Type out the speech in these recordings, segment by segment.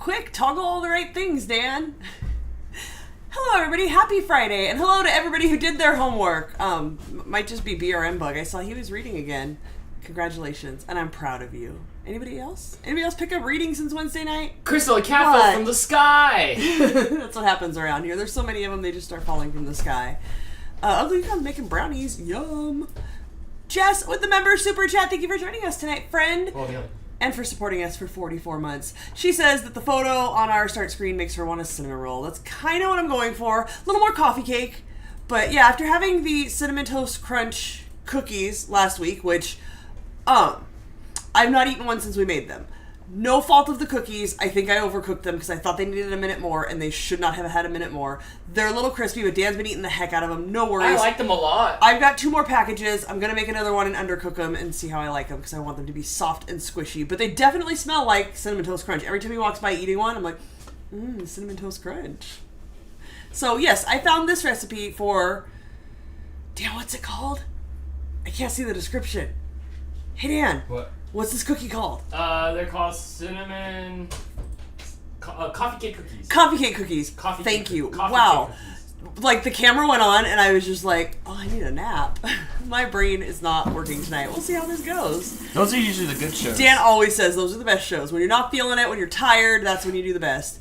quick. Toggle all the right things, Dan. Hello, everybody. Happy Friday. And hello to everybody who did their homework. Might just be BRM Bug. I saw he was reading again. Congratulations. And I'm proud of you. Anybody else? Anybody else pick up reading since Wednesday night? Crystal, a cat fell from the sky. That's what happens around here. There's so many of them, they just start falling from the sky. Ugly Comes making brownies. Yum. Jess with the member super chat. Thank you for joining us tonight, friend. Oh, yeah. And for supporting us for 44 months. She says that the photo on our start screen makes her want a cinnamon roll. That's kind of what I'm going for. A little more coffee cake. But yeah, after having the Cinnamon Toast Crunch cookies last week, which, I've not eaten one since we made them. No fault of the cookies. I think I overcooked them because I thought they needed a minute more, and they should not have had a minute more. They're a little crispy, but Dan's been eating the heck out of them. No worries. I like them a lot. I've got 2 more packages. I'm going to make another one and undercook them and see how I like them because I want them to be soft and squishy. But they definitely smell like Cinnamon Toast Crunch. Every time he walks by eating one, I'm like, Cinnamon Toast Crunch. So, yes, I found this recipe for... Dan, what's it called? I can't see the description. Hey, Dan. What? What's this cookie called? They're called cinnamon... coffee cake cookies. Coffee cake cookies. Thank you. Wow. Like, the camera went on, and I was just like, oh, I need a nap. My brain is not working tonight. We'll see how this goes. Those are usually the good shows. Dan always says those are the best shows. When you're not feeling it, when you're tired, that's when you do the best.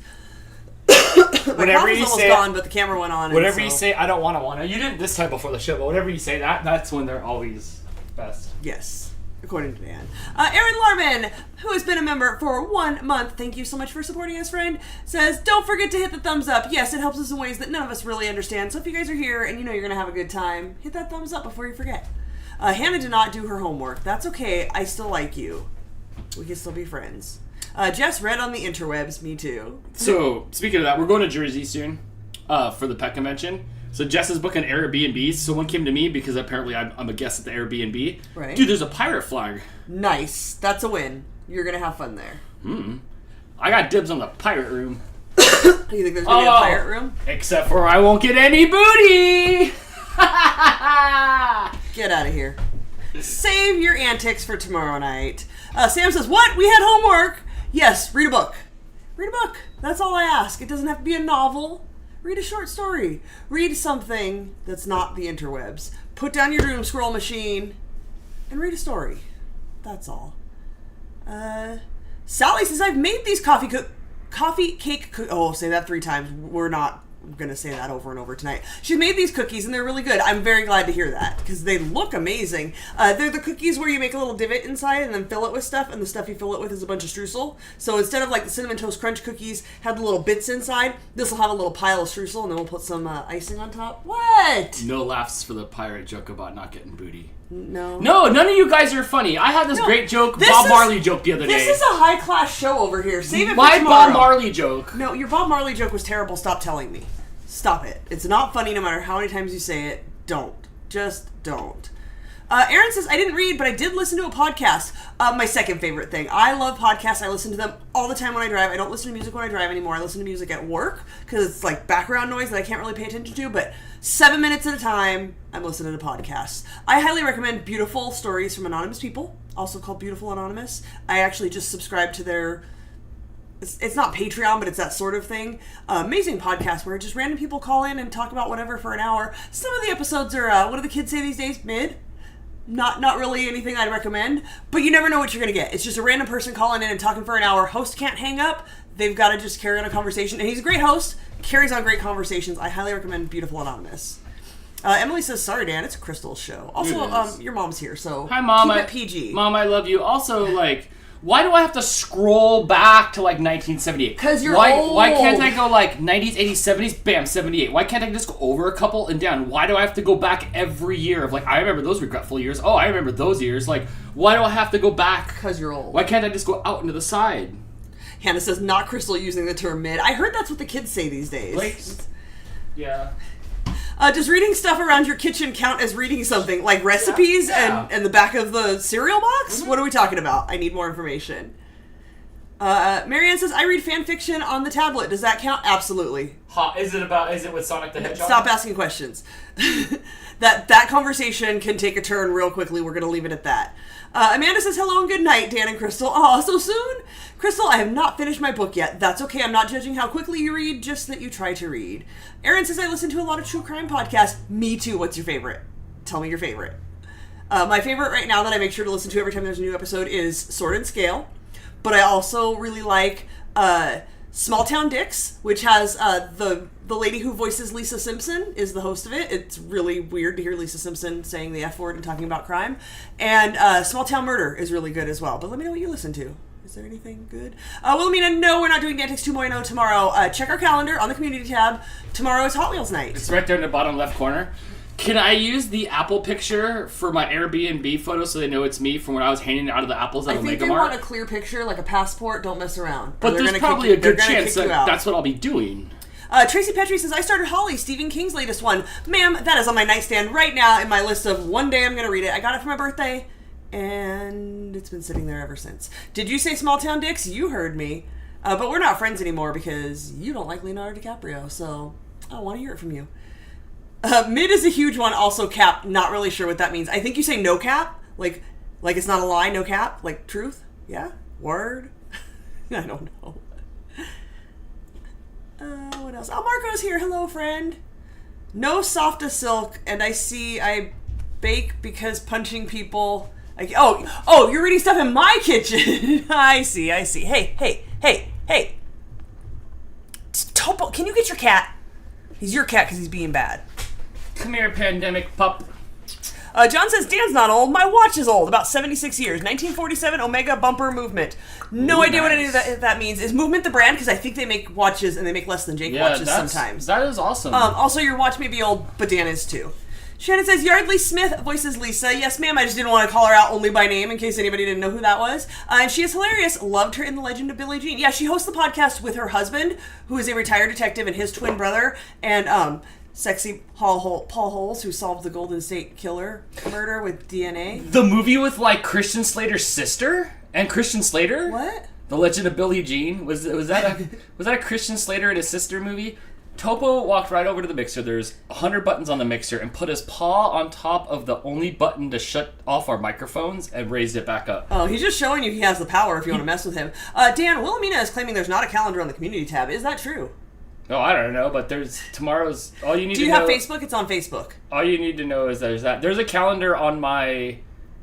Whatever you say, gone, but the camera went on. Whatever you say, I don't want to. You didn't this time before the show, but whatever you say, that's when they're always best. Yes. According to Dan. Aaron Larman, who has been a member for 1 month, thank you so much for supporting us, friend, says, don't forget to hit the thumbs up. Yes, it helps us in ways that none of us really understand. So if you guys are here and you know you're going to have a good time, hit that thumbs up before you forget. Hannah did not do her homework. That's okay. I still like you. We can still be friends. Jess read on the interwebs. Me too. So, speaking of that, we're going to Jersey soon for the pet convention. So Jess is booking Airbnbs. Someone came to me because apparently I'm a guest at the Airbnb. Right. Dude, there's a pirate flag. Nice. That's a win. You're going to have fun there. I got dibs on the pirate room. You think there's going to be a pirate room? Except for I won't get any booty! Get out of here. Save your antics for tomorrow night. Sam says, what? We had homework. Yes, read a book. Read a book. That's all I ask. It doesn't have to be a novel. Read a short story. Read something that's not the interwebs. Put down your doom scroll machine and read a story. That's all. Sally says, I've made these coffee cake cookies. Oh, say that 3 times. We're not going to say that over and over tonight. She made these cookies and they're really good. I'm very glad to hear that because they look amazing. They're the cookies where you make a little divot inside and then fill it with stuff, and the stuff you fill it with is a bunch of streusel. So instead of like the Cinnamon Toast Crunch cookies had the little bits inside, this will have a little pile of streusel and then we'll put some icing on top. What? No laughs for the pirate joke about not getting booty. No, none of you guys are funny. I had this great joke, Bob Marley joke the other day. This is a high-class show over here. Save it for My tomorrow. Bob Marley joke. No, your Bob Marley joke was terrible. Stop telling me. Stop it. It's not funny no matter how many times you say it. Don't. Just don't. Aaron says, I didn't read, but I did listen to a podcast. My second favorite thing. I love podcasts. I listen to them all the time when I drive. I don't listen to music when I drive anymore. I listen to music at work because it's like background noise that I can't really pay attention to, but 7 minutes at a time, I'm listening to podcasts. I highly recommend Beautiful Stories from Anonymous People, also called Beautiful Anonymous. I actually just subscribed to their... It's not Patreon, but it's that sort of thing. Amazing podcast where just random people call in and talk about whatever for an hour. Some of the episodes are, what do the kids say these days? Mid? Not really anything I'd recommend, but you never know what you're going to get. It's just a random person calling in and talking for an hour. Host can't hang up. They've got to just carry on a conversation. And he's a great host, carries on great conversations. I highly recommend Beautiful Anonymous. Emily says, sorry, Dan, it's a Crystal show. Also, your mom's here, so hi, Mom. Keep it PG. Mom, I love you. Also, why do I have to scroll back to 1978? Because you're old. Why can't I go 90s, 80s, 70s, bam, 78? Why can't I just go over a couple and down? Why do I have to go back every year of I remember those regretful years. Oh, I remember those years. Why do I have to go back? Because you're old. Why can't I just go out into the side? Hannah says, not Crystal using the term mid. I heard that's what the kids say these days. Yeah. Does reading stuff around your kitchen count as reading something? Like recipes and the back of the cereal box? Mm-hmm. What are we talking about? I need more information. Marianne says, I read fan fiction on the tablet. Does that count? Absolutely. Is it with Sonic the Hedgehog? Stop asking questions. That conversation can take a turn real quickly. We're going to leave it at that. Amanda says, hello and good night, Dan and Crystal. Oh, so soon? Crystal, I have not finished my book yet. That's okay. I'm not judging how quickly you read, just that you try to read. Erin says, I listen to a lot of true crime podcasts. Me too. What's your favorite? Tell me your favorite. My favorite right now that I make sure to listen to every time there's a new episode is Sword and Scale. But I also really like Small Town Dicks, which has the lady who voices Lisa Simpson is the host of it. It's really weird to hear Lisa Simpson saying the F word and talking about crime. And Small Town Murder is really good as well. But let me know what you listen to. Is there anything good? Wilhelmina, no, we're not doing Dantics 2.0 tomorrow. Check our calendar on the community tab. Tomorrow is Hot Wheels night. It's right there in the bottom left corner. Can I use the Apple picture for my Airbnb photo so they know it's me from when I was handing out of the apples at Omega Mart? I think they want a clear picture, like a passport. Don't mess around. But there's probably a good chance that that's what I'll be doing. Tracy Petrie says, I started Holly, Stephen King's latest one. Ma'am, that is on my nightstand right now in my list of one day I'm going to read it. I got it for my birthday, and it's been sitting there ever since. Did you say Small Town Dicks? You heard me. But we're not friends anymore because you don't like Leonardo DiCaprio, so I want to hear it from you. Mid is a huge one, also cap, not really sure what that means. I think you say no cap, like it's not a lie, no cap, like truth? Yeah? Word? I don't know. What else? Oh, Marco's here. Hello, friend. No Softa Silk, and I bake because punching people... Oh, you're reading stuff in my kitchen. I see. Hey. Topo, can you get your cat? He's your cat because he's being bad. Come here, pandemic pup. John says, Dan's not old. My watch is old. About 76 years. 1947 Omega Bumper Movement. No idea what any of that means. Is Movement the brand? Because I think they make watches and they make less than Jake watches sometimes. That is awesome. Also, your watch may be old, but Dan is too. Shannon says, Yardley Smith voices Lisa. Yes, ma'am. I just didn't want to call her out only by name in case anybody didn't know who that was. And she is hilarious. Loved her in The Legend of Billie Jean. Yeah, she hosts the podcast with her husband, who is a retired detective, and his twin brother. And, sexy Paul Holes, who solved the Golden State Killer murder with DNA. The movie with, Christian Slater's sister? And Christian Slater? What? The Legend of Billie Jean? Was that a Christian Slater and his sister movie? Topo walked right over to the mixer. There's 100 buttons on the mixer and put his paw on top of the only button to shut off our microphones and raised it back up. Oh, he's just showing you he has the power if you want to mess with him. Dan, Wilhelmina is claiming there's not a calendar on the community tab. Is that true? Oh, I don't know, but there's tomorrow's. All you need. Do you have Facebook? It's on Facebook. All you need to know is there's that. There's a calendar on my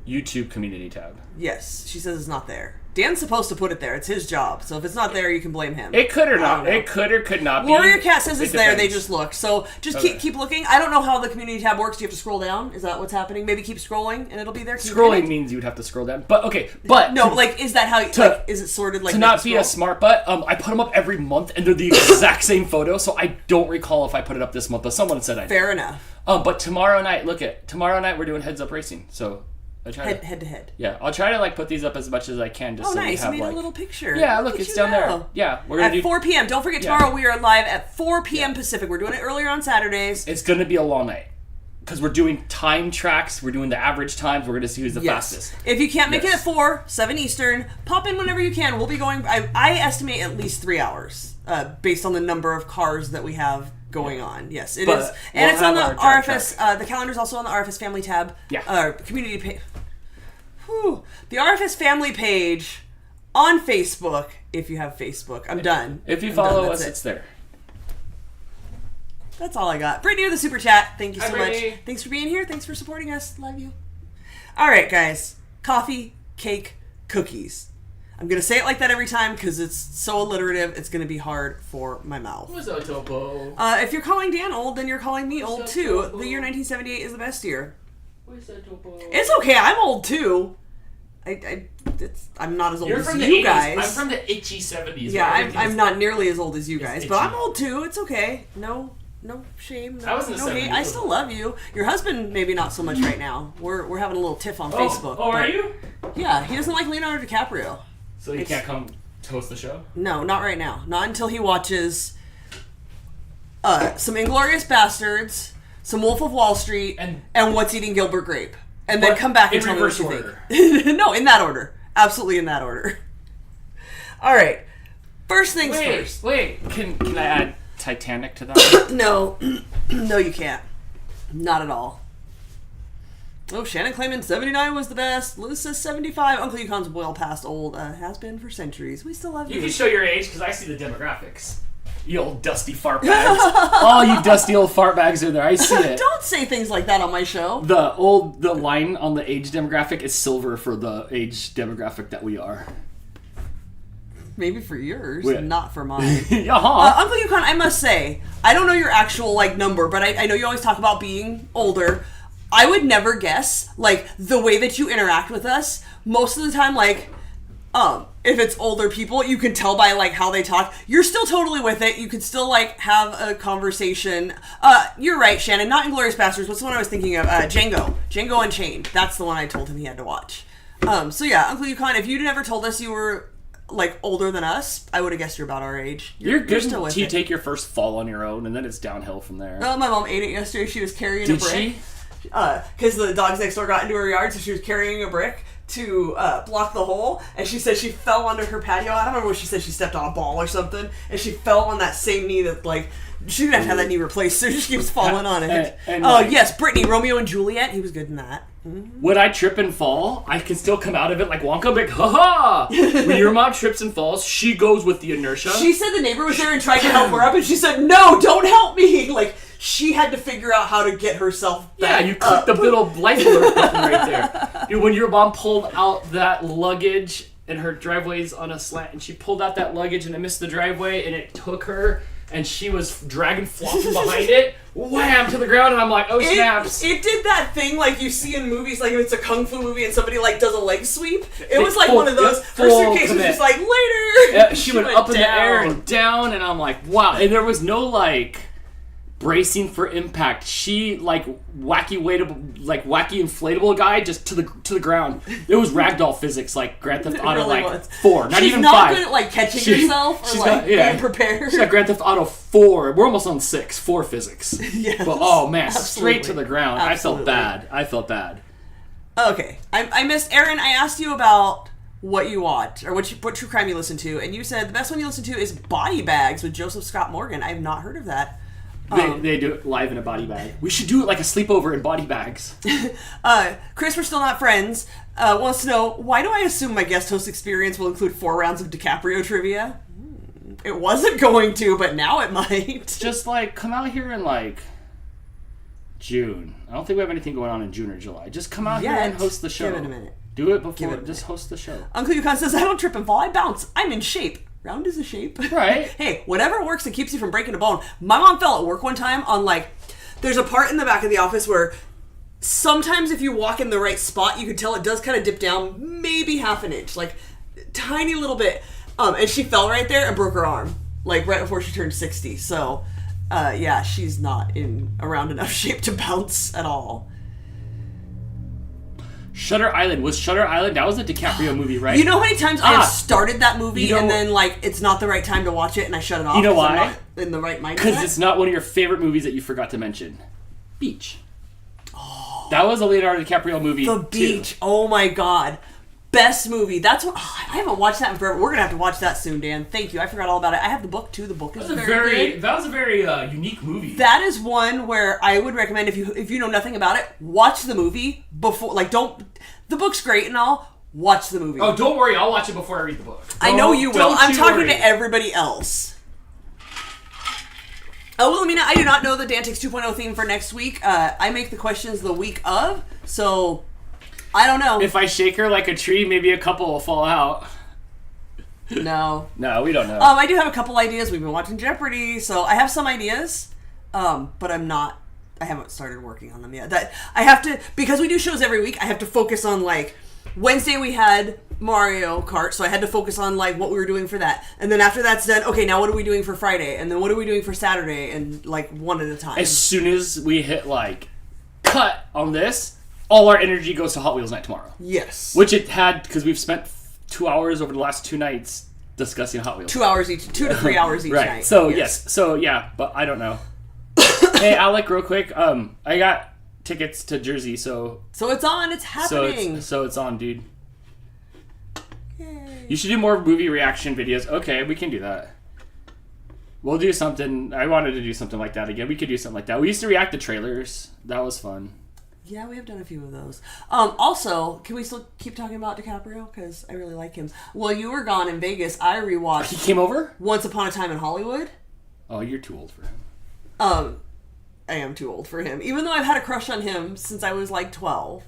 YouTube community tab. Yes, she says it's not there. Dan's supposed to put it there. It's his job. So if it's not there, you can blame him. It could or not. It could or could not be. Warrior Cat says it's there. They just looked. So just keep looking. I don't know how the community tab works. Do you have to scroll down? Is that what's happening? Maybe keep scrolling and it'll be there. Scrolling means you would have to scroll down. But okay. But no, is that how? Is it sorted like to not be a smart butt? I put them up every month and they're the exact same photo. So I don't recall if I put it up this month, but someone said I did. Fair enough. But tomorrow night, tomorrow night we're doing Heads Up Racing. So. Head to head. Yeah, I'll try to put these up as much as I can. Just so nice! We have, you made a little picture. Yeah, look, it's down there. Yeah, we're gonna at 4 p.m. Don't forget tomorrow we are live at 4 p.m. Pacific. We're doing it earlier on Saturdays. It's gonna be a long night because we're doing time tracks. We're doing the average times. We're gonna see who's the fastest. If you can't make it at 4, 7 Eastern, pop in whenever you can. We'll be going. I estimate at least 3 hours based on the number of cars that we have going on. Yes, it is, and it's on the RFS. The calendar's also on the RFS Family tab. Yeah. Community page. The RFS Family page on Facebook, if you have Facebook. I'm done. If you follow us, it's there. That's all I got. Brittany with the super chat. Thank you so much. Brittany. Thanks for being here. Thanks for supporting us. Love you. All right, guys. Coffee, cake, cookies. I'm going to say it like that every time because it's so alliterative, it's going to be hard for my mouth. What's up, Topo? If you're calling Dan old, then you're calling me old too. The year 1978 is the best year. It's okay. I'm old too. I'm not as old as you guys. I'm from the itchy 70s. Yeah, I'm not nearly as old as you guys, but I'm old too. It's okay. No shame. No, I was in the 70s. Hate. I still love you. Your husband, maybe not so much right now. We're having a little tiff on Facebook. Oh, are you? Yeah, he doesn't like Leonardo DiCaprio. So he can't come host the show? No, not right now. Not until he watches some Inglourious Bastards, some Wolf of Wall Street, and What's Eating Gilbert Grape. And then come back and tell me what you think. No, in that order. Absolutely in that order. All right. First things first. Wait. Can I add Titanic to that? No. No, you can't. Not at all. Oh, Shannon claiming 79 was the best. Liz says 75. Uncle Yukon's well past old. Has been for centuries. We still love you. You can show your age because I see the demographics. You old dusty fart bags. All you dusty old fart bags are there. I see it. Don't say things like that on my show. The line on the age demographic is silver for the age demographic that we are. Maybe for yours, Wait. not for mine. Uncle Yukon, I must say, I don't know your actual number, but I know you always talk about being older. I would never guess the way that you interact with us. Most of the time, if it's older people, you can tell by how they talk. You're still totally with it. You could still have a conversation. You're right, Shannon. Not Inglourious Basterds. What's the one I was thinking of? Django Unchained. That's the one I told him he had to watch. So yeah, Uncle Yukon, if you'd never told us you were older than us, I would have guessed you're about our age. You're good still with until you it. take your first fall on your own, and then it's downhill from there. Oh, my mom ate it yesterday. She was carrying a brick. Did she? Because the dogs next door got into her yard, so she was carrying a brick to block the hole, and she said she fell onto her patio. I don't remember what she said. She stepped on a ball or something, and she fell on that same knee that she didn't have to have that knee replaced, so she just keeps falling on it. Yes, Brittany, Romeo and Juliet. He was good in that. Mm-hmm. When I trip and fall, I can still come out of it like Wonka, like, ha-ha! When your mom trips and falls, she goes with the inertia. She said the neighbor was there and tried to help her up, and she said, no, don't help me! She had to figure out how to get herself back. Yeah, you click the little life alert button right there. Dude, when your mom pulled out that luggage, and her driveway's on a slant, and she pulled out that luggage and it missed the driveway, and it took her, and she was dragging flopping behind it, wham, to the ground, and I'm like, oh, snaps. It did that thing you see in movies, if it's a kung fu movie and somebody does a leg sweep. It was one of those, her suitcase was just later. Yeah, she went up in the air and down, and I'm like, wow. And there was no bracing for impact. She wacky inflatable guy just to the ground. It was ragdoll physics, Grand Theft Auto really 4, not she's even not 5. She's not good at catching herself or being prepared. She's got Grand Theft Auto 4. We're almost on 6. 4 physics. Yes, but oh man, absolutely. Straight to the ground. Absolutely. I felt bad. Okay, I missed Aaron. I asked you about what you watch or what true crime you listen to, and you said the best one you listen to is Body Bags with Joseph Scott Morgan. I have not heard of that. They do it live in a body bag. We should do it like a sleepover in body bags. Chris, we're still not friends, wants to know, why do I assume my guest host experience will include 4 rounds of DiCaprio trivia? It wasn't going to, but now it might. Just come out here in June. I don't think we have anything going on in June or July. Just come out here and host the show. Give it a minute. Do it before. Just host the show. Uncle Yukon says, I don't trip and fall, I bounce. I'm in shape. Round is a shape. Right. Hey, whatever works that keeps you from breaking a bone. My mom fell at work one time on there's a part in the back of the office where sometimes if you walk in the right spot, you can tell it does kind of dip down maybe half an inch, tiny little bit. And she fell right there and broke her arm, right before she turned 60. So, yeah, she's not in around enough shape to bounce at all. Shutter Island. Was Shutter Island? That was a DiCaprio movie, right? You know how many times I have started that movie and then it's not the right time to watch it and I shut it off? You know why? I'm not in the right mindset. Because it's not one of your favorite movies that you forgot to mention. Beach. Oh, that was a Leonardo DiCaprio movie. The Beach. Too. Oh my god. Best movie. That's what I haven't watched that in forever. We're gonna have to watch that soon, Dan. Thank you. I forgot all about it. I have the book too. The book is very good. That was a very unique movie. That is one where I would recommend if you know nothing about it, watch the movie before. Don't. The book's great and all. Watch the movie. Oh, don't worry. I'll watch it before I read the book. I know you will. I'm talking to everybody else. Oh, Wilhelmina, I do not know the Dantex 2.0 theme for next week. I make the questions the week of, so I don't know. If I shake her like a tree, maybe a couple will fall out. No. No, we don't know. I do have a couple ideas. We've been watching Jeopardy, so I have some ideas, but I haven't started working on them yet. That I have to, because we do shows every week, I have to focus on Wednesday we had Mario Kart, so I had to focus on what we were doing for that. And then after that's done, okay, now what are we doing for Friday? And then what are we doing for Saturday? And one at a time. As soon as we hit cut on this, all our energy goes to Hot Wheels Night tomorrow. Yes. Which it had, because we've spent 2 hours over the last 2 nights discussing Hot Wheels. 2 hours each, 2 to 3 hours each right. night. So yes. So yeah, but I don't know. Hey, Alec, real quick. I got tickets to Jersey, so it's on. It's happening. So it's on, dude. Yay. You should do more movie reaction videos. Okay, we can do that. We'll do something. I wanted to do something like that again. We could do something like that. We used to react to trailers. That was fun. Yeah, we have done a few of those. Also, can we still keep talking about DiCaprio? Because I really like him. While you were gone in Vegas, I rewatched... He came over? Once Upon a Time in Hollywood. Oh, you're too old for him. I am too old for him. Even though I've had a crush on him since I was like 12.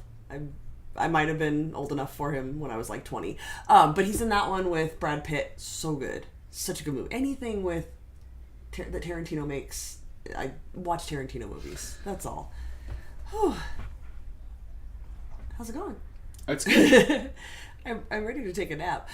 I might have been old enough for him when I was like 20. But he's in that one with Brad Pitt. So good. Such a good movie. Anything with that Tarantino makes... I watch Tarantino movies. That's all. Whew. How's it going? It's good. I'm ready to take a nap.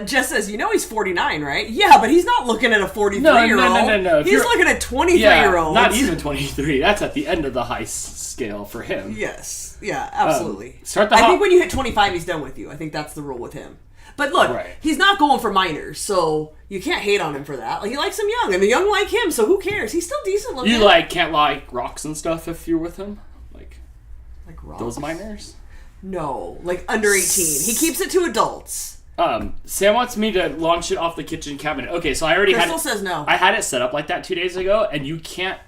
Jess says, he's 49, right? Yeah, but he's not looking at a 43-year-old. No. He's looking at 23-year-olds. Not even 23. That's at the end of the high scale for him. Yes. Yeah, absolutely. I think when you hit 25, he's done with you. I think that's the rule with him. But look, He's not going for minors, so you can't hate on him for that. Like, he likes them young, and the young like him, so who cares? He's still decent looking. You, can't like rocks and stuff if you're with him? Like rocks? Those minors? No, under 18. He keeps it to adults. Sam wants me to launch it off the kitchen cabinet. Okay, so I already Crystal says no. I had it set up like that 2 days ago, and you can't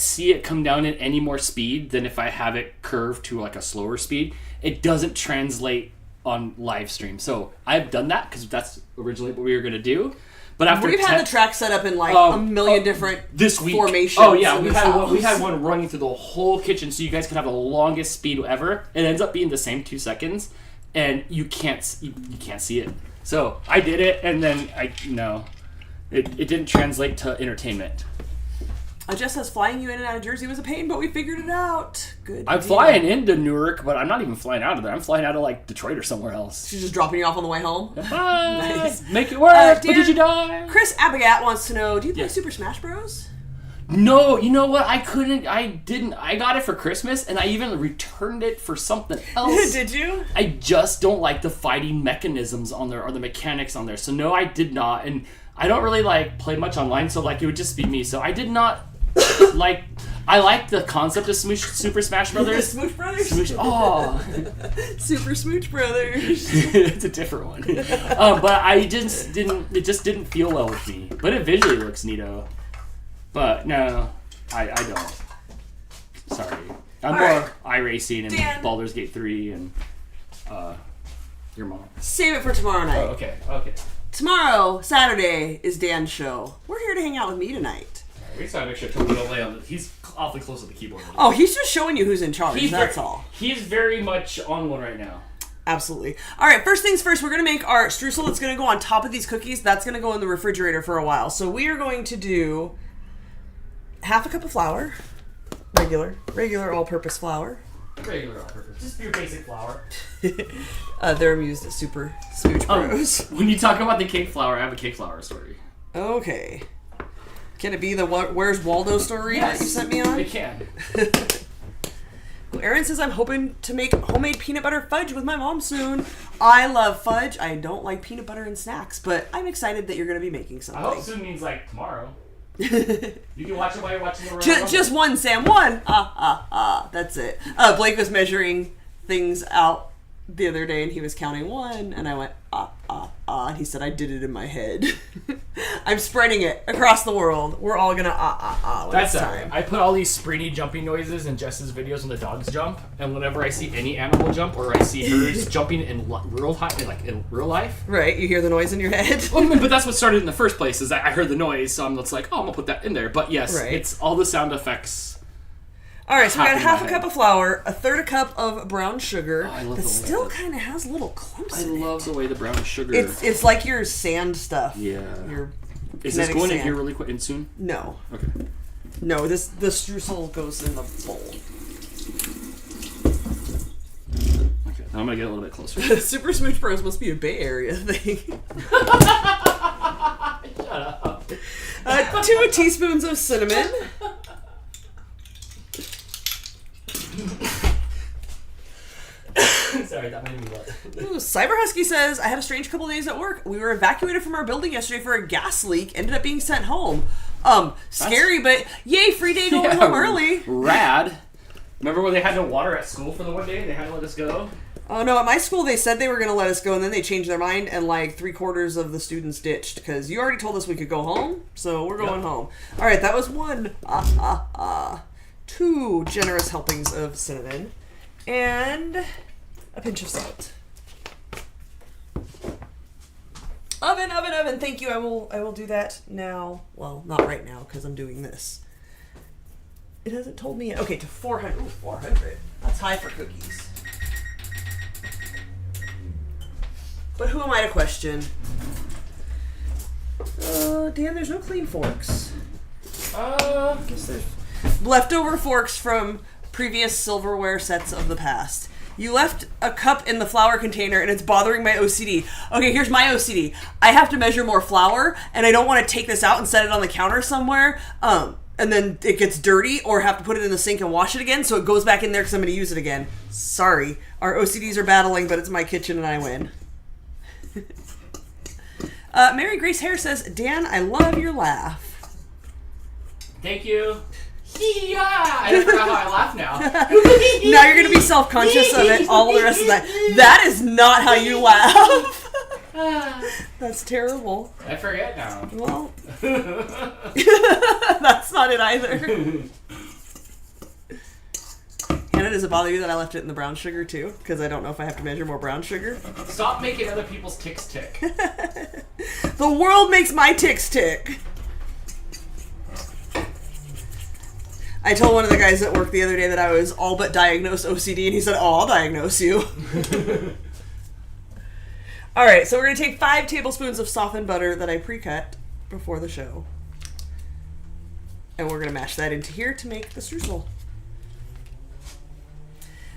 see it come down at any more speed than if I have it curved to a slower speed. It doesn't translate on live stream. So I've done that because that's originally what we were going to do. But after we've had the track set up in a million different this week formations. Oh yeah, we had one running through the whole kitchen, so you guys could have the longest speed ever. It ends up being the same 2 seconds, and you can't see it. So I did it, and then it didn't translate to entertainment. Jess says flying you in and out of Jersey was a pain, but we figured it out. Good. I'm flying into Newark, but I'm not even flying out of there. I'm flying out of Detroit or somewhere else. She's just dropping you off on the way home. Nice. Make it work. But did you die? Chris Abigat wants to know: do you play Super Smash Bros? No, you know what? I didn't. I got it for Christmas, and I even returned it for something else. Did you? I just don't like the fighting mechanisms on there or the mechanics on there. So no, I did not, and I don't really play much online. So it would just be me. So I did not. I like the concept of Super Smash Brothers. Smooch Brothers? Super Smooch Brothers. It's a different one. But it just didn't feel well with me. But it visually looks neato. But no, I don't. Sorry. I'm more iRacing and Dan. Baldur's Gate 3 and your mom. Save it for tomorrow night. Oh, okay. Tomorrow, Saturday, is Dan's show. We're here to hang out with me tonight. We just gotta make sure Toby don't lay on he's awfully close to the keyboard. Oh, he's just showing you who's in charge, that's all. He's very much on one right now. Absolutely. Alright, first things first, we're going to make our streusel that's going to go on top of these cookies. That's going to go in the refrigerator for a while. So we are going to do half a cup of flour. Regular all-purpose flour. Regular all-purpose. Just your basic flour. They're amused at Super Smooch Bros. When you talk about the cake flour, I have a cake flour story. Okay. Can it be the Where's Waldo story that you sent me on? It can. Well, Aaron says I'm hoping to make homemade peanut butter fudge with my mom soon. I love fudge. I don't like peanut butter in snacks, but I'm excited that you're going to be making something. I hope soon means tomorrow. You can watch it while you're watching the Royal Just one, Sam. One. That's it. Blake was measuring things out the other day, and he was counting one, and I went, and he said, I did it in my head. I'm spreading it across the world. We're all gonna when That's it's time. I put all these Springy jumping noises in Jess's videos when the dogs jump, and whenever I see any animal jump, or I see hers jumping in real life. Right, you hear the noise in your head. Well, but that's what started in the first place, is I heard the noise, so I'm just like, I'm gonna put that in there. But yes, It's all the sound effects. Alright, so we got half a cup of flour, a third a cup of brown sugar that still kind of has little clumps in it. I love the way the brown sugar... It's like your sand stuff. Yeah. Your Is this going in here really quick and soon? No. Okay. No, the streusel goes in the bowl. Okay, now I'm going to get a little bit closer. Super Smooch Bros must be a Bay Area thing. Shut up. 2 teaspoons of cinnamon. Sorry, that made me laugh. Ooh, Cyber Husky says, I had a strange couple days at work. We were evacuated from our building yesterday for a gas leak. Ended up being sent home. Scary, but yay, free day going home early. Rad. Remember when they had no water at school for the one day? They had to let us go? Oh no, at my school they said they were going to let us go, and then they changed their mind, and like 3/4 of the students ditched, because you already told us we could go home, so we're going home. Alright, that was 1. 2 generous helpings of cinnamon, and a pinch of salt. Oven, oven, oven. Thank you. I will do that now. Well, not right now, because I'm doing this. It hasn't told me yet. Okay, to 400. Ooh, 400. That's high for cookies. But who am I to question? Dan, there's no clean forks. I guess there's leftover forks from previous silverware sets of the past. You left a cup in the flour container and it's bothering my OCD. Okay, here's my OCD. I have to measure more flour and I don't want to take this out and set it on the counter somewhere. And then it gets dirty or have to put it in the sink and wash it again, so it goes back in there because I'm going to use it again. Sorry. Our OCDs are battling, but it's my kitchen and I win. Mary Grace Hare says, Dan, I love your laugh. Thank you. Yeah, I forgot how I laugh now. Now you're going to be self-conscious of it all the rest of that. That is not how you laugh. That's terrible. I forget now. Well, that's not it either. Hannah, does it bother you that I left it in the brown sugar too? Because I don't know if I have to measure more brown sugar. Stop making other people's ticks tick. The world makes my ticks tick. I told one of the guys at work the other day that I was all but diagnosed OCD, and he said, oh, I'll diagnose you. All right, so we're going to take 5 tablespoons of softened butter that I pre-cut before the show. And we're going to mash that into here to make the streusel.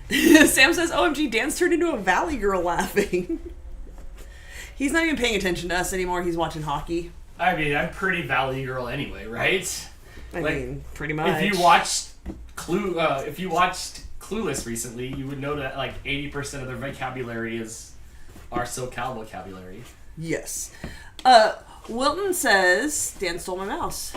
Sam says, OMG, Dan's turned into a valley girl laughing. He's not even paying attention to us anymore. He's watching hockey. I mean, I'm pretty valley girl anyway, right? I mean, pretty much. If you watched Clueless recently, you would know that like 80% of their vocabulary is our SoCal vocabulary. Yes. Wilton says, Dan stole my mouse.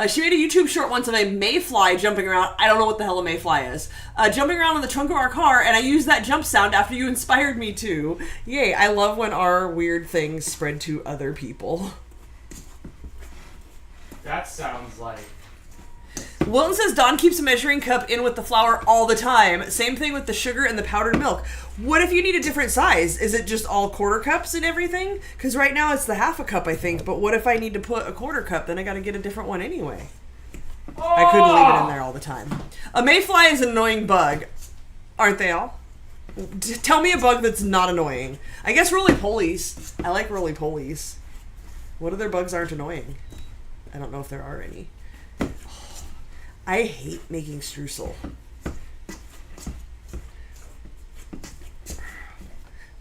She made a YouTube short once of a mayfly jumping around. I don't know what the hell a mayfly is. Jumping around in the trunk of our car, and I used that jump sound after you inspired me to. Yay, I love when our weird things spread to other people. That sounds like... Wilton says Don keeps a measuring cup in with the flour all the time. Same thing with the sugar and the powdered milk. What if you need a different size? Is it just all quarter cups and everything? Because right now it's the half a cup, I think. But what if I need to put a quarter cup? Then I got to get a different one anyway. I couldn't leave it in there all the time. A mayfly is an annoying bug. Aren't they all? Tell me a bug that's not annoying. I guess roly-polies. I like roly-polies. What other bugs aren't annoying? I don't know if there are any. I hate making streusel.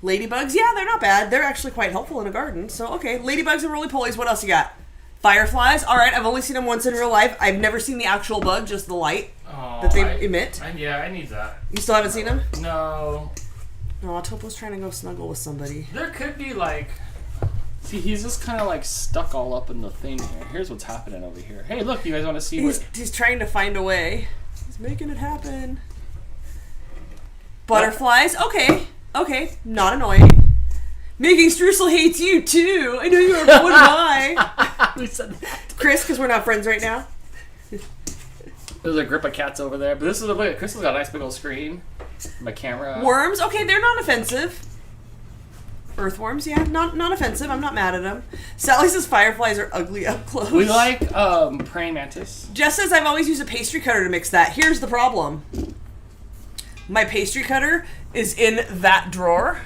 Ladybugs, yeah, they're not bad. They're actually quite helpful in a garden. So, okay, ladybugs and roly-polies. What else you got? Fireflies. All right, I've only seen them once in real life. I've never seen the actual bug, just the light that they emit. Yeah, I need that. You still haven't seen them? No. No, Topo's trying to go snuggle with somebody. There could be like... See, he's just kind of like stuck all up in the thing here. Here's what's happening over here. Hey, look, you guys want to see what... He's trying to find a way. He's making it happen. Butterflies. Okay. Okay. Not annoying. Making streusel hates you, too. I know you are. What am I? Who said that? Chris, because we're not friends right now. There's a grip of cats over there. But this is a look. Crystal's got a nice big old screen. My camera. Worms. Okay, they're not offensive. Earthworms, yeah, not offensive. I'm not mad at them. Sally says fireflies are ugly up close. We like praying mantis. Jess says I've always used a pastry cutter to mix that. Here's the problem. My pastry cutter is in that drawer.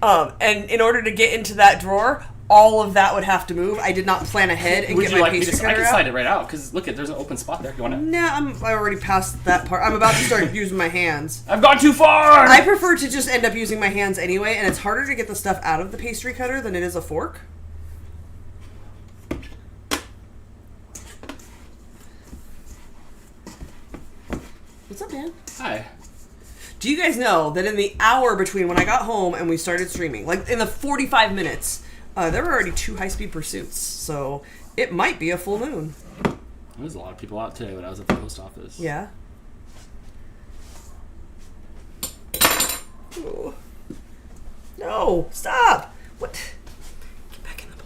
And in order to get into that drawer, all of that would have to move. I did not plan ahead and get my pastry cutter out. I can slide it right out, because look, there's an open spot there. You want to? Nah, I already passed that part. I'm about to start using my hands. I've gone too far! I prefer to just end up using my hands anyway, and it's harder to get the stuff out of the pastry cutter than it is a fork. What's up, Dan? Hi. Do you guys know that in the hour between when I got home and we started streaming, like in the 45 minutes... there were already 2 high-speed pursuits, so it might be a full moon. There was a lot of people out today when I was at the post office. Yeah. Ooh. No, stop. What? Get back in the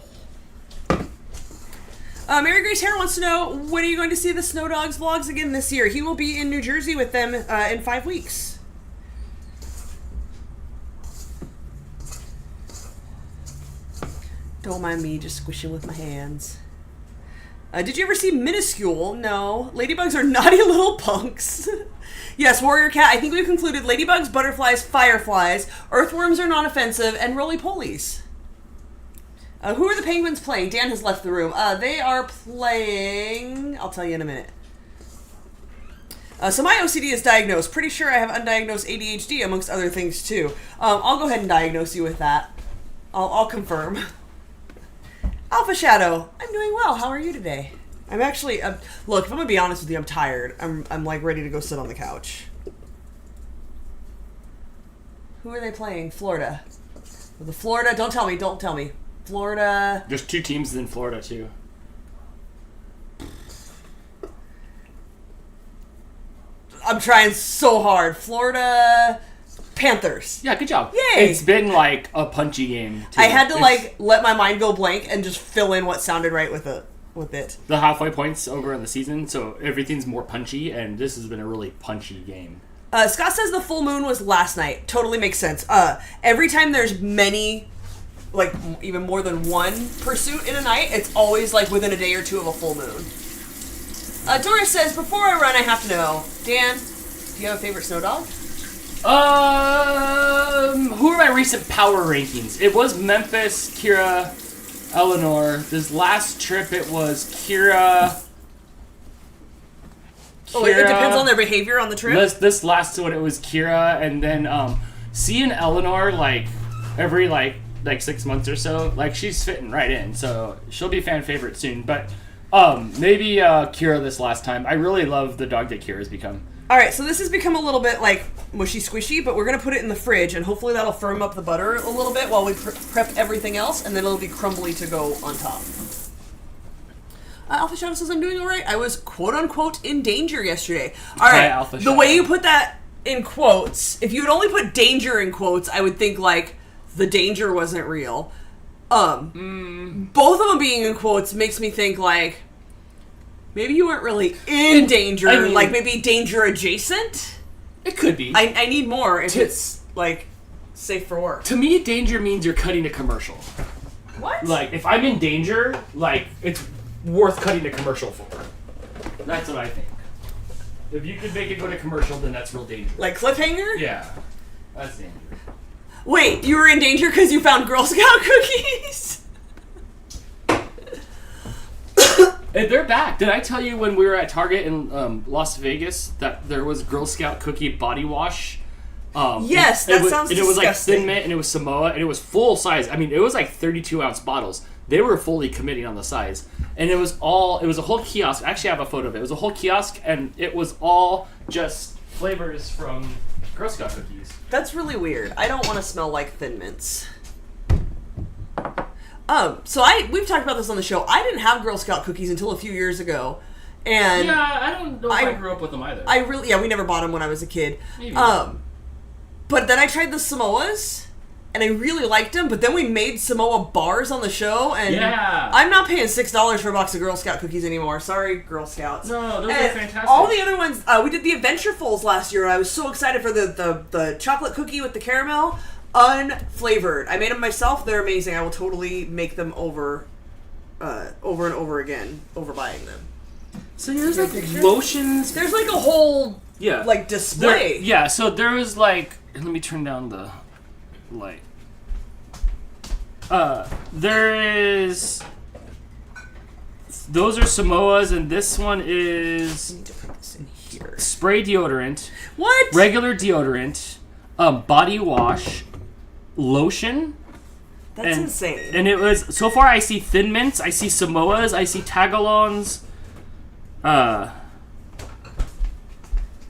bowl. Mary Grace Hare wants to know, when are you going to see the Snow Dogs vlogs again this year? He will be in New Jersey with them in 5 weeks. Don't mind me just squishing with my hands. Did you ever see Minuscule? No. Ladybugs are naughty little punks. Yes, Warrior Cat, I think we've concluded ladybugs, butterflies, fireflies, earthworms are non-offensive, and roly-polies. Who are the penguins playing? Dan has left the room. They are playing... I'll tell you in a minute. So my OCD is diagnosed. Pretty sure I have undiagnosed ADHD, amongst other things, too. I'll go ahead and diagnose you with that. I'll confirm. Alpha Shadow, I'm doing well. How are you today? I'm actually... look, if I'm going to be honest with you, I'm tired. I'm like, ready to go sit on the couch. Who are they playing? Florida. The Florida... Don't tell me. Florida... There's 2 teams in Florida, too. I'm trying so hard. Florida... Panthers. Yeah, good job. Yay! It's been like a punchy game, too. I had to let my mind go blank and just fill in what sounded right with it. The halfway points over in the season, so everything's more punchy, and this has been a really punchy game. Scott says the full moon was last night. Totally makes sense. Every time there's many, like even more than one pursuit in a night, it's always like within a day or two of a full moon. Doris says, before I run, I have to know, Dan, do you have a favorite snow dog? Who are my recent power rankings? It was Memphis, Kira, Eleanor. This last trip, it was Kira. Oh, it depends on their behavior on the trip? This last one, it was Kira, and then seeing Eleanor like every like 6 months or so, like she's fitting right in, so she'll be fan favorite soon. But maybe Kira this last time. I really love the dog that Kira's become. All right, so this has become a little bit like mushy squishy, but we're going to put it in the fridge, and hopefully that'll firm up the butter a little bit while we prep everything else, and then it'll be crumbly to go on top. Alpha Shadow says, I'm doing all right. I was quote-unquote in danger yesterday. All right, Alpha the Shadow. way you put that in quotes, if you would only put danger in quotes, I would think, like, the danger wasn't real. Both of them being in quotes makes me think, like... Maybe you weren't really in danger, I mean, like maybe danger adjacent? It could be. I need more if it's, like, safe for work. To me, danger means you're cutting a commercial. What? Like, if I'm in danger, like, it's worth cutting a commercial for. That's what I think. If you could make it go to commercial, then that's real danger. Like cliffhanger? Yeah. That's danger. Wait, you were in danger because you found Girl Scout cookies? And they're back. Did I tell you when we were at Target in Las Vegas that there was Girl Scout cookie body wash? Yes, that sounds disgusting. And it was like Thin Mint, and it was Samoa, and it was full size. I mean, it was like 32-ounce bottles. They were fully committing on the size. And it was a whole kiosk. I actually have a photo of it. It was a whole kiosk, and it was all just flavors from Girl Scout cookies. That's really weird. I don't want to smell like Thin Mints. So we've talked about this on the show. I didn't have Girl Scout cookies until a few years ago. And yeah, I don't know if I grew up with them either. We never bought them when I was a kid. Maybe. But then I tried the Samoas, and I really liked them, but then we made Samoa bars on the show, and yeah. I'm not paying $6 for a box of Girl Scout cookies anymore. Sorry, Girl Scouts. No, those are fantastic. All the other ones, we did the Adventurefuls last year, and I was so excited for the chocolate cookie with the caramel. Unflavored. I made them myself. They're amazing. I will totally make them over and over again, overbuying them. So there's like lotions. There's like a whole like display. So there was like, let me turn down the light. There is. Those are Samoas, and this one is. I need to put this in here. Spray deodorant. What? Regular deodorant. Body wash. Lotion. That's insane. And it was, so far I see Thin Mints, I see Samoas, I see Tagalongs. But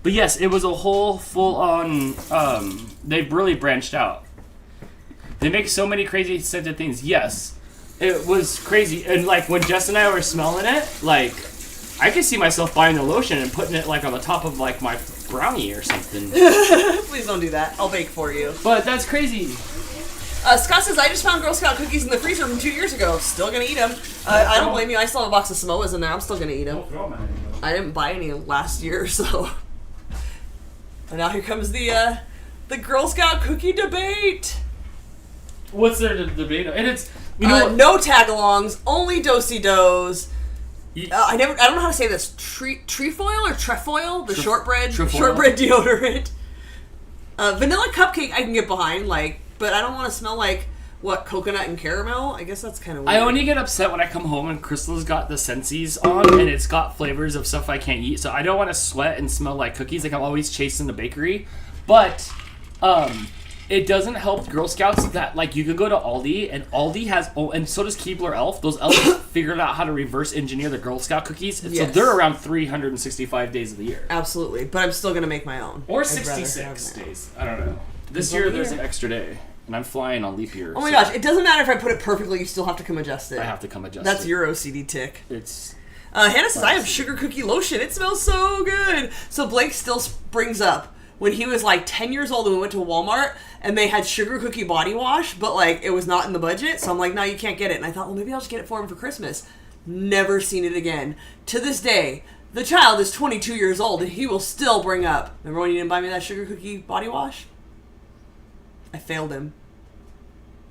yes, it was a whole full-on, they've really branched out. They make so many crazy scented things. Yes, it was crazy. And like when Jess and I were smelling it, like I could see myself buying the lotion and putting it like on the top of like my brownie or something. Please don't do that. I'll bake for you. But that's crazy. Scott says, I just found Girl Scout cookies in the freezer from 2 years ago. Still gonna eat them. I don't blame you. I still have a box of Samoas in there. I'm still gonna eat them. Don't throw them at anyone. I didn't buy any last year, so. And now here comes the Girl Scout cookie debate. What's there to debate? And it's no tag-alongs, only do-si-dos. I don't know how to say this. Trefoil or trefoil? The shortbread deodorant. Vanilla cupcake I can get behind, but I don't want to smell like coconut and caramel. I guess that's kind of weird. I only get upset when I come home and Crystal's got the Sensi's on and it's got flavors of stuff I can't eat. So I don't want to sweat and smell like cookies. Like I'm always chasing the bakery, but it doesn't help Girl Scouts that like you can go to Aldi and Aldi has and so does Keebler Elf. Those elves figured out how to reverse engineer the Girl Scout cookies, and so they're around 365 days of the year. Absolutely, but I'm still gonna make my own. Or 66 days. I don't know. This year there's an extra day. And I'm flying on leap year. Oh my gosh, it doesn't matter if I put it perfectly, you still have to come adjust it. I have to come adjust That's it. your OCD tick. It's... Hannah says, I have sugar cookie lotion. It smells so good. So Blake still brings up when he was like 10 years old and we went to Walmart and they had sugar cookie body wash, but like it was not in the budget. So I'm like, no, you can't get it. And I thought, well, maybe I'll just get it for him for Christmas. Never seen it again. To this day, the child is 22 years old and he will still bring up, remember when you didn't buy me that sugar cookie body wash? I failed him.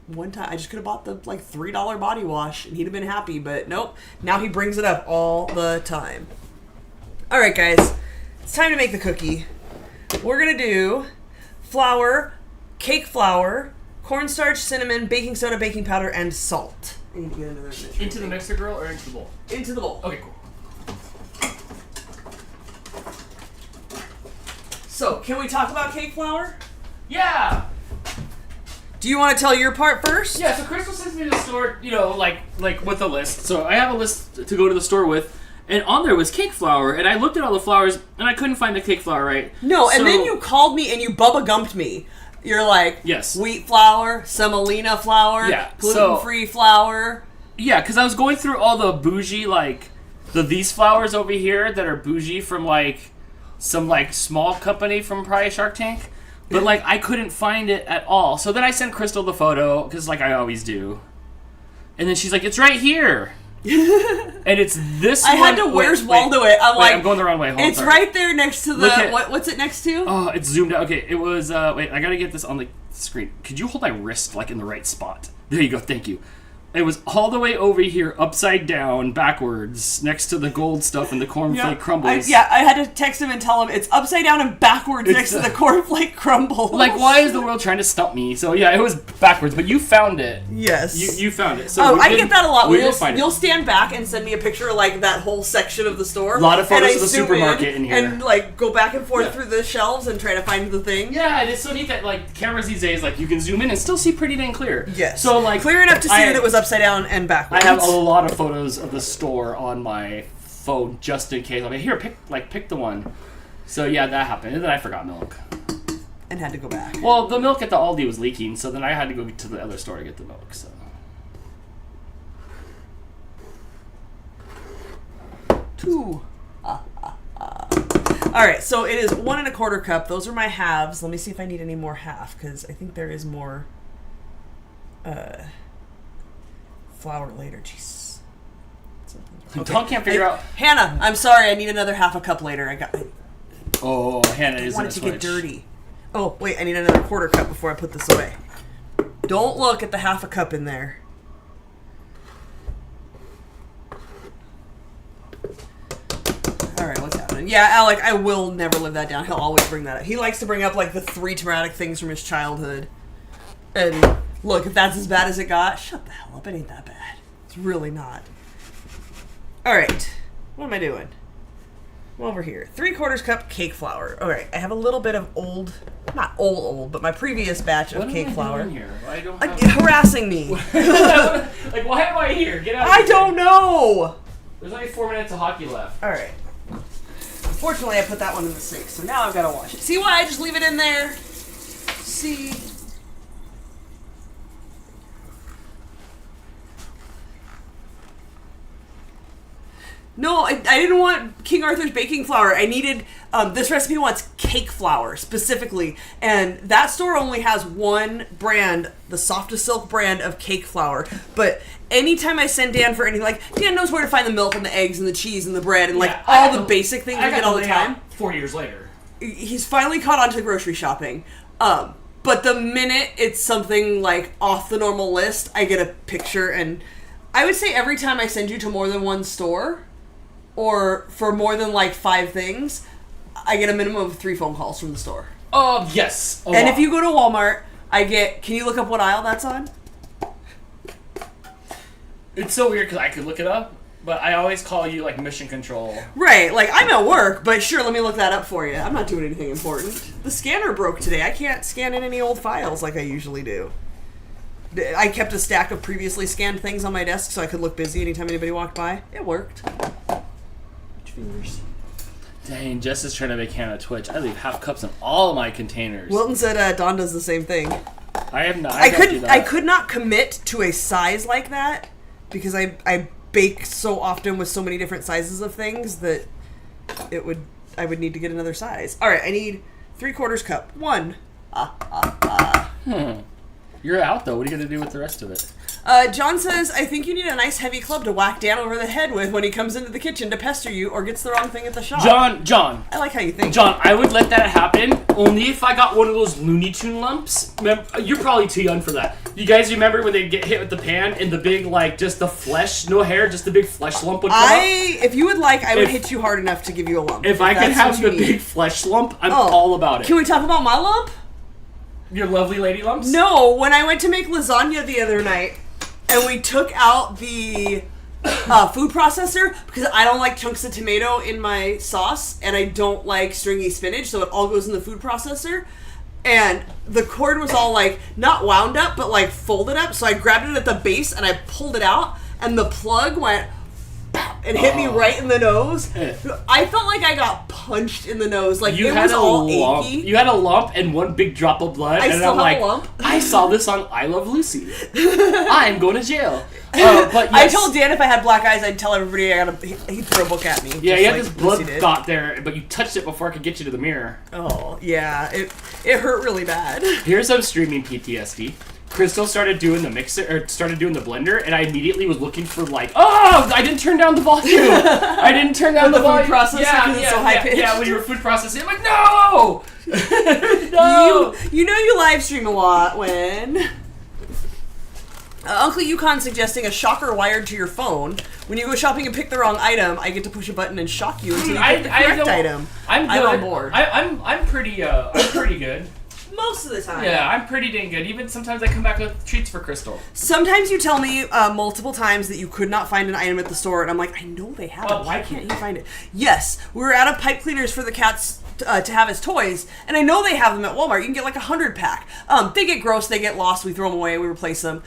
One time, I just could have bought the $3 body wash and he'd have been happy, but nope. Now he brings it up all the time. All right, guys, it's time to make the cookie. We're gonna do flour, cake flour, cornstarch, cinnamon, baking soda, baking powder, and salt. I need to get into the Into the mixer, girl, or into the bowl? Into the bowl. Okay, cool. So, can we talk about cake flour? Yeah. Do you want to tell your part first? Yeah, so Crystal sends me to the store, like with a list. So I have a list to go to the store with, and on there was cake flour, and I looked at all the flours, and I couldn't find the cake flour right. No, and then you called me and you Bubba Gumped me. You're like, yes, wheat flour, semolina flour, gluten-free flour. Yeah, because I was going through all the bougie, these flours over here that are bougie from, some, small company from probably Shark Tank. But, I couldn't find it at all. So then I sent Crystal the photo, because, I always do. And then she's like, it's right here. And it's this I had to where's Waldo it. I'm going the wrong way. It's right there next to the... what's it next to? Oh, it's zoomed out. Okay, it was... wait, I gotta get this on the screen. Could you hold my wrist, in the right spot? There you go, thank you. It was all the way over here, upside down, backwards, next to the gold stuff and the cornflake crumbles. I had to text him and tell him it's upside down and backwards next to the cornflake crumbles. Why is the world trying to stump me? So yeah, it was backwards, but you found it. Yes. You found it. So I get that a lot. You'll it. stand back and send me a picture of that whole section of the store. A lot of photos of the supermarket in here. And go back and forth through the shelves and try to find the thing. Yeah, and it's so neat that cameras these days, you can zoom in and still see pretty dang clear. Yes. So clear enough to see that it was upside down and backwards. I have a lot of photos of the store on my phone just in case. Here, pick the one. So yeah, that happened, and then I forgot milk. And had to go back. Well, the milk at the Aldi was leaking, so then I had to go to the other store to get the milk. So. 2. All right, so it is 1 1/4 cup. Those are my halves. Let me see if I need any more half, because I think there is more flour later. Jeez. Okay. Tom can't figure out. Hannah, I'm sorry. I need another half a cup later. Oh, Hannah is. I want it to get dirty. Oh wait, I need another 1/4 cup before I put this away. Don't look at the half a cup in there. All right, what's happening? Yeah, Alec, I will never live that down. He'll always bring that up. He likes to bring up the 3 traumatic things from his childhood. And look, if that's as bad as it got, shut the hell up. It ain't that bad. It's really not. All right, what am I doing? I'm over here. 3/4 cup cake flour. All right, I have a little bit of not old, but my previous batch of cake flour. Here? I don't harassing me. Why am I here? Get out of here. I don't know. There's only 4 minutes of hockey left. All right. Unfortunately, I put that one in the sink, so now I've got to wash it. See why I just leave it in there? See? No, I didn't want King Arthur's baking flour. I needed, this recipe wants cake flour specifically. And that store only has one brand, the Softest Silk brand of cake flour. But anytime I send Dan for anything, like, Dan knows where to find the milk and the eggs and the cheese and the bread and like all the basic things we get all the time. 4 years later. He's finally caught on to grocery shopping. But the minute it's something like off the normal list, I get a picture. And I would say every time I send you to more than one store, or for more than like 5 things, I get a minimum of 3 phone calls from the store. Yes. And if you go to Walmart, I get, can you look up what aisle that's on? It's so weird because I could look it up, but I always call you like mission control. Right, like I'm at work, but sure, let me look that up for you. I'm not doing anything important. The scanner broke today. I can't scan in any old files like I usually do. I kept a stack of previously scanned things on my desk so I could look busy anytime anybody walked by. It worked. Fingers. Dang, Jess is trying to make Hannah twitch. I leave half cups in all my containers. Wilton said Dawn does the same thing. I have not. I could not commit to a size like that because I bake so often with so many different sizes of things that I would need to get another size. All right, I need 3/4 cup. 1. You're out though. What are you gonna do with the rest of it? John says, I think you need a nice heavy club to whack Dan over the head with when he comes into the kitchen to pester you or gets the wrong thing at the shop. John. I like how you think. John, I would let that happen only if I got one of those Looney Tune lumps. You're probably too young for that. You guys remember when they get hit with the pan and the big, like, just the flesh, no hair, just the big flesh lump would come up? If you would like, I would hit you hard enough to give you a lump. If I could have the big flesh lump, I'm all about it. Can we talk about my lump? Your lovely lady lumps? No, when I went to make lasagna the other night, and we took out the food processor, because I don't like chunks of tomato in my sauce, and I don't like stringy spinach, so it all goes in the food processor. And the cord was all, like, not wound up, but, like, folded up, so I grabbed it at the base, and I pulled it out, and the plug went... and hit me right in the nose. I felt like I got punched in the nose. Like, it was all achy. You had a lump and one big drop of blood. And I'm like, a lump. I saw this on I Love Lucy. I'm going to jail. But yes. I told Dan if I had black eyes, I'd tell everybody he'd throw a book at me. Yeah, you had this blood dot there, but you touched it before I could get you to the mirror. Oh, yeah. It hurt really bad. Here's some streaming PTSD. Crystal started doing the blender, and I immediately was looking for I didn't turn down the volume. I didn't turn down the volume. Food processor because it's so high pitched. Yeah, when you were food processing, I'm like, no, no. You know you live stream a lot when. Uncle Yukon suggesting a shocker wired to your phone. When you go shopping and pick the wrong item, I get to push a button and shock you until you get the correct item. I'm on board. I'm pretty good. Most of the time. Yeah, I'm pretty dang good. Even sometimes I come back with treats for Crystal. Sometimes you tell me multiple times that you could not find an item at the store, and I'm like, I know they have it. Why can't you find it? Yes, we were out of pipe cleaners for the cats to have as toys, and I know they have them at Walmart. You can get like 100-pack. They get gross, they get lost, we throw them away, we replace them.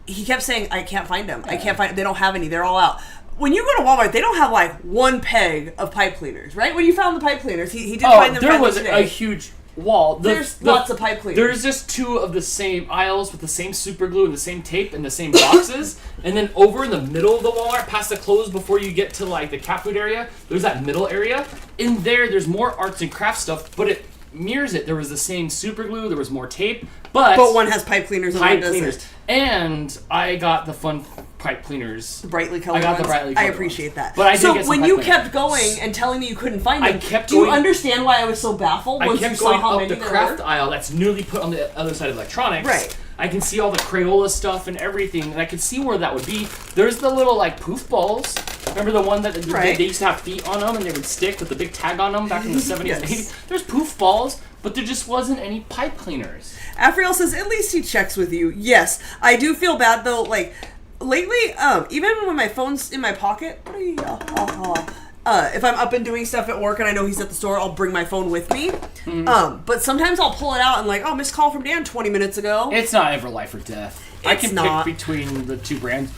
He kept saying, I can't find them. I can't find. They don't have any. They're all out. When you go to Walmart, they don't have like one peg of pipe cleaners, right? When you found the pipe cleaners, he did find them. There was a huge wall. There's lots of pipe cleaners. There's just 2 of the same aisles with the same super glue and the same tape and the same boxes. And then over in the middle of the Walmart, past the clothes before you get to like the cat food area, there's that middle area. In there's more arts and crafts stuff, but it mirrors it. There was the same super glue, there was more tape, but one has pipe cleaners and one doesn't. And I got the fun pipe cleaners. The brightly colored I got ones. The brightly colored I appreciate that. But I did get some when pipe you cleaners. kept going and telling me you couldn't find them, do you understand why I was so baffled once you saw how many there were? I kept going up the craft aisle that's newly put on the other side of electronics. Right. I can see all the Crayola stuff and everything, and I can see where that would be. There's the little, like, poof balls. Remember the one that they used to have feet on them and they would stick with the big tag on them back in the 70s and 80s? There's poof balls, but there just wasn't any pipe cleaners. Afriel says, at least he checks with you. Yes, I do feel bad, though, like, lately, even when my phone's in my pocket, if I'm up and doing stuff at work and I know he's at the store, I'll bring my phone with me. Mm-hmm. But sometimes I'll pull it out and like, missed call from Dan 20 minutes ago. It's not ever life or death. I can pick between the 2 brands.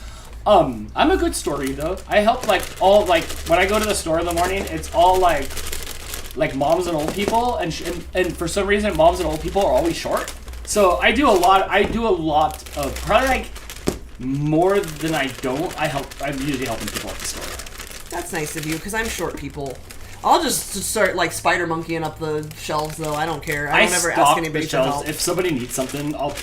I'm a good story though. I help when I go to the store in the morning, it's all like moms and old people, and for some reason moms and old people are always short. So I do a lot of probably like more than I don't. I'm usually helping people at the store. That's nice of you, because I'm short, people. I'll just start, like, spider monkeying up the shelves, though. I don't care. I don't ever ask anybody for help. If somebody needs something, I'll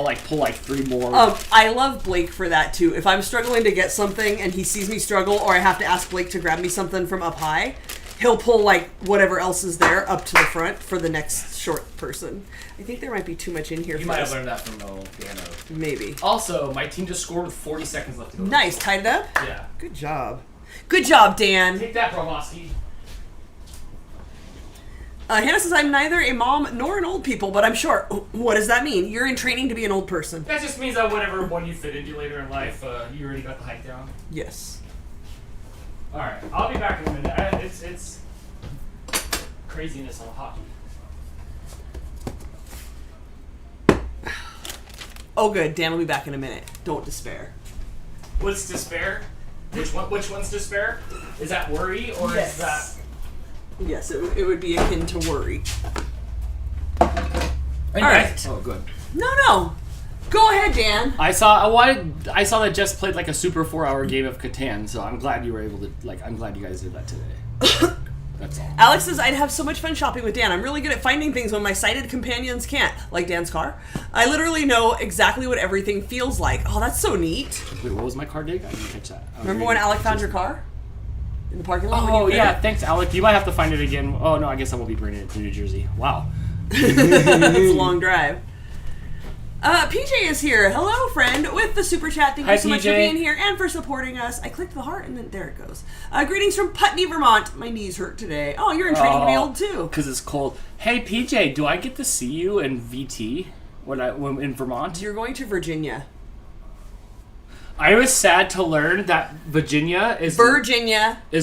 like pull like 3 more. I love Blake for that, too. If I'm struggling to get something and he sees me struggle, or I have to ask Blake to grab me something from up high, he'll pull, like, whatever else is there up to the front for the next short person. I think there might be too much in here. You might have learned that from piano. Maybe. Also, my team just scored with 40 seconds left to go. Nice. Tied it up? Yeah. Good job. Good job, Dan. Take that, Bromoski. Hannah says, I'm neither a mom nor an old people, but I'm short. What does that mean? You're in training to be an old person. That just means that whatever one you fit into later in life, you already got the height down. Yes. Alright, I'll be back in a minute. It's craziness on hockey. Oh, good. Dan will be back in a minute. Don't despair. What's despair? Which one's despair? Is that worry, or Yes. is that... Yes, it would be akin to worry. All right. Oh, good. No. Go ahead, Dan. I saw that Jess played like a super 4-hour game of Catan, so I'm glad you were able to, I'm glad you guys did that today. That's all. Alex says, I'd have so much fun shopping with Dan. I'm really good at finding things when my sighted companions can't, like Dan's car. I literally know exactly what everything feels like. Oh, that's so neat. Wait, what was my car dig? I didn't catch that. Remember when Alec found your car? In the parking lot? Oh, yeah, thanks, Alec. You might have to find it again. Oh, no, I guess I won't be bringing it to New Jersey. Wow. It's a long drive. PJ is here. Hello, friend, with the super chat. Thank you so much for being here and for supporting us. I clicked the heart and then there it goes. Greetings from Putney, Vermont. My knees hurt today. Oh, you're in training to be old too. Because it's cold. Hey, PJ, do I get to see you in VT when in Vermont? You're going to Virginia. I was sad to learn that Virginia is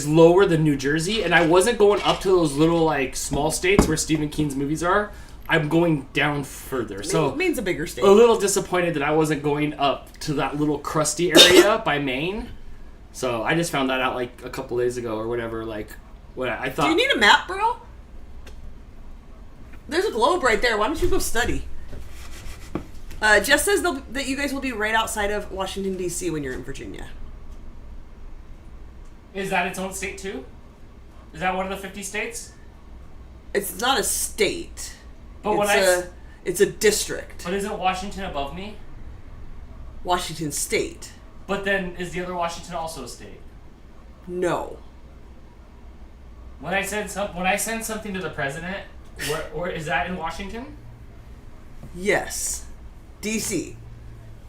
lower than New Jersey, and I wasn't going up to those little like small states where Stephen King's movies are. I'm going down further. So it means a bigger state. A little disappointed that I wasn't going up to that little crusty area by Maine. So I just found that out like a couple days ago or whatever. Like, what I thought. Do you need a map, bro? There's a globe right there. Why don't you go study? Jess says that you guys will be right outside of Washington, D.C. when you're in Virginia. Is that its own state too? Is that one of the 50 states? It's not a state. But it's a district. But isn't Washington above me? Washington State. But then is the other Washington also a state? No. When I send something to the president, or is that in Washington? Yes. D.C.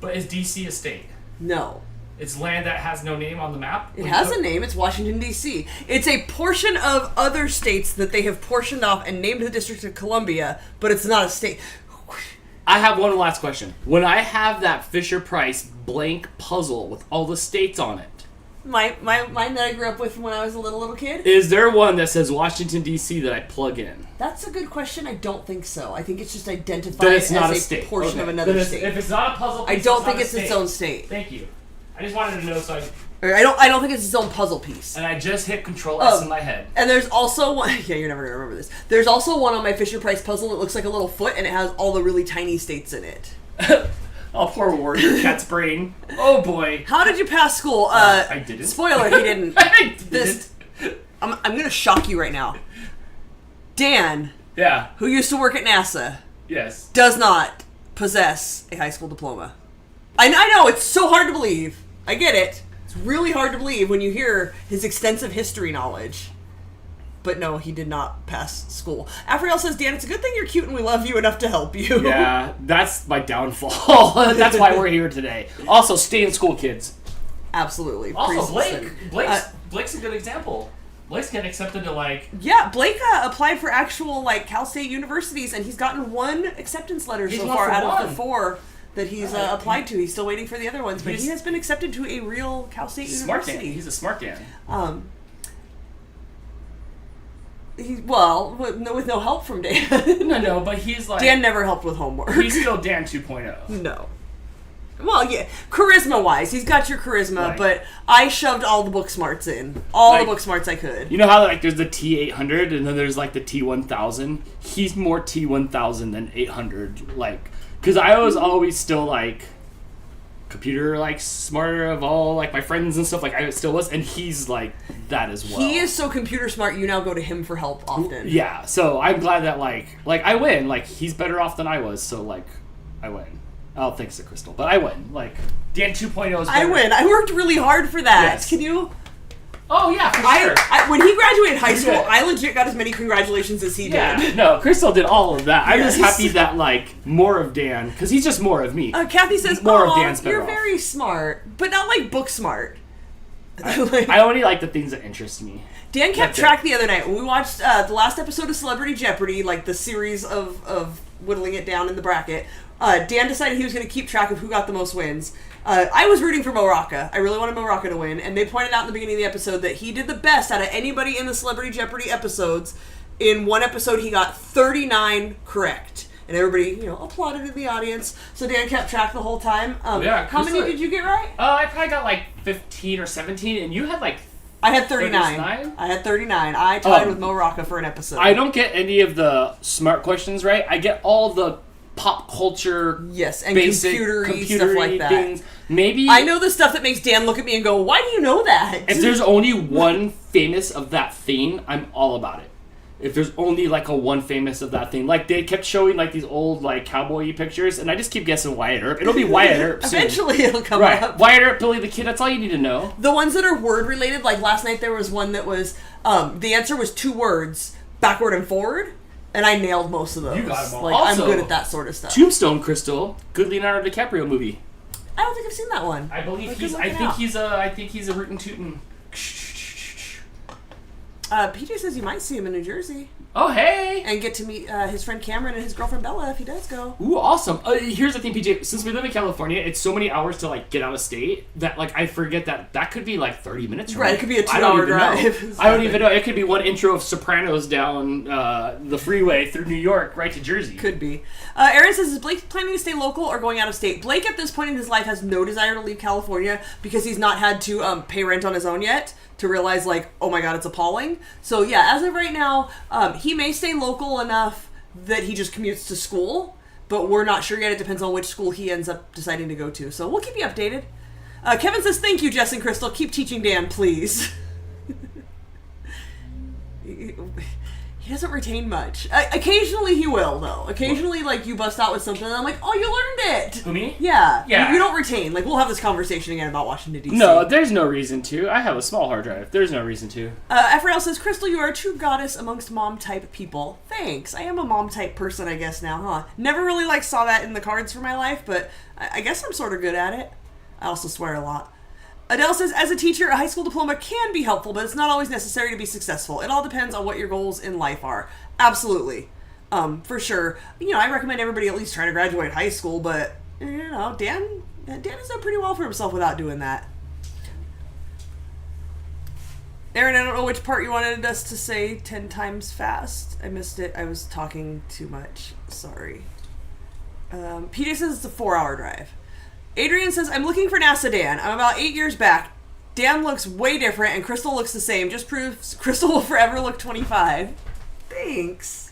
But is D.C. a state? No. It's land that has no name on the map? It has a name. It's Washington, D.C. It's a portion of other states that they have portioned off and named the District of Columbia, but it's not a state. I have one last question. When I have that Fisher-Price blank puzzle with all the states on it, mine that I grew up with when I was a little kid? Is there one that says Washington, D.C. that I plug in? That's a good question. I don't think so. I think it's just identified then it's not as a portion of another state. If it's not a puzzle piece, I don't think it's its own state. Thank you. I just wanted to know so I don't think it's its own puzzle piece. And I just hit Control S in my head. And there's also one... Yeah, you're never going to remember this. There's also one on my Fisher-Price puzzle that looks like a little foot, and it has all the really tiny states in it. Oh, poor Warrior Cat's brain. Oh, boy. How did you pass school? I didn't. Spoiler, he didn't. I didn't. I'm going to shock you right now. Dan, yeah, who used to work at NASA, yes, does not possess a high school diploma. I know, it's so hard to believe. I get it. It's really hard to believe when you hear his extensive history knowledge. But no, he did not pass school. Afriel says, Dan, it's a good thing you're cute and we love you enough to help you. Yeah, that's my downfall. That's why we're here today. Also, stay in school, kids. Absolutely. Also, Blake's a good example. Blake's getting accepted to Yeah, Blake applied for actual Cal State universities, and he's gotten one acceptance letter so far out of the 4 that he's applied to. He's still waiting for the other ones, but he has been accepted to a real Cal State university. He's a smart Dan. With no help from Dan. No, but he's Dan never helped with homework. He's still Dan 2.0. No. Well, yeah, charisma-wise, he's got your charisma, Right. but I shoved all the book smarts in. The book smarts I could. You know how there's the T800 and then there's the T1000? He's more T1000 than 800, because I was always still computer like smarter of all like my friends and stuff. Like I still was, and he's like that as well. He is so computer smart. You now go to him for help often. Yeah, so I'm glad that like I win. Like he's better off than I was, so like I win. Oh, thanks to Crystal, but I win. Like Dan 2.0 is better. I win. I worked really hard for that. Yes. Can you? Oh yeah, for sure. When he graduated high school, I legit got as many congratulations as he did. No, Crystal did all of that. I'm Yes. just happy that like more of Dan, because he's just more of me. Kathy says, more of Dan's better you're off. very smart, but not like book smart. I only like the things that interest me. Dan kept track the other night when we watched the last episode of Celebrity Jeopardy, like the series of whittling it down in the bracket. Dan decided he was going to keep track of who got the most wins. I was rooting for Mo Rocca. I really wanted Mo Rocca to win, and they pointed out in the beginning of the episode that he did the best out of anybody in the Celebrity Jeopardy episodes. In one episode, he got 39 correct. And everybody, applauded in the audience. So Dan kept track the whole time. How many did you get right? I probably got like 15 or 17, and you had like... I had 39. I had 39. I tied with Mo Rocca for an episode. I don't get any of the smart questions right. I get all the pop culture, and basic computer-y stuff like that. Things. Maybe I know the stuff that makes Dan look at me and go, "Why do you know that?" If there's only one famous of that thing, I'm all about it. If there's only like a one famous of that thing, like they kept showing like these old like cowboy pictures, and I just keep guessing Wyatt Earp. It'll be Wyatt Earp soon. Eventually, it'll come up. Wyatt Earp, Billy the Kid. That's all you need to know. The ones that are word related, like last night, there was one that was the answer was 2 words, backward and forward. And I nailed most of those. You got them all. Like, Also, I'm good at that sort of stuff. Tombstone Crystal, good Leonardo DiCaprio movie. I don't think I've seen that one. I believe he's. I think he's a rootin' tootin'. PJ says you might see him in New Jersey. Oh, hey! And get to meet his friend Cameron and his girlfriend Bella if he does go. Ooh, awesome. Here's the thing, PJ. Since we live in California, it's so many hours to, like, get out of state that, like, I forget that could be, like, 30 minutes from Right, it could be a 2-hour drive. I don't even know. It could be one intro of Sopranos down the freeway through New York right to Jersey. Could be. Aaron says, is Blake planning to stay local or going out of state? Blake, at this point in his life, has no desire to leave California because he's not had to pay rent on his own yet. To realize, like, oh my god, it's appalling. So, yeah, as of right now, he may stay local enough that he just commutes to school, but we're not sure yet. It depends on which school he ends up deciding to go to. So, we'll keep you updated. Kevin says, thank you, Jess and Crystal. Keep teaching Dan, please. He doesn't retain much. Occasionally he will, though. Occasionally, like, you bust out with something, and I'm like, oh, you learned it! Who, me? Yeah. Yeah. You don't retain. Like, we'll have this conversation again about Washington, D.C. No, there's no reason to. I have a small hard drive. There's no reason to. Ephrael says, Crystal, you are a true goddess amongst mom-type people. Thanks. I am a mom-type person, I guess, now, huh? Never really, like, saw that in the cards for my life, but I guess I'm sort of good at it. I also swear a lot. Adele says, as a teacher, a high school diploma can be helpful, but it's not always necessary to be successful. It all depends on what your goals in life are. Absolutely. For sure. I recommend everybody at least try to graduate high school, but, Dan has done pretty well for himself without doing that. Aaron, I don't know which part you wanted us to say 10 times fast. I missed it. I was talking too much. Sorry. PJ says it's a 4-hour drive. Adrian says, I'm looking for NASA Dan. I'm about 8 years back. Dan looks way different and Crystal looks the same. Just proves Crystal will forever look 25. Thanks.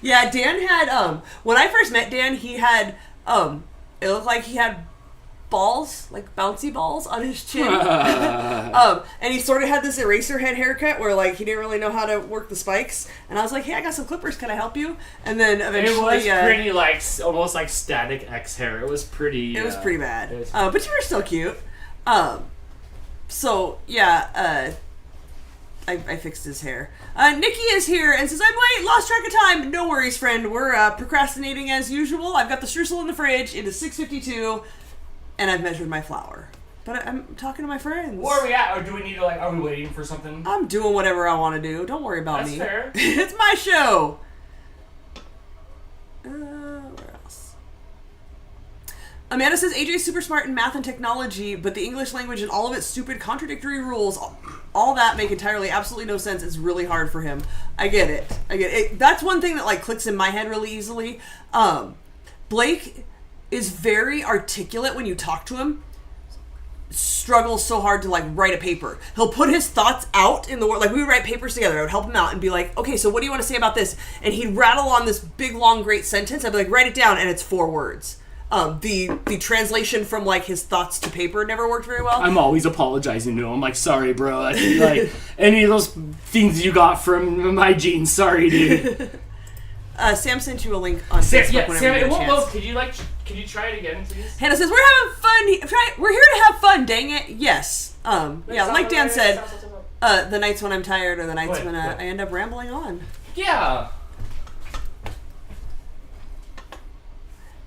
Yeah, Dan had, when I first met Dan, he had, it looked like he had balls, like bouncy balls on his chin. And he sort of had this eraser head haircut where, like, he didn't really know how to work the spikes. And I was like, hey, I got some clippers, can I help you? And then eventually... It was pretty, like, almost like Static X hair. It was pretty... It was pretty bad. But you were still cute. So, yeah, I fixed his hair. Nikki is here and says, I'm late, lost track of time. No worries, friend. We're procrastinating as usual. I've got the streusel in the fridge. It is 6:52, and I've measured my flour. But I'm talking to my friends. Where are we at? Or do we need to, like, are we waiting for something? I'm doing whatever I want to do. Don't worry about me. That's fair. It's my show. Where else? Amanda says, AJ's super smart in math and technology, but the English language and all of its stupid contradictory rules, all that make entirely absolutely no sense. It's really hard for him. I get it. That's one thing that, like, clicks in my head really easily. Blake is very articulate when you talk to him. Struggles so hard to, like, write a paper. He'll put his thoughts out in the world. Like, we would write papers together. I would help him out and be like, okay, so what do you want to say about this? And he'd rattle on this big, long, great sentence. I'd be like, write it down, and it's 4 words. the translation from like his thoughts to paper never worked very well. I'm always apologizing to him. Like, sorry, bro. Like any of those things you got from my jeans. Sorry, dude. Sam sent you a link on Facebook. Whenever Sam, you get it a won't chance. load. Could you try it again, please? Hannah says we're having fun. We're here to have fun. Dang it. Yes. Yeah. Like Dan said, the nights when I'm tired or the nights when I end up rambling on. Yeah.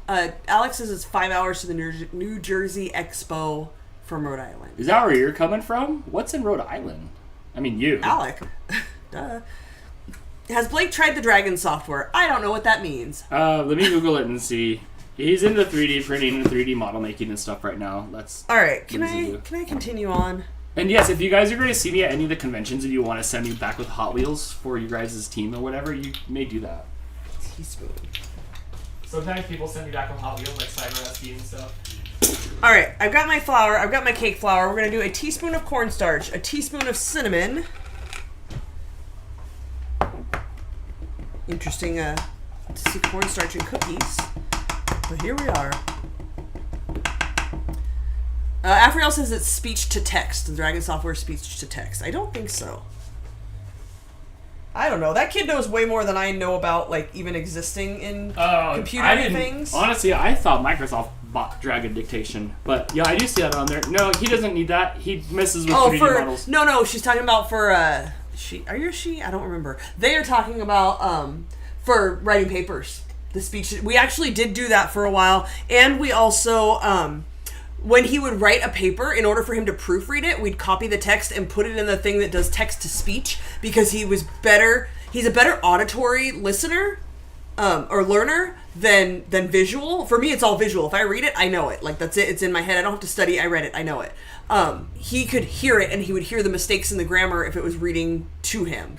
Alex says it's 5 hours to the New Jersey Expo from Rhode Island. Is that where you're coming from? What's in Rhode Island? I mean, you. Alec. Duh. Has Blake tried the Dragon software? I don't know what that means. Let me Google it and see. He's into 3D printing and 3D model making and stuff right now. All right. Can I continue on? And yes, if you guys are going to see me at any of the conventions and you want to send me back with Hot Wheels for you guys' team or whatever, you may do that. Teaspoon. Sometimes people send me back with Hot Wheels, like Cyber SC and stuff. All right. I've got my flour. I've got my cake flour. We're going to do a teaspoon of cornstarch, a teaspoon of cinnamon. Interesting to see cornstarch and cookies. But here we are. Afriel says it's speech to text. The Dragon software is speech to text. I don't think so. I don't know. That kid knows way more than I know about, like, even existing in computer things. Honestly, I thought Microsoft bought Dragon dictation. But, yeah, I do see that on there. No, he doesn't need that. He messes with 3D models. No, she's talking about for, she? Are you a she? I don't remember. They are talking about, for writing papers. The speech. We actually did do that for a while. And we also, when he would write a paper, in order for him to proofread it, we'd copy the text and put it in the thing that does text to speech because he's a better auditory listener or learner than visual. For me, it's all visual. If I read it, I know it. Like, that's it. It's in my head. I don't have to study. I read it. I know it. He could hear it, and he would hear the mistakes in the grammar if it was reading to him.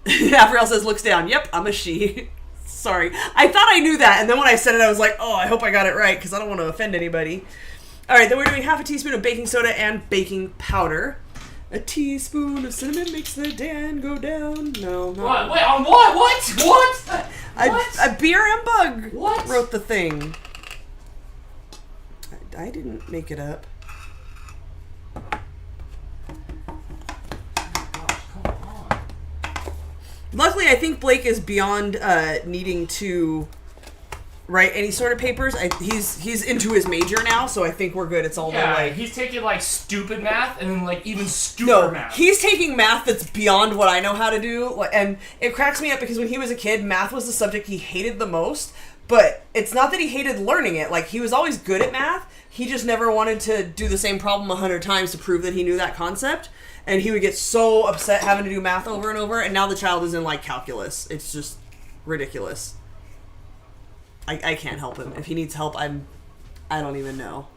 Afriel says, looks down. Yep, I'm a she. Sorry. I thought I knew that, and then when I said it, I was like, oh, I hope I got it right, because I don't want to offend anybody. All right, then we're doing half a teaspoon of baking soda and baking powder. A teaspoon of cinnamon makes the Dan go down. No. What? Wait, on what? What? A beer and bug What? wrote the thing. I didn't make it up. Luckily, I think Blake is beyond needing to write any sort of papers. He's into his major now, so I think we're good. It's all like he's taking like stupid math and then like even stupider math. He's taking math that's beyond what I know how to do, and it cracks me up because when he was a kid, math was the subject he hated the most. But it's not that he hated learning it. Like, he was always good at math. He just never wanted to do the same problem 100 times to prove that he knew that concept. And he would get so upset having to do math over and over. And now the child is in, like, calculus. It's just ridiculous. I can't help him. If he needs help, I don't even know.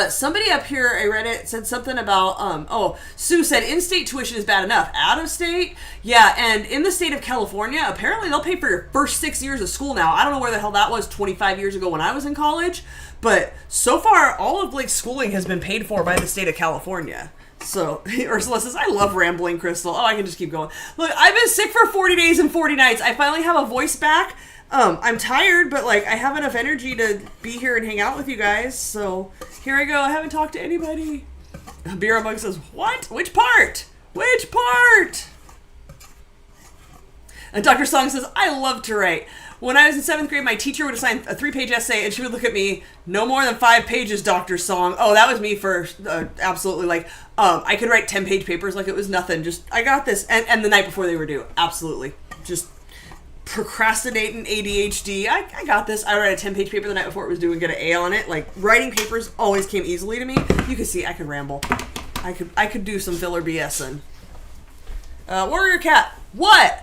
Somebody up here, I read it, said something about, Sue said in-state tuition is bad enough. Out-of-state? Yeah, and in the state of California, apparently they'll pay for your first 6 years of school now. I don't know where the hell that was 25 years ago when I was in college, but so far, all of Blake's schooling has been paid for by the state of California. So, Ursula says, I love rambling, Crystal. Oh, I can just keep going. Look, I've been sick for 40 days and 40 nights. I finally have a voice back. I'm tired, but, like, I have enough energy to be here and hang out with you guys, so here I go. I haven't talked to anybody. Beer Mug says, what? Which part? Which part? And Dr. Song says, I love to write. When I was in 7th grade, my teacher would assign a 3-page essay, and she would look at me, no more than 5 pages, Dr. Song. Oh, that was me for absolutely, like, I could write 10-page papers like it was nothing. Just, I got this. And the night before they were due. Absolutely. Just procrastinating, ADHD. I got this. I read a 10-page paper the night before it was due and get an A on it. Like, writing papers always came easily to me. You can see I could ramble. I could do some filler BSing. Warrior Cat. What?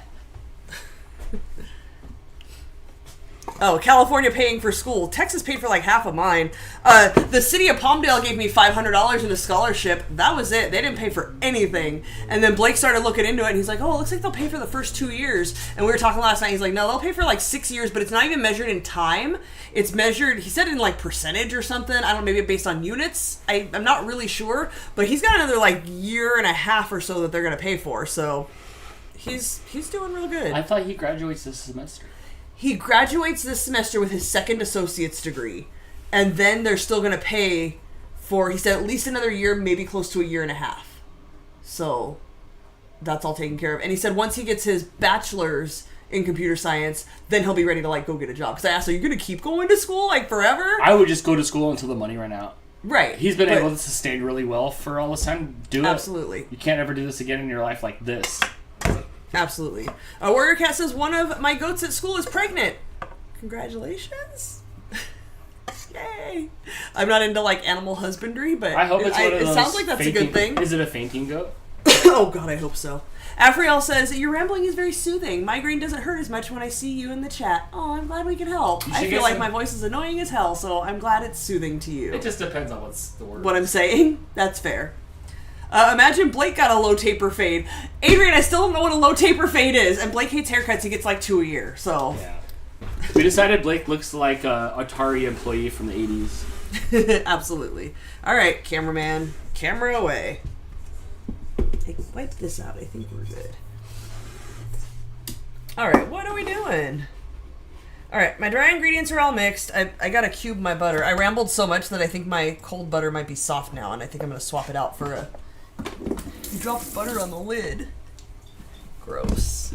Oh, California paying for school. Texas paid for like half of mine. The city of Palmdale gave me $500 in a scholarship. That was it. They didn't pay for anything. And then Blake started looking into it, and he's like, oh, it looks like they'll pay for the first 2 years. And we were talking last night. He's like, no, they'll pay for like 6 years, but it's not even measured in time. It's measured, he said, in like percentage or something. I don't know, maybe based on units. I'm not really sure. But he's got another like year and a half or so that they're going to pay for. So he's doing real good. I thought he graduates this semester. he graduates this semester with his second associate's degree, and then they're still going to pay for, he said, at least another year, maybe close to a year and a half. So that's all taken care of. And he said once he gets his bachelor's in computer science, then he'll be ready to like go get a job. Because I asked, are you going to keep going to school like forever? I would just go to school until the money ran out. Right. He's been able to sustain really well for all this time. Do it. Absolutely. You can't ever do this again in your life like this. Absolutely. Warrior Cat says, one of my goats at school is pregnant. Congratulations. Yay. I'm not into like animal husbandry, but I hope it's one of those. It sounds like that's a good thing. Is it a fainting goat? Oh God, I hope so. Afriel says, your rambling is very soothing. Migraine doesn't hurt as much when I see you in the chat. Oh, I'm glad we can help. I feel like my voice is annoying as hell, so I'm glad it's soothing to you. It just depends on what's the word. What I'm saying? That's fair. Imagine Blake got a low taper fade. Adrian, I still don't know what a low taper fade is, and Blake hates haircuts. He gets like 2 a year, so. Yeah. We decided Blake looks like a Atari employee from the 80s. Absolutely. All right, cameraman, camera away. Hey, wipe this out. I think we're good. All right, what are we doing? All right, my dry ingredients are all mixed. I got to cube my butter. I rambled so much that I think my cold butter might be soft now, and I think I'm going to swap it out for a... You dropped butter on the lid. Gross.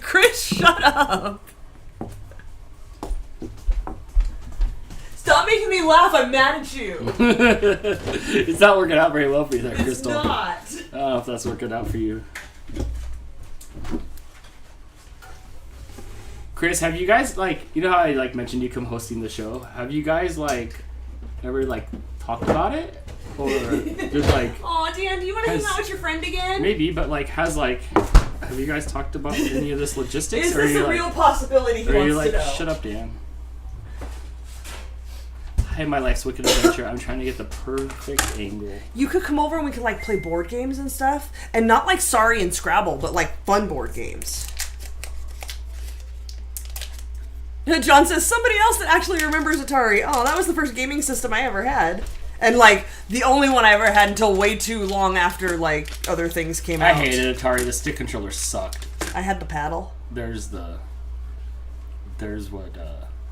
Chris, shut up. Stop making me laugh. I'm mad at you. It's not working out very well for you there, Crystal. It's not. I don't know if that's working out for you. Chris, have you guys, like, you know how I, like, mentioned you come hosting the show? Have you guys, like, ever, like, talked about it? Or just, like... Aw, Dan, do you want to hang out with your friend again? Maybe, but, like, have you guys talked about any of this logistics? Is this a real possibility he wants to know? Shut up, Dan. Hi, my life's wicked adventure. I'm trying to get the perfect angle. You could come over and we could, like, play board games and stuff. And not, like, Sorry and Scrabble, but, like, fun board games. John says, somebody else that actually remembers Atari. Oh, that was the first gaming system I ever had. And, like, the only one I ever had until way too long after, like, other things came out. I hated Atari. The stick controller sucked. I had the paddle. There's what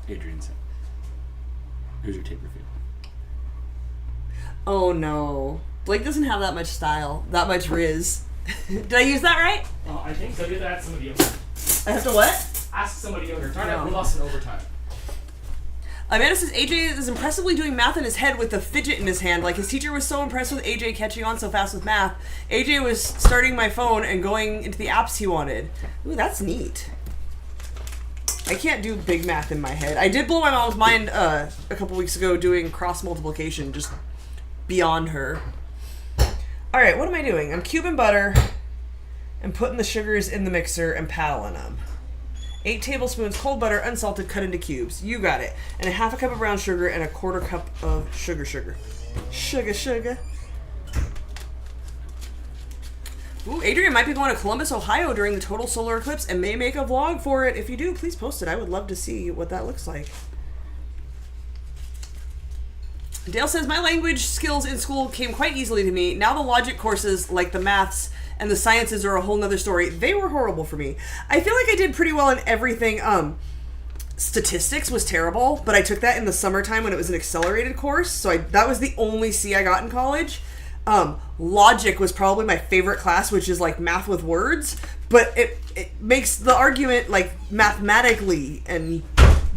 Adrian said. Here's your taper feed. Oh, no. Blake doesn't have that much style. That much riz. Did I use that right? Oh, I think so. You have to ask somebody younger. I have to what? Ask somebody younger. Darn it, we lost in overtime. Amanda says AJ is impressively doing math in his head with a fidget in his hand. Like, his teacher was so impressed with AJ catching on so fast with math. AJ was starting my phone and going into the apps he wanted. Ooh, that's neat. I can't do big math in my head. I did blow my mom's mind a couple weeks ago doing cross multiplication, just beyond her. All right, what am I doing? I'm cubing butter and putting the sugars in the mixer and paddling them. 8 tablespoons cold butter, unsalted, cut into cubes. You got it. And a half a cup of brown sugar and a quarter cup of sugar. Sugar. Ooh, Adrian might be going to Columbus, Ohio during the total solar eclipse and may make a vlog for it. If you do, please post it. I would love to see what that looks like. Dale says, my language skills in school came quite easily to me. Now the logic courses, like the maths and the sciences, are a whole nother story. They were horrible for me. I feel like I did pretty well in everything. Statistics was terrible, but I took that in the summertime when it was an accelerated course, so that was the only C I got in college. Logic was probably my favorite class, which is like math with words, but it makes the argument like mathematically, and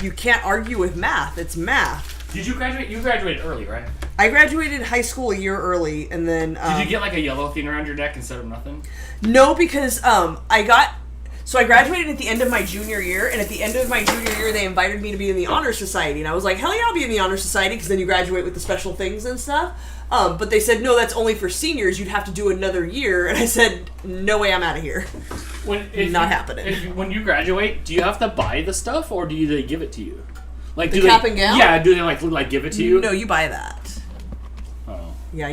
you can't argue with math. It's math. Did you graduate? You graduated early, right? I graduated high school a year early, and then... Did you get like a yellow thing around your neck instead of nothing? No, because I graduated at the end of my junior year, and at the end of my junior year, they invited me to be in the Honor Society, and I was like, hell yeah, I'll be in the Honor Society, because then you graduate with the special things and stuff. But they said, no, that's only for seniors. You'd have to do another year. And I said, no way, I'm out of here. Not happening. When you graduate, do you have to buy the stuff, or do they give it to you? Like, the cap and gown? Yeah, do they like give it to you? No, you buy that. Oh. Yeah,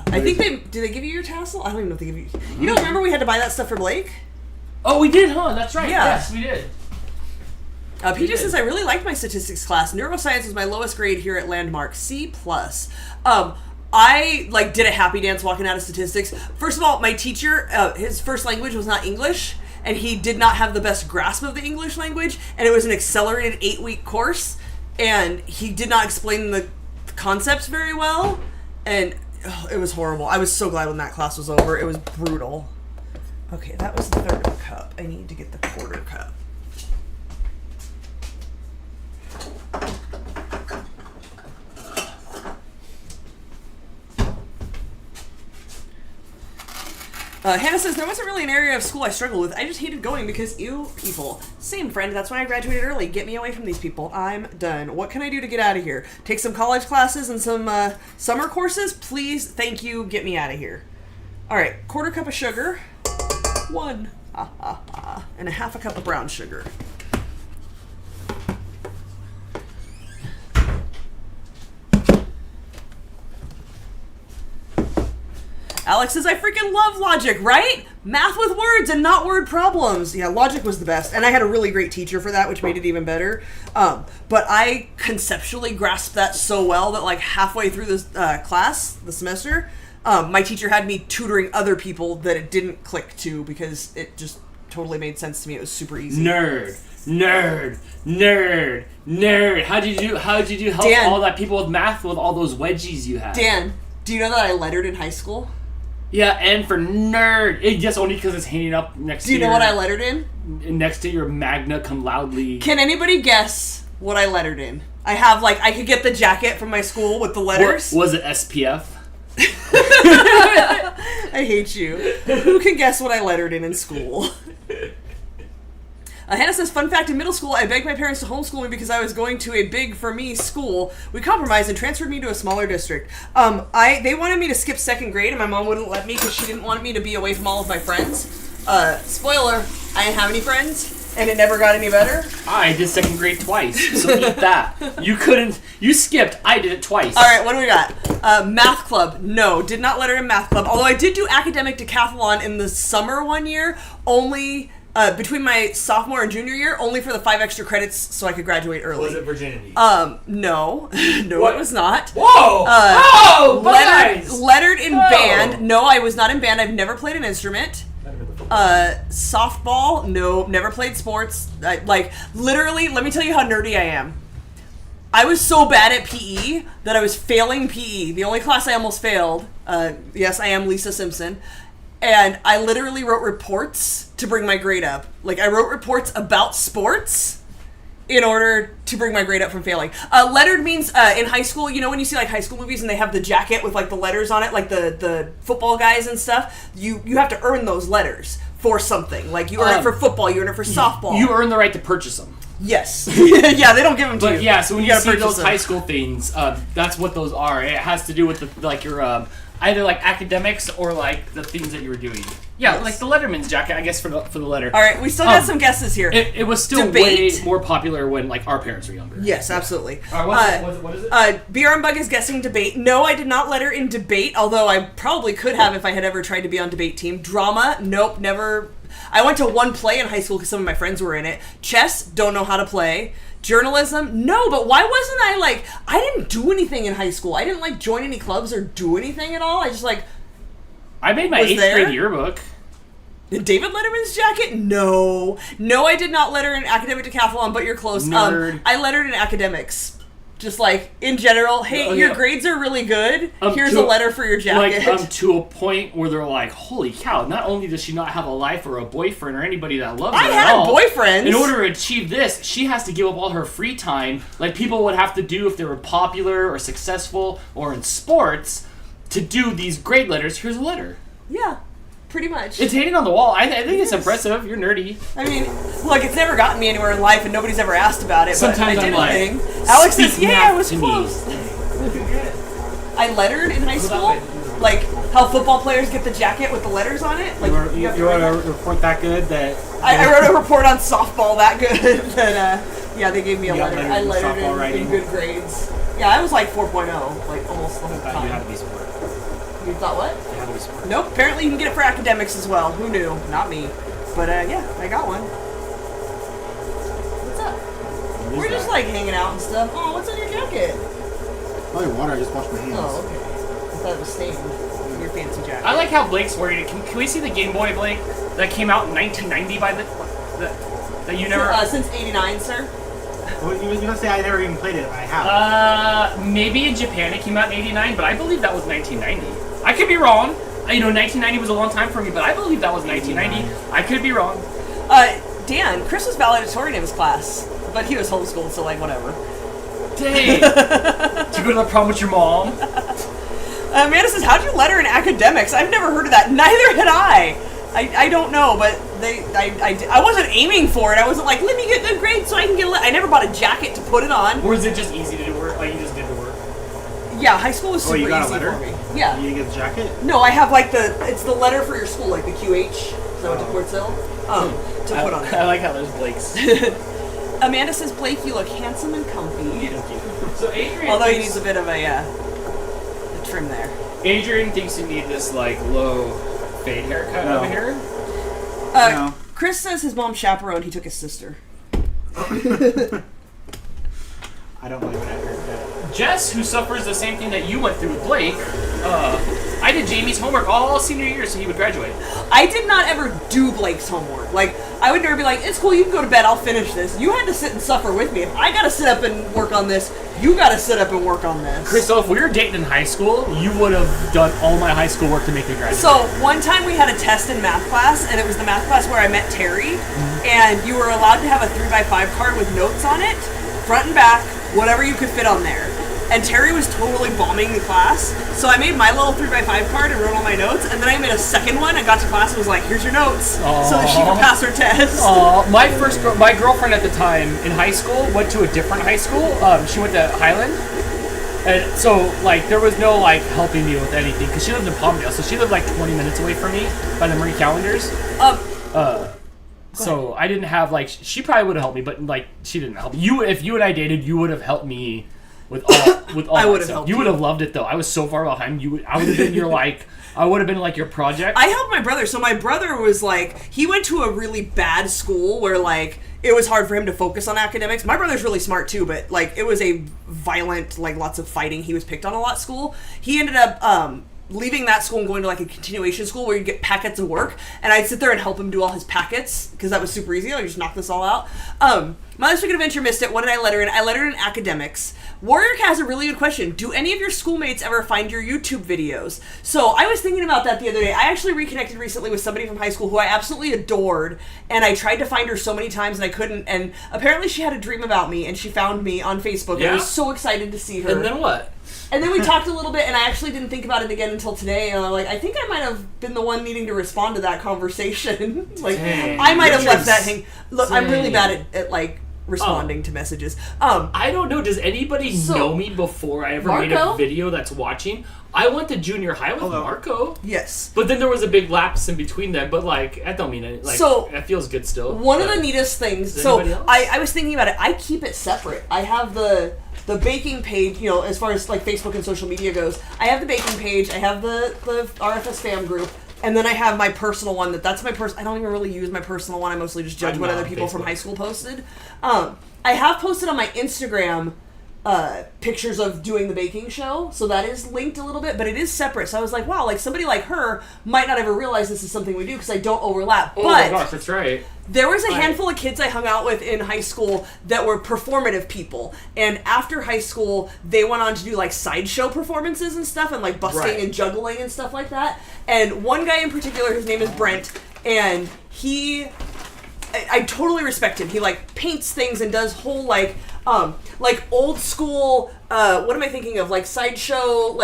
I think do they give you your tassel? I don't even know if they give you... You don't remember we had to buy that stuff for Blake? Oh, we did, huh? That's right. Yeah. Yes, we did. PJ says, I really liked my statistics class. Neuroscience was my lowest grade here at Landmark. C+. I like did a happy dance walking out of statistics. First of all, my teacher, his first language was not English, and he did not have the best grasp of the English language, and it was an accelerated 8-week course, and he did not explain the concepts very well, and it was horrible. I was so glad when that class was over. It was brutal. Okay, that was the third cup. I need to get the quarter cup. Hannah says, there wasn't really an area of school I struggled with. I just hated going because, ew, people. Same, friend. That's why I graduated early. Get me away from these people. I'm done. What can I do to get out of here? Take some college classes and some summer courses? Please, thank you. Get me out of here. All right, quarter cup of sugar. 1. And a half a cup of brown sugar. Alex says, I freaking love logic, right? Math with words and not word problems. Yeah, logic was the best. And I had a really great teacher for that, which made it even better. But I conceptually grasped that so well that like halfway through this the semester, my teacher had me tutoring other people that it didn't click to because it just totally made sense to me. It was super easy. Nerd. How'd you do help Dan, all that people with math with all those wedgies you had? Dan, do you know that I lettered in high school? Yeah, and for nerd, just only because it's hanging up next to Do you know what I lettered in? Next to your magna cum laude. Can anybody guess what I lettered in? I have, like, I could get the jacket from my school with the letters. Was it SPF? I hate you. Who can guess what I lettered in school? Hannah says, fun fact, in middle school, I begged my parents to homeschool me because I was going to a big, for me, school. We compromised and transferred me to a smaller district. They wanted me to skip second grade, and my mom wouldn't let me because she didn't want me to be away from all of my friends. Spoiler, I didn't have any friends, and it never got any better. I did second grade twice, so eat that. You skipped, I did it twice. All right, what do we got? Math club, no, did not letter in math club. Although I did do academic decathlon in the summer one year, only... between my sophomore and junior year, only for the 5 extra credits so I could graduate early. Was it virginity? No. No, what? It was not. Whoa! Lettered in band. No, I was not in band. I've never played an instrument. Softball. No, never played sports. Literally, let me tell you how nerdy I am. I was so bad at PE that I was failing PE. The only class I almost failed, yes, I am Lisa Simpson. And I literally wrote reports to bring my grade up. Like, I wrote reports about sports in order to bring my grade up from failing. Lettered means, in high school, you know when you see, like, high school movies and they have the jacket with, like, the letters on it, like the football guys and stuff? You have to earn those letters for something. Like, you earn it for football, you earn it for softball. You earn the right to purchase them. Yes. Yeah, they don't give them to you. But, yeah, so when you see those them. high school things, that's what those are. It has to do with, your... either like academics or like the things that you were doing. Yeah, yes. Like the Letterman's jacket, I guess for the letter. All right, we still got some guesses here. It was still Debate. way more popular when like our parents were younger. Yes, absolutely. All right, what is it? BR and Bug is guessing debate. No, I did not letter in debate, although I probably could have if I had ever tried to be on debate team. Drama, nope, never. I went to one play in high school because some of my friends were in it. Chess, don't know how to play. Journalism, no, but why wasn't I didn't do anything in high school. I didn't join any clubs or do anything at all. I just I made my 8th grade yearbook. David Letterman's jacket? No, I did not letter in academic decathlon, but you're close. Nerd. I lettered in academics. Just in general, hey, your grades are really good. Here's a letter for your jacket. To a point where they're like, holy cow, not only does she not have a life or a boyfriend or anybody that loves her at all. I had boyfriends. In order to achieve this, she has to give up all her free time, like people would have to do if they were popular or successful or in sports, to do these grade letters. Here's a letter. Yeah. Pretty much. It's hanging on the wall. I think it's impressive. You're nerdy. I mean, look, it's never gotten me anywhere in life, and nobody's ever asked about it. Sometimes but I did I'm a thing. Alex says, "Yeah, I was close." I lettered in high school, like how football players get the jacket with the letters on it. Like you wrote a report that good that I wrote a report on softball that good that they gave me a letter. I lettered in good grades. Yeah, I was 4.0, almost the whole time. You had to be smart. You thought what? You had to be smart. Nope. Apparently, you can get it for academics as well. Who knew? Not me. But yeah, I got one. What's up? We're just hanging out and stuff. Oh, what's on your jacket? Probably water. I just washed my hands. Oh, okay. thought it was stained. Your fancy jacket. I like how Blake's wearing it. Can we see the Game Boy, Blake, that came out in 1990 by that you never... Since 89, sir? Well, you don't say I never even played it. I have. Maybe in Japan it came out in 89, but I believe that was 1990. I could be wrong. 1990 was a long time for me, but I believe that was 1990. I could be wrong. Dan, Chris was valedictorian in his class, but he was homeschooled, so like whatever. Dang. Did you go to the prom with your mom? Amanda says, how'd you letter in academics? I've never heard of that. Neither had I. I don't know, but I wasn't aiming for it. I wasn't like, let me get good grades so I can get a I never bought a jacket to put it on. Or is it just easy to do work? Like you just did the work? Yeah, high school was super you got easy a letter? for me. Yeah. You didn't get the jacket? No, I have like it's the letter for your school, like the QH. So I went to Port Sill. To put on it. I like how there's Blake's. Amanda says, Blake, you look handsome and comfy. Thank you. So Adrian Although he needs a bit of a trim there. Adrian thinks you need this like low fade haircut over here. No. Chris says his mom chaperoned. He took his sister. I don't like that haircut. Jess, who suffers the same thing that you went through with Blake, I did Jamie's homework all senior year so he would graduate. I did not ever do Blake's homework. Like, I would never be like, it's cool, you can go to bed, I'll finish this. You had to sit and suffer with me. If I gotta sit up and work on this, you gotta sit up and work on this. Crystal, if we were dating in high school, you would have done all my high school work to make me graduate. So, one time we had a test in math class, and it was the math class where I met Terry, and you were allowed to have a 3x5 card with notes on it, front and back, whatever you could fit on there. And Terry was totally bombing the class, so I made my little 3x5 card and wrote all my notes, and then I made a second one and got to class and was like, here's your notes, so that she could pass her test. My girlfriend at the time in high school went to a different high school. She went to Highland. And so, like, there was no, like, helping me with anything, because she lived in Palmdale, so she lived, like, 20 minutes away from me by the Marie calendars. So I didn't have, like, she probably would have helped me, but, like, she didn't help me. If you and I dated, you would have helped me with all I my would have stuff. helped You would you. have loved it, though. I was so far behind. I would have been I would have been, like, your project. I helped my brother, so my brother was, like, he went to a really bad school where, like, it was hard for him to focus on academics. My brother's really smart, too, but, like, it was a violent, like, lots of fighting. He was picked on a lot school. He ended up, leaving that school and going to like a continuation school where you get packets of work, and I'd sit there and help him do all his packets because that was super easy. I just knock this all out. My Last Week Adventure missed it. What did I letter in? I lettered in academics. Warrior has a really good question. Do any of your schoolmates ever find your YouTube videos? So I was thinking about that the other day. I actually reconnected recently with somebody from high school who I absolutely adored, and I tried to find her so many times and I couldn't, and apparently she had a dream about me and she found me on Facebook. Yeah. I was so excited to see her. And then what? And then we talked a little bit, and I actually didn't think about it again until today. And I'm like, I think I might have been the one needing to respond to that conversation. Like, Dang. I might have left that Dang. hang. Look, I'm really bad at like responding to messages. I don't know. Does anybody know me before I ever made a Marco? video that's watching? I went to junior high with Marco. Yes. But then there was a big lapse in between them. But like, I don't mean it. Like, So, that feels good still. One but of the neatest things. Does So anybody else? I was thinking about it. I keep it separate. I have the baking page, you know, as far as like Facebook and social media goes. I have the baking page. I have the RFS fam group. And then I have my personal one. That's my I don't even really use my personal one. I mostly just judge I'm what not other on people from Facebook. high school posted. I have posted on my Instagram pictures of doing the baking show, so that is linked a little bit, but it is separate. So I was like, wow, like somebody like her might not ever realize this is something we do because I don't overlap. Oh but my gosh, that's right. there was a handful of kids I hung out with in high school that were performative people, and after high school they went on to do like sideshow performances and stuff, and like busking and juggling and stuff like that. And one guy in particular, his name is Brent, and I totally respect him. He like paints things and does whole like old school what am I thinking of, like sideshow,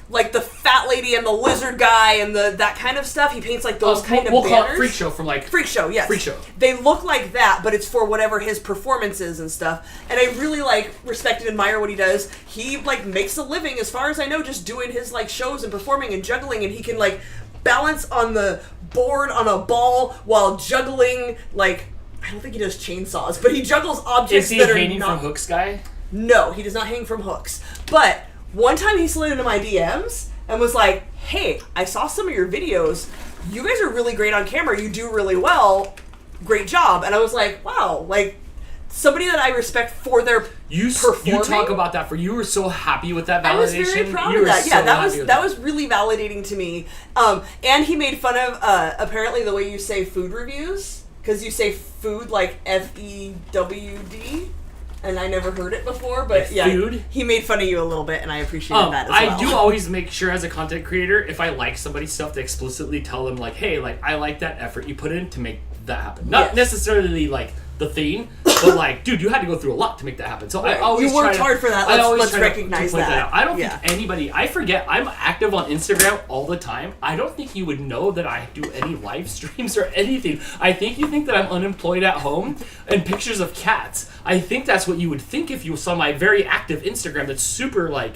like the fat lady and the lizard guy and that kind of stuff. He paints like those kind of we'll banners. call it freak show from like Freak show, yes. Freak show. They look like that, but it's for whatever his performance is and stuff. And I really like respect and admire what he does. He like makes a living, as far as I know, just doing his like shows and performing and juggling, and he can like balance on the board on a ball while juggling, like, I don't think he does chainsaws, but he juggles objects Is he that are hanging not from hooks guy? No, he does not hang from hooks. But one time he slid into my DMs and was like, hey, I saw some of your videos. You guys are really great on camera. You do really well. Great job. And I was like, wow, like, somebody that I respect for their You performing. talk about that for you were so happy with that validation. I was very proud You of were that. so Yeah, happy with that was really validating to me. And he made fun of apparently the way you say food reviews, because you say food like FEWD. And I never heard it before, but Like yeah, food? he made fun of you a little bit, and I appreciated that as well. I do always make sure as a content creator, if I like somebody's stuff, to explicitly tell them like, hey, like I like that effort you put in to make that happen. Not necessarily like the thing, but like, dude, you had to go through a lot to make that happen. So Right. I always You worked hard for that. Let's try to recognize point that. out. I don't Yeah. think anybody. I forget. I'm active on Instagram all the time. I don't think you would know that I do any live streams or anything. I think you think that I'm unemployed at home and pictures of cats. I think that's what you would think if you saw my very active Instagram. That's super like,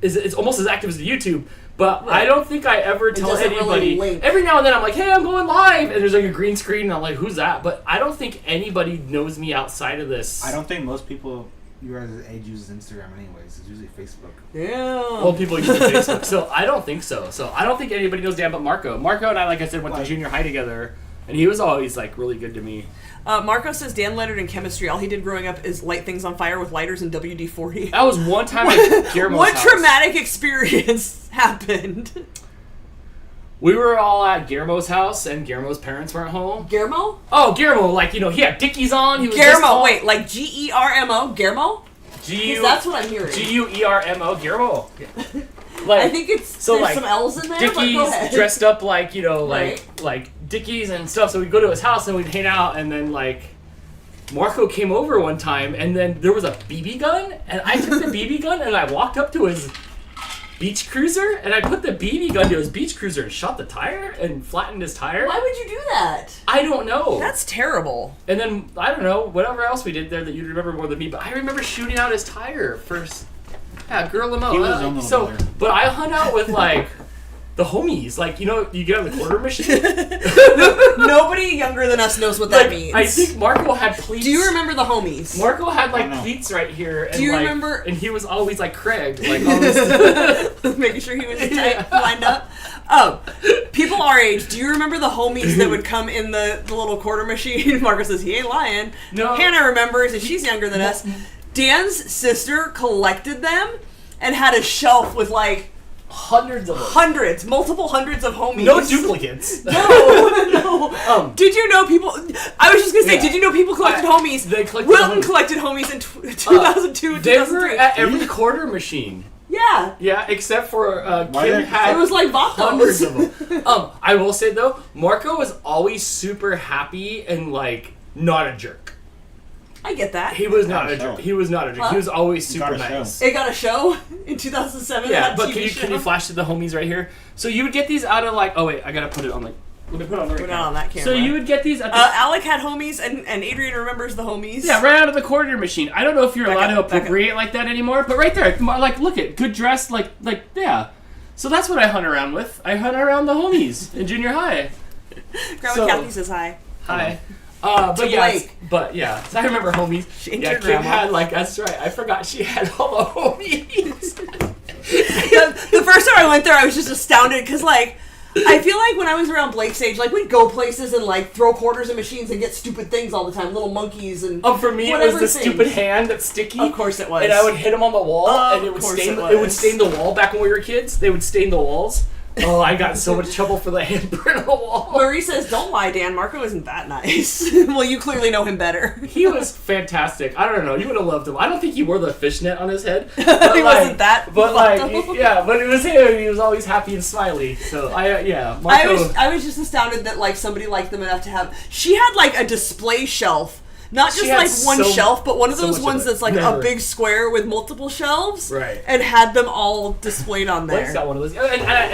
it's almost as active as the YouTube. But Right. I don't think I ever tell doesn't really anybody. link. Every now and then I'm like, hey, I'm going live, and there's like a green screen, and I'm like, who's that? But I don't think anybody knows me outside of this. I don't think most people your guys' age uses Instagram anyways. It's usually Facebook. Yeah. Well, people use Facebook, so I don't think so. So I don't think anybody knows Dan but Marco. Marco and I, like I said, went to junior high together, and he was always like really good to me. Marco says Dan lettered in chemistry. All he did growing up is light things on fire with lighters and WD-40. That was one time at Guillermo's What house. traumatic experience happened? We were all at Guillermo's house, and Guillermo's parents weren't home. Guillermo? Oh, Guillermo, like, you know, he had Dickies on. He was Guillermo, wait, like G-E-R-M-O? Guillermo? G-U- That's what I'm hearing. G-U-E-R-M-O, Guillermo. Like, I think it's so, there's like, some L's in there, but go Dickies ahead. dressed up like, you know, Right. like Dickies and stuff. So we'd go to his house and we'd hang out, and then like Marco came over one time, and then there was a BB gun, and I took the BB gun and I walked up to his beach cruiser, and I put the BB gun to his beach cruiser and shot the tire and flattened his tire. Why would you do that? I don't know. That's terrible. And then I don't know whatever else we did there that you remember more than me, but I remember shooting out his tire first. Yeah, girl limo. He was on the So, brother. but I hung out with like the homies, like, you know, you get on the quarter machine. Nobody younger than us knows what that Like, means. I think Marco had pleats. Do you remember the homies? Marco had I like don't know. pleats right here. And Do you like, remember- And he was always like Craig, like always. Making sure he was tight, lined up. Oh, people our age, do you remember the homies that would come in the little quarter machine? Marco says he ain't lying. No. Hannah remembers, and she's younger than us. Dan's sister collected them and had a shelf with like Hundreds of them. multiple hundreds of homies. No duplicates. No. Did you know people? I was just gonna say, Yeah. did you know people collected homies? They collected Wilton homies. collected homies in 2002 and They were 2003. at every quarter machine. Yeah, Yeah, except for Why Kim did- had it was like hundreds Vatos. of them. I will say though, Marco was always super happy and like not a jerk. I get that. He was not Got a a jerk. show. He was not a jerk. Huh? He was always Got super a show. nice. It got a show in 2007. Yeah, that but TV can you flash to the homies right here? So you would get these out of like, oh wait, I gotta put it on like, let me put it on the right Put it on that camera. So you would get these at the Alec had homies, and Adrian remembers the homies. yeah, right out of the quarter machine. I don't know if you're Back allowed up, to back up. appropriate like that anymore, but right there, like look at good dressed, like yeah. So that's what I hunt around with. I hunt around the homies in junior high. Grandma so- Kathy says hi. Hi. But To yeah, Blake. but yeah. So I remember homies. She ain't Yeah, your Kim grandma. had like that's right. I forgot she had all the homies. The first time I went there, I was just astounded because, like, I feel like when I was around Blake's age, like, we'd go places and, like, throw quarters in machines and get stupid things all the time. Little monkeys and For me, it was whatever the things. stupid hand that's sticky. Of course it was. And I would hit them on the wall, Of and it would course stain. it It would was. stain the wall. Back when we were kids, they would stain the walls. Oh, I got in so much trouble for the handprint on the wall. Marie says, don't lie, Dan. Marco isn't that nice. Well, you clearly know him better. He was fantastic. I don't know. You would have loved him. I don't think he wore the fishnet on his head. He But, wasn't that But like, fucked up. yeah. But it was him. He was always happy and smiley. So yeah. Marco, I was just astounded that, like, somebody liked them enough to have... She had, like, a display shelf. Not just, She had like, one so- shelf, but one of so those much of ones it. that's, like, Never. a big square with multiple shelves. Right. And had them all displayed on there. Blake's got one of those. And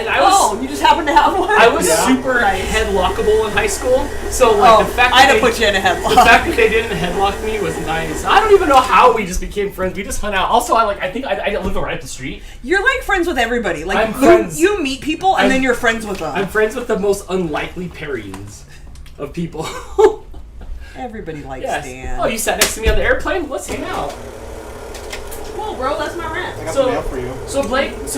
I was. Oh, you just happen to have one? I was Yeah. super Nice. headlockable in high school, so like Oh, the fact I had that to put you in a headlock. the fact that they didn't headlock me was nice. I don't even know how we just became friends. We just hung out. Also, I think I live right up the street. You're like friends with everybody. Like I'm friends. you meet people and I'm- then you're friends with them. I'm friends with the most unlikely pairings of people. Everybody likes Yes. Dan. Oh, you sat next to me on the airplane. Let's hang out. Cool, bro. That's my rent. I got So- some mail for you. So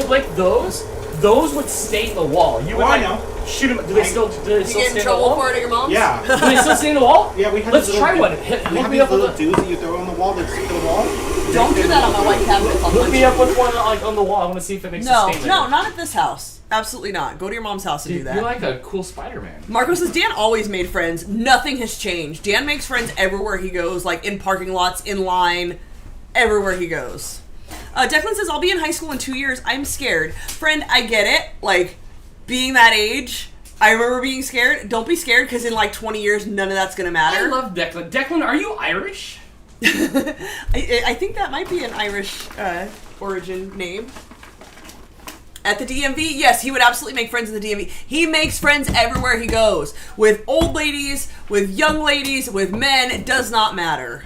Blake, those would stain the wall. You would Oh, I like, know. Shoot them. Do they still You stay get in in the trouble wall? for it at your mom's? Yeah. Do they still stay in the wall? Yeah, we have Let's these try little- one. Hit, We hook have me these up with little a, dudes that you throw on the wall that stick to the wall. Don't do that on my white cabinet. hook me up with one like on the wall. I want to see if it makes No, a stain. no, not at this house. Absolutely not. Go to your mom's house and do Dude, that. you're like a cool Spider-Man. Marco says Dan always made friends. Nothing has changed. Dan makes friends everywhere he goes, like in parking lots, in line, everywhere he goes. Declan says, I'll be in high school in 2 years. I'm scared. Friend, I get it. Like, being that age, I remember being scared. Don't be scared, because in like 20 years, none of that's going to matter. I love Declan. Declan, are you Irish? I think that might be an Irish origin name. At the DMV, yes, he would absolutely make friends in the DMV. He makes friends everywhere he goes. With old ladies, with young ladies, with men, it does not matter.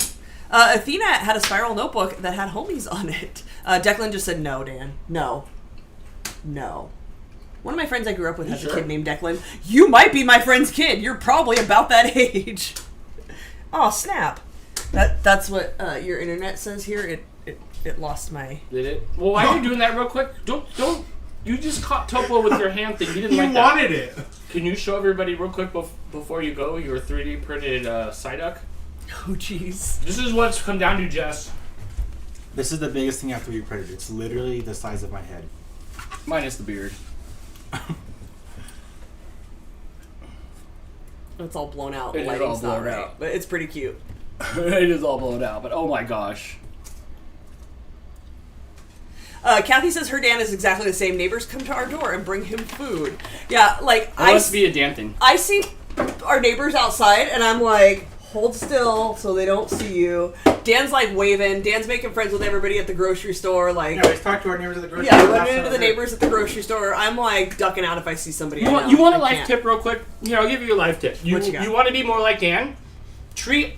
Athena had a spiral notebook that had homies on it. Declan just said, no, Dan. No. No. One of my friends I grew up with has a kid named Declan. You might be my friend's kid. You're probably about that age. Oh, snap. That's what your internet says here. It lost my... Did it? Well, why are you doing that real quick? Don't. You just caught Topo with your hand thing. You didn't like that. You wanted it. Can you show everybody real quick before you go your 3D printed Psyduck? Oh, jeez. This is what's come down to, Jess. This is the biggest thing I have to be printed. It's literally the size of my head. Minus the beard. It's all blown out. It is Lighting's all blown not right, out. but it's pretty cute. It is all blown out, but oh my gosh. Kathy says her Dan is exactly the same. Neighbors come to our door and bring him food. Yeah, like That must be a damn thing. I see our neighbors outside and I'm like, hold still so they don't see you. Dan's like waving. Dan's making friends with everybody at the grocery store. Like, Yeah, let's talk to our neighbors at the grocery yeah, store. running into the neighbors at the grocery store. I'm like ducking out if I see somebody. You want a life tip real quick? Here, I'll give you a life tip. What you got? You want to be more like Dan? Treat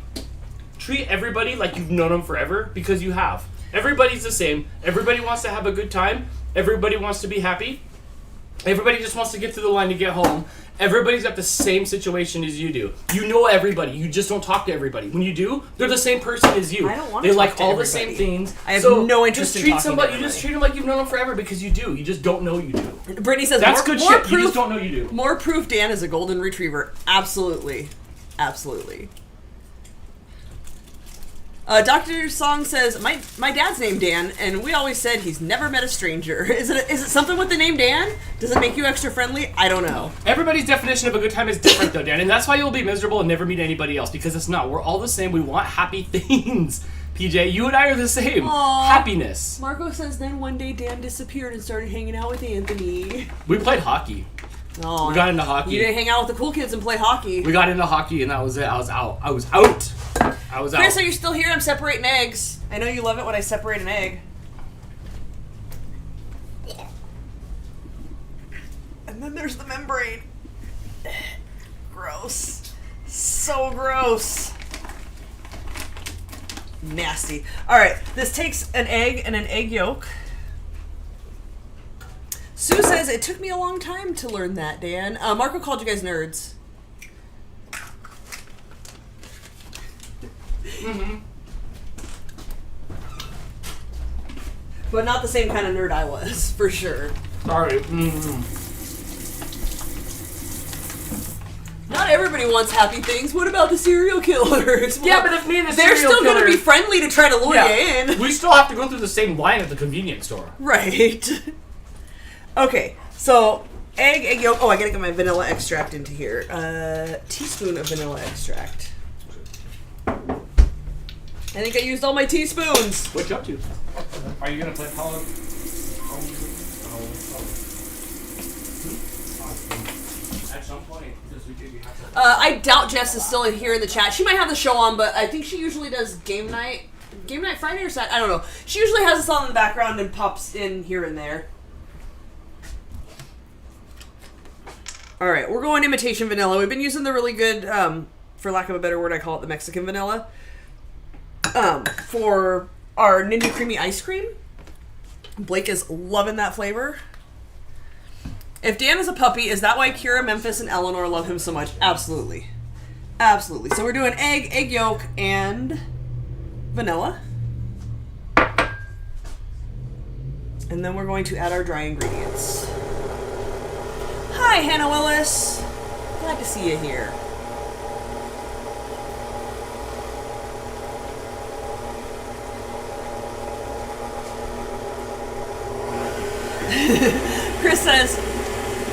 everybody like you've known them forever, because you have. Everybody's the same. Everybody wants to have a good time. Everybody wants to be happy. Everybody just wants to get through the line to get home. Everybody's got the same situation as you do. You know everybody. You just don't talk to everybody. When you do, they're the same person as you. I don't want to They talk like to all everybody. the same things. I have So no interest just in treat talking to somebody. You everybody. just treat them like you've known them forever, because you do. You just don't know you do. Brittany says That's more, good more shit. Proof, You just don't know you do. More proof Dan is a golden retriever. Absolutely. Absolutely. Dr. Song says, my dad's named Dan, and we always said he's never met a stranger. Is it something with the name Dan? Does it make you extra friendly? I don't know. Everybody's definition of a good time is different, though, Dan, and that's why you'll be miserable and never meet anybody else, because it's not. We're all the same. We want happy things. PJ, you and I are the same. Aww. Happiness. Marco says, then one day Dan disappeared and started hanging out with Anthony. We played hockey. Oh, We got into hockey. You didn't hang out with the cool kids and play hockey. We got into hockey, and that was it. I was out. I was out. Chris, are you still here? I'm separating eggs. I know you love it when I separate an egg. And then there's the membrane. Gross. So gross. Nasty. Alright, this takes an egg and an egg yolk. Sue says, it took me a long time to learn that, Dan. Marco called you guys nerds. Mm-hmm. But not the same kind of nerd I was, for sure. Sorry. Mm-hmm. Not everybody wants happy things. What about the serial killers? Yeah, but if me and the they're serial still going to killer- be friendly to try to lure you in. We still have to go through the same line at the convenience store. Right. Okay, so egg yolk. Oh, I gotta get my vanilla extract into here. Teaspoon of vanilla extract. I think I used all my teaspoons. What you up to? Are you gonna play Hollow? At some point this weekend, you have to. I doubt Jess is still in here in the chat. She might have the show on, but I think she usually does game night Friday or Saturday. I don't know. She usually has us on in the background and pops in here and there. All right, we're going imitation vanilla. We've been using the really good, for lack of a better word, I call it the Mexican vanilla, for our Ninja Creamy ice cream. Blake is loving that flavor. If Dan is a puppy, is that why Kira, Memphis, and Eleanor love him so much? Absolutely. Absolutely. So we're doing egg yolk, and vanilla. And then we're going to add our dry ingredients. Hi, Hannah Willis. Glad to see you here. Chris says,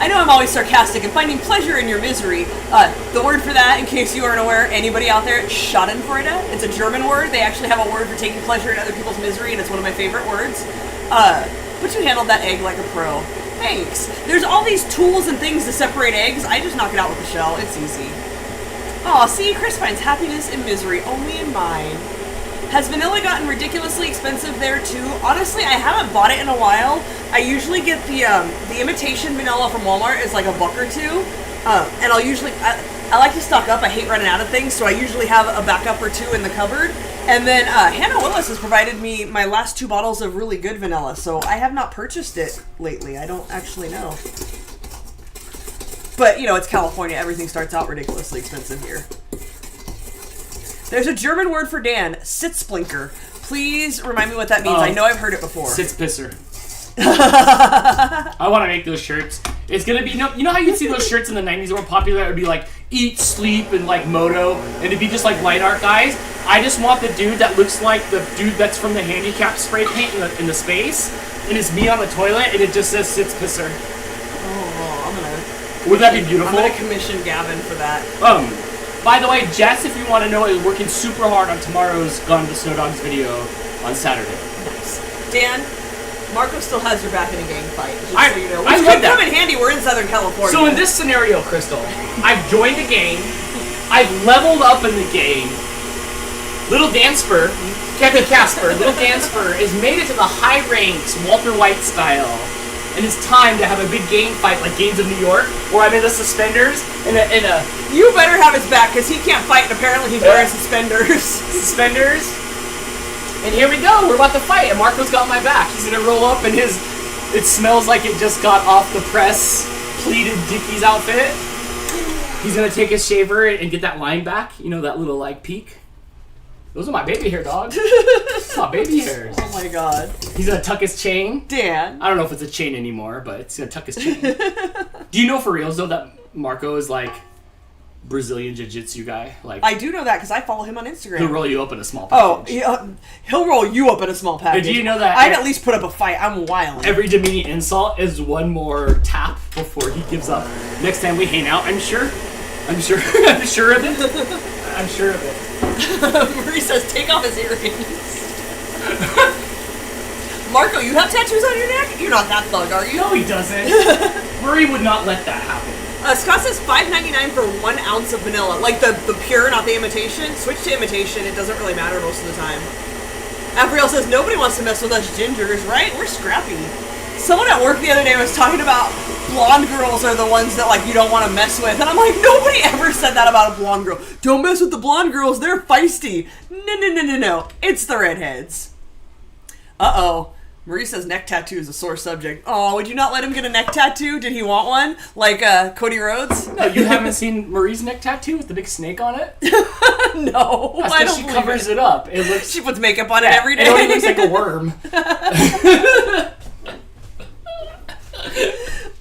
I know I'm always sarcastic and finding pleasure in your misery. The word for that, in case you aren't aware, anybody out there, Schadenfreude. It's a German word. They actually have a word for taking pleasure in other people's misery, and it's one of my favorite words. But you handled that egg like a pro. Thanks. There's all these tools and things to separate eggs. I just knock it out with the shell. It's easy. Aw, see, Chris finds happiness and misery only in mine. Has vanilla gotten ridiculously expensive there too? Honestly, I haven't bought it in a while. I usually get the imitation vanilla from Walmart. It's like $1 or $2. And I'll usually, I like to stock up. I hate running out of things, so I usually have a backup or 2 in the cupboard. And then Hannah Willis has provided me my last 2 bottles of really good vanilla, so I have not purchased it lately. I don't actually know. But, you know, it's California. Everything starts out ridiculously expensive here. There's a German word for Dan, Sitzblinker. Please remind me what that means. I know I've heard it before. Sitzpisser. I want to make those shirts. It's gonna be, you know how you see those shirts in the 90s that were popular? It would be like eat, sleep, and like moto, and it'd be just like light art guys. I just want the dude that looks like the dude that's from the handicap spray paint in the space, and it's me on the toilet, and it just says Sitzpisser. Oh, I'm gonna. Would that be beautiful? I'm gonna commission Gavin for that. By the way, Jess, if you want to know, is working super hard on tomorrow's Gone to the Snow Dogs video on Saturday. Nice. Dan, Marco still has your back in a gang fight. Just so you know. I Which love could that. come in handy. We're in Southern California. So in this scenario, Crystal, I've joined a gang. I've leveled up in the gang. Little Danspur, Captain Casper, Little Danspur has made it to the high ranks, Walter White style. And it's time to have a big gang fight like Games of New York, where I'm in the suspenders in a You better have his back, because he can't fight, and apparently he's wearing suspenders. And here we go, we're about to fight, and Marco's got my back. He's gonna roll up in his, it smells like it just got off the press, pleated Dickies outfit. He's gonna take his shaver and get that line back, you know, that little like peak. Those are my baby hair, dog. That's my baby hairs. Oh my god. He's gonna tuck his chain. Dan. I don't know if it's a chain anymore, but it's gonna tuck his chain. Do you know for reals though that Marco is like Brazilian jiu-jitsu guy? Like I do know that because I follow him on Instagram. he'll roll you up in a small Oh, package. he'll roll you up in a small package. Do you know that I'd at least put up a fight. I'm wild. every demeaning insult is one more tap before he gives up? Next time we hang out, I'm sure. I'm sure of it. I'm sure of it. Marie says, take off his earrings. Marco, you have tattoos on your neck? You're not that thug, are you? No, he doesn't. Murray would not let that happen. Scott says $5.99 for 1 ounce of vanilla. Like the pure, not the imitation. Switch to imitation. It doesn't really matter most of the time. Abriel says, nobody wants to mess with us gingers, right? We're scrappy. Someone at work the other day was talking about blonde girls are the ones that, like, you don't want to mess with. And I'm like, nobody ever said that about a blonde girl. Don't mess with the blonde girls. They're feisty. No. It's the redheads. Uh-oh. Marie says neck tattoo is a sore subject. Oh, would you not let him get a neck tattoo? Did he want one? Like Cody Rhodes? No, you haven't seen Marie's neck tattoo with the big snake on it? No. That's I because don't she covers it. it up. It looks. She puts makeup on it every day. It only looks like a worm.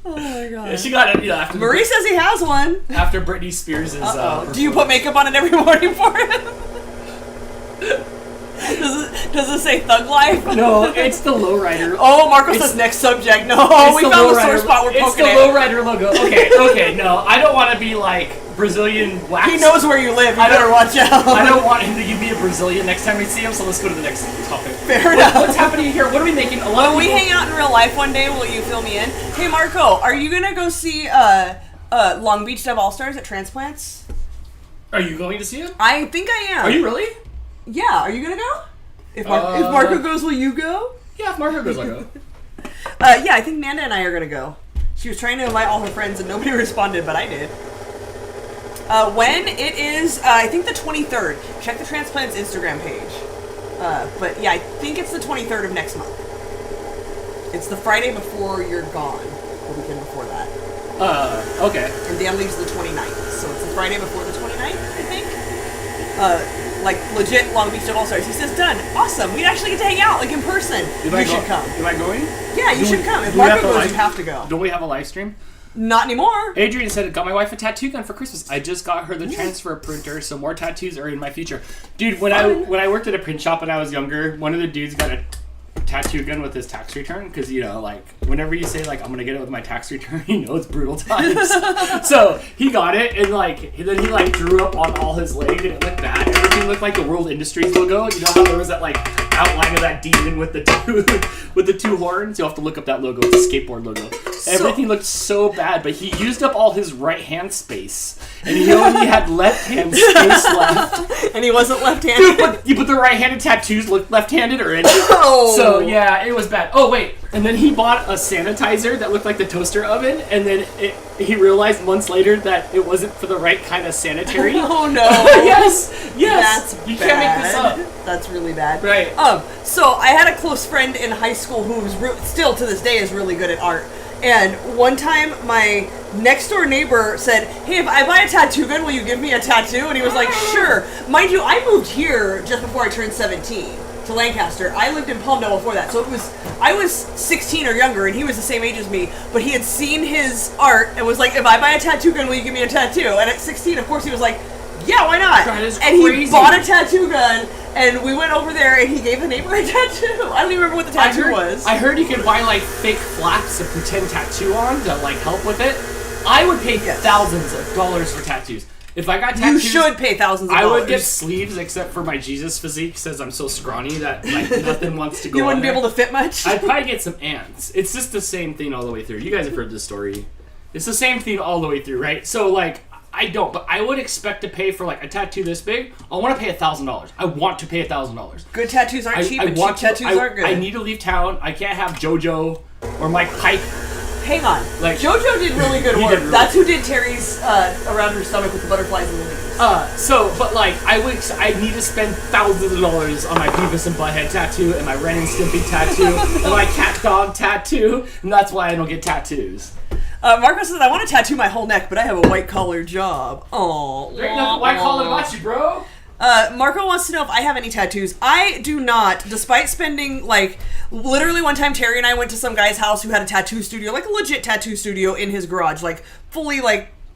Oh my god. She got it, you know, after Marie says he has one. after Britney Spears' Do you put makeup on it every morning for him? Does it say Thug Life? No, it's the lowrider. Oh, Marco says next subject. No, we found the sore spot. We're It's the poking it. lowrider logo. Okay, no, I don't want to be like Brazilian wax. He knows where you live. You better watch out. I don't want him to give me a Brazilian next time we see him, so let's go to the next topic. Fair enough. What's happening here? What are we making? A lot When of we people- hang out in real life one day, will you fill me in? Hey, Marco, are you gonna go see Long Beach Dub All Stars at Transplants? Are you going to see him? I think I am. Are you really? Yeah. Are you gonna go? If Marco goes, will you go? Yeah, if Marco goes, I'll go. Yeah, I think Nanda and I are gonna go. She was trying to invite all her friends and nobody responded, but I did. When it is, I think the 23rd. Check the Transplants Instagram page. But yeah, I think it's the 23rd of next month. It's the Friday before you're gone. The weekend before that. Okay. And Dan leaves the 29th. So it's the Friday before the 29th, I think. Like legit Long Beach Dub All Stars. He says, done. Awesome. We'd actually get to hang out, like in person. You should come. Am I going? Yeah, you should come. If do we have Marco to goes, live- you have to go. Don't we have a live stream? Not anymore. Adrian said, got my wife a tattoo gun for Christmas. I just got her the transfer printer, so more tattoos are in my future. Dude, when I worked at a print shop when I was younger, one of the dudes got a tattoo gun with his tax return, because, you know, like, whenever you say, like, I'm gonna get it with my tax return, you know it's brutal times. So he got it, and then he drew up on all his leg, and it looked bad. Everything looked like the World Industries logo. You know how there was that outline of that demon with the two horns? You'll have to look up that logo. It's a skateboard logo. Everything looked so bad, but he used up all his right hand space, and he only had left hand space left. And he wasn't left-handed. But the right-handed tattoos looked left-handed already. Oh. So yeah, it was bad. Oh wait, and then he bought a sanitizer that looked like the toaster oven, and then he realized months later that it wasn't for the right kind of sanitary. Oh no. Yes. That's You bad. can't make this up. That's really bad. Right. So I had a close friend in high school who was still to this day is really good at art. And one time, my next door neighbor said, "Hey, if I buy a tattoo gun, will you give me a tattoo?" And he was like, "Sure." Mind you, I moved here just before I turned 17 to Lancaster. I lived in Palmdale before that, so I was 16 or younger, and he was the same age as me. But he had seen his art and was like, "If I buy a tattoo gun, will you give me a tattoo?" And at 16, of course, he was like, "Yeah, why not?" That is and crazy. he bought a tattoo gun, and we went over there, and he gave the neighbor a tattoo. I don't even remember what the tattoo was. I heard you could buy fake flaps to pretend tattoo on to help with it. I would pay thousands of dollars for tattoos. If I got tattoos, you should pay thousands of dollars. I would get sleeves, except for my Jesus physique says I'm so scrawny that nothing wants to go. You wouldn't on be able to fit much? I'd probably get some ants. It's just the same thing all the way through. You guys have heard this story. It's the same thing all the way through, right? So I don't, but I would expect to pay for a tattoo this big. I want to pay $1,000. I want to pay $1,000. Good tattoos aren't cheap, and cheap tattoos aren't good. I need to leave town. I can't have JoJo or Mike Pike. Hang on. JoJo did really good work. That's who did Terry's around her stomach with the butterflies and the leaves. I need to spend thousands of dollars on my Beavis and Butthead tattoo and my Ren and Stimpy tattoo and my cat dog tattoo, and that's why I don't get tattoos. Marco says, "I want to tattoo my whole neck, but I have a white-collar job." Oh, there ain't nothing white-collar about you, bro. Marco wants to know if I have any tattoos. I do not, despite spending, literally one time Terry and I went to some guy's house who had a tattoo studio, a legit tattoo studio in his garage, fully,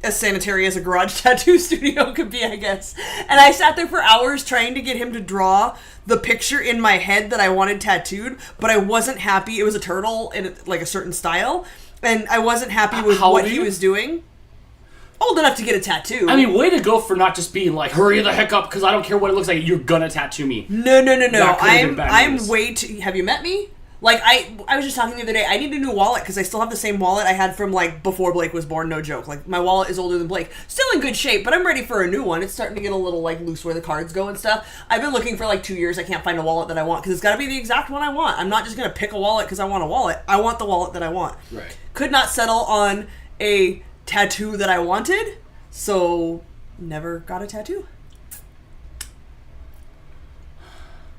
as sanitary as a garage tattoo studio could be, I guess. And I sat there for hours trying to get him to draw the picture in my head that I wanted tattooed, but I wasn't happy. It was a turtle in, a certain style, and I wasn't happy with what he was doing. Old enough to get a tattoo. I mean, way to go for not just being hurry the heck up, because I don't care what it looks like, you're gonna tattoo me. No. I'm way too... Have you met me? I was just talking the other day, I need a new wallet, because I still have the same wallet I had from, before Blake was born, no joke. My wallet is older than Blake. Still in good shape, but I'm ready for a new one. It's starting to get a little, loose where the cards go and stuff. I've been looking for, 2 years. I can't find a wallet that I want, because it's got to be the exact one I want. I'm not just going to pick a wallet because I want a wallet. I want the wallet that I want. Right. Could not settle on a tattoo that I wanted, so never got a tattoo.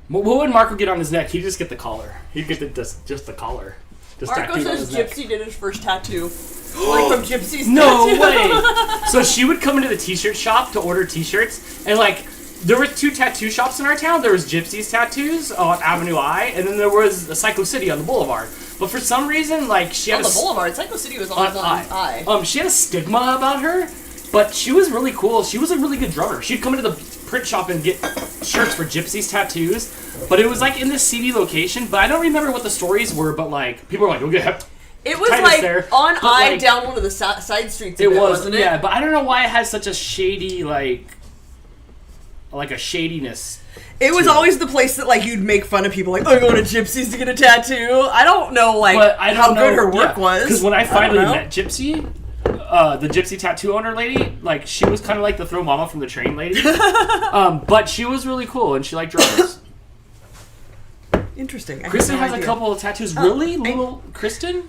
What would Marco get on his neck? He'd just get the collar. He'd get just the collar. Marco says Gypsy did his first tattoo. From Gypsy's No tattoo. way! So she would come into the t-shirt shop to order t-shirts, and there were 2 tattoo shops in our town. There was Gypsy's Tattoos on Avenue I, and then there was the Psycho City on the Boulevard. But for some reason, she had on the Boulevard. Psycho City was on I. She had a stigma about her, but she was really cool. She was a really good drummer. She'd come into the print shop and get shirts for Gypsy's Tattoos, but it was in this seedy location. But I don't remember what the stories were. But people were "We'll get." It was there, on I down one of the side streets. Wasn't it? Yeah, but I don't know why it has such a shady a shadiness. It was always the place that you'd make fun of people I'm going to Gypsy's to get a tattoo. I don't know how good her work was. Because when I finally met Gypsy, the Gypsy tattoo owner lady, she was kind of like the throw mama from the train lady. But she was really cool and she liked drummers. Interesting. Kristen has a couple of tattoos. Really? Little Kristen?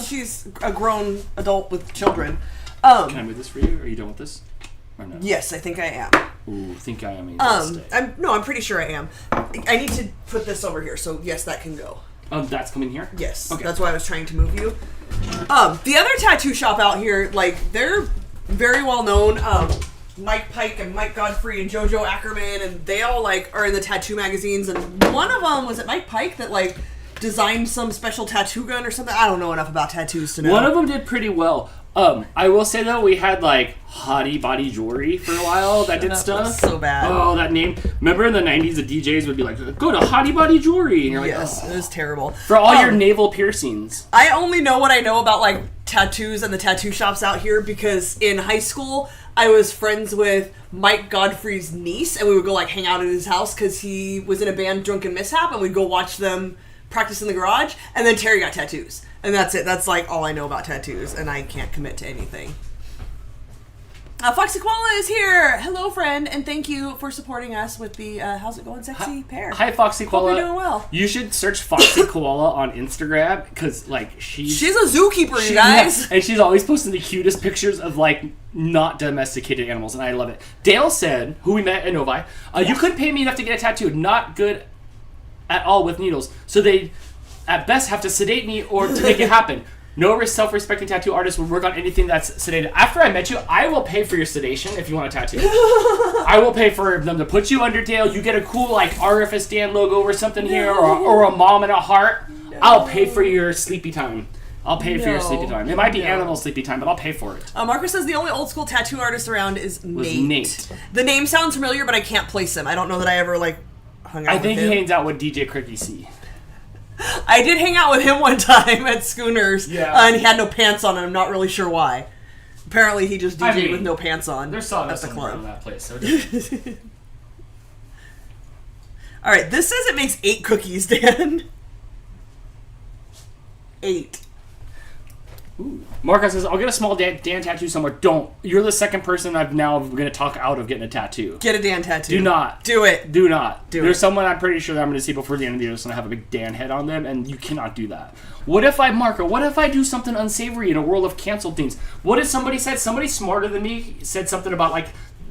She's a grown adult with children. Can I move this for you? Are you done with this? Or no? Yes, I think I am. Ooh, think I am. I'm pretty sure I am. I need to put this over here, so yes, that can go. That's coming here? Yes. Okay. That's why I was trying to move you. The other tattoo shop out here, they're very well known. Mike Pike and Mike Godfrey and JoJo Ackerman, and they all are in the tattoo magazines. And one of them was it Mike Pike that designed some special tattoo gun or something. I don't know enough about tattoos to know. One of them did pretty well. I will say though, we had like Hottie Body Jewelry for a while that did stuff. That's so bad. Oh, that name. Remember in the 90s, the DJs would be like, go to Hottie Body Jewelry. And you're like, Yes, oh. it was terrible. For all your navel piercings. I only know what I know about like tattoos and the tattoo shops out here because in high school I was friends with Mike Godfrey's niece, and we would go like hang out at his house because he was in a band, Drunken Mishap, and we'd go watch them practice in the garage. And then Terry got tattoos, and that's it. That's like all I know about tattoos, and I can't commit to anything. Foxy Koala is here. Hello, friend, and thank you for supporting us with the How's It Going Sexy pair. Hi, Foxy Koala. Hope you're doing well. You should search Foxy Koala on Instagram because, like, she's a zookeeper, you guys. And she's always posting the cutest pictures of, like, not domesticated animals, and I love it. Dale said, who we met at Novi, you couldn't pay me enough to get a tattoo. Not good at all with needles. So they, at best, have to sedate me or to make it happen. No self-respecting tattoo artist would work on anything that's sedated. After I met you, I will pay for your sedation if you want a tattoo. I will pay for them to put you under, Dale. You get a cool, like, RFS Dan logo or something here, or a mom and a heart. No. I'll pay for your sleepy time. I'll pay for your sleepy time. It might be animal sleepy time, but I'll pay for it. Marcus says the only old school tattoo artist around is Nate. The name sounds familiar, but I can't place him. I don't know that I ever, like, hung out with him. I think he hangs out with DJ Cricky C. I did hang out with him one time at Schooners, and he had no pants on, and I'm not really sure why. Apparently, he just DJ'd with no pants on. There's songs at the club in that place. So all right, this says it makes 8 cookies, Dan. 8. Ooh. Marcus says, I'll get a small Dan tattoo somewhere. Don't. You're the second person I'm now going to talk out of getting a tattoo. Get a Dan tattoo. Do not. Do it. Do not. There's someone I'm pretty sure that I'm going to see before the end of the year that's going to have a big Dan head on them, and you cannot do that. What if I do something unsavory in a world of canceled things? What if somebody said, somebody smarter than me said something about, like,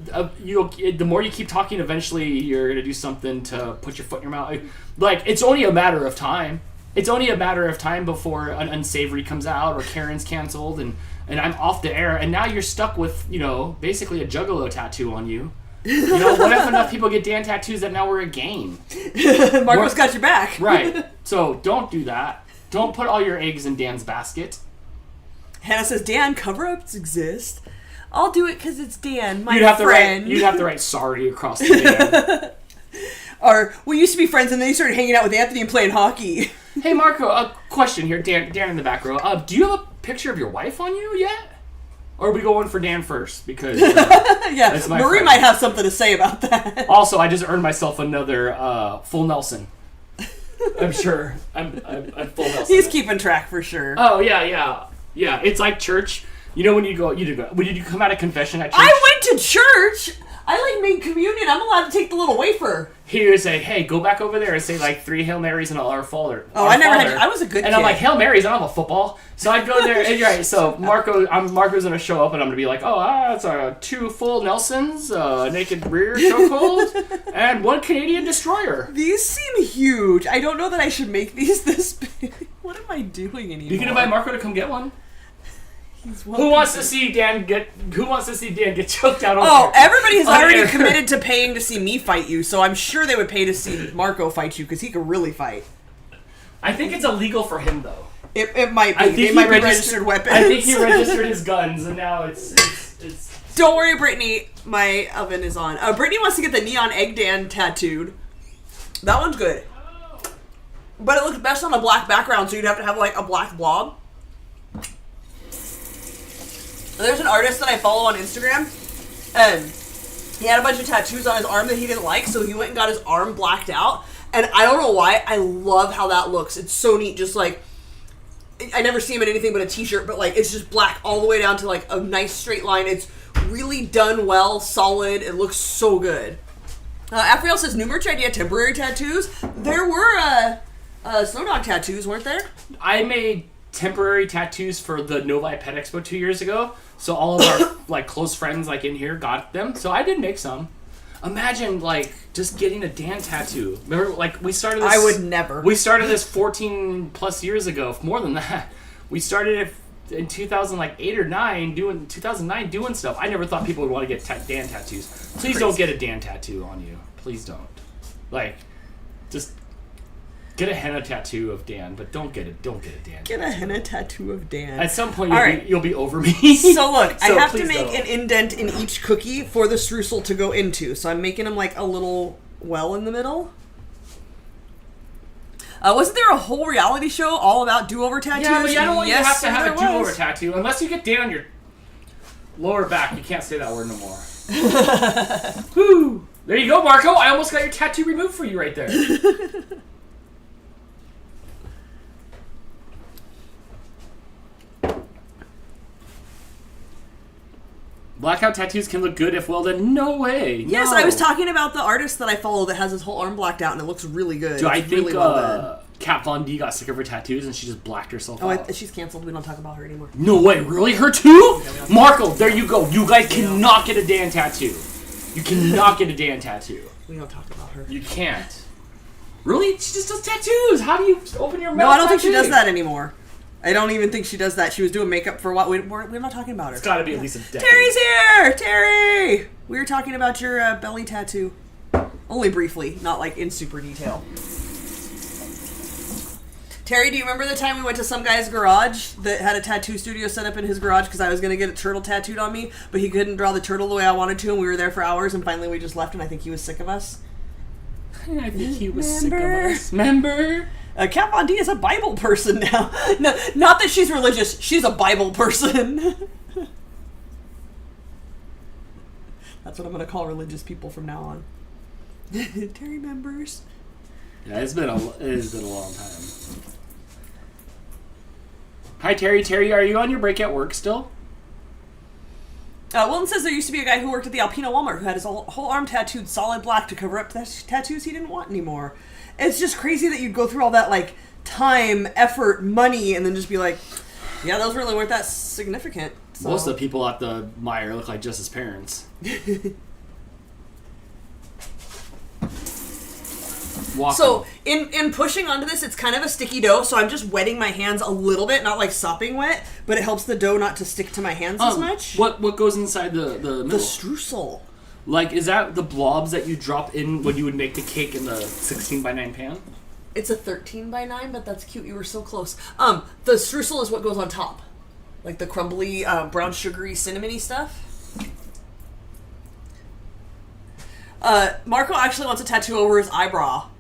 the more you keep talking, eventually you're going to do something to put your foot in your mouth. Like, it's only a matter of time. It's only a matter of time before an unsavory comes out or Karen's canceled and I'm off the air, and now you're stuck with, basically a juggalo tattoo on you. What if enough people get Dan tattoos that now we're a game? Marco's got your back. Right. So don't do that. Don't put all your eggs in Dan's basket. Hannah says, Dan, cover-ups exist. I'll do it because it's Dan, my friend. You'd have to write sorry across the Dan. Or, we used to be friends and then you started hanging out with Anthony and playing hockey. Hey, Marco, a question here. Dan in the back row. Do you have a picture of your wife on you yet? Or are we going for Dan first? Because that's my Marie friend. might have something to say about that. Also, I just earned myself another full Nelson. I'm sure. I'm full Nelson. He's keeping track for sure. Oh, yeah. It's like church. When you come out of confession at church? I went to church! I made communion. I'm allowed to take the little wafer. He would say, hey, go back over there and say 3 Hail Marys and Our Father. I was a good kid. And I'm like, Hail Marys, I don't have a football. So I'd go there, and you're right. So Marco's going to show up, and I'm going to be like, that's 2 full Nelsons, naked rear chokehold, and 1 Canadian destroyer. These seem huge. I don't know that I should make these this big. What am I doing anymore? You can invite Marco to come get one. Who wants to see Dan get choked out on Oh, everybody has already committed to paying to see me fight you, so I'm sure they would pay to see Marco fight you, because he could really fight. I think it's illegal for him, though. It might be. They might be registered weapons. I think he registered his guns, and now it's... Don't worry, Brittany. My oven is on. Brittany wants to get the Neon Egg Dan tattooed. That one's good. But it looks best on a black background, so you'd have to have, a black blob. There's an artist that I follow on Instagram, and he had a bunch of tattoos on his arm that he didn't like, so he went and got his arm blacked out. And I don't know why, I love how that looks. It's so neat, just I never see him in anything but a t-shirt, but it's just black all the way down to a nice straight line. It's really done well, solid, it looks so good. Afriel says, new merch idea, temporary tattoos. There were Snow Dog tattoos, weren't there? I made temporary tattoos for the Novi Pet Expo 2 years ago, so all of our close friends in here got them, so I did make some. Imagine just getting a Dan tattoo. Remember, we started this... I would never. We started this 14 plus years ago, more than that. We started it in 2008 or 2009 doing stuff. I never thought people would want to get Dan tattoos. Please don't get a Dan tattoo on you. Please don't. Just Get a henna tattoo of Dan, but don't get a Dan. Get a henna tattoo of Dan. At some point, All you'll be over me. So look, I have to please make don't. an indent in each cookie for the streusel to go into. So I'm making them like a little well in the middle. Wasn't there a whole reality show all about do-over tattoos? Yeah, but I don't want you to have to have there a do-over was. tattoo unless you get Dan on your lower back. You can't say that word no more. Whew. There you go, Marco. I almost got your tattoo removed for you right there. Blackout tattoos can look good if well done. No way. Yes, no. I was talking about the artist that I follow that has his whole arm blacked out and it looks really good. Do I It's think really well done. Kat Von D got sick of her tattoos and she just blacked herself out? She's canceled. We don't talk about her anymore. No way, really? Her too? Marco, there you go. You guys cannot get a Dan tattoo. You cannot get a Dan tattoo. We don't talk about her. You can't. Really? She just does tattoos. How do you open your mouth? No, I don't think she does that anymore. I don't even think she does that. She was doing makeup for what? We're not talking about her. It's got to be at least a decade. Terry's here! Terry! We were talking about your belly tattoo. Only briefly, not like in super detail. Terry, do you remember the time we went to some guy's garage that had a tattoo studio set up in his garage because I was going to get a turtle tattooed on me, but he couldn't draw the turtle the way I wanted to, and we were there for hours, and finally we just left, and I think he was sick of us? I think he was sick of us. Remember? Kat Von D is a Bible person now. No, not that she's religious. She's a Bible person. That's what I'm going to call religious people from now on. Terry members. Yeah, it has been a long time. Hi, Terry. Terry, are you on your break at work still? Wilton says there used to be a guy who worked at the Alpina Walmart who had his whole arm tattooed solid black to cover up tattoos he didn't want anymore. It's just crazy that you'd go through all that, like, time, effort, money, and then just be like, yeah, those really weren't that significant. So. Most of the people at the Meijer look like just his parents. So, in pushing onto this, it's kind of a sticky dough, so I'm just wetting my hands a little bit, not like sopping wet, but it helps the dough not to stick to my hands as much. What goes inside the middle? The streusel. Like, is that the blobs that you drop in when you would make the cake in the 16x9 pan? It's a 13x9, but that's cute. You were so close. The streusel is what goes on top. Like the crumbly, brown sugary, cinnamony stuff. Marco actually wants a tattoo over his eyebrow.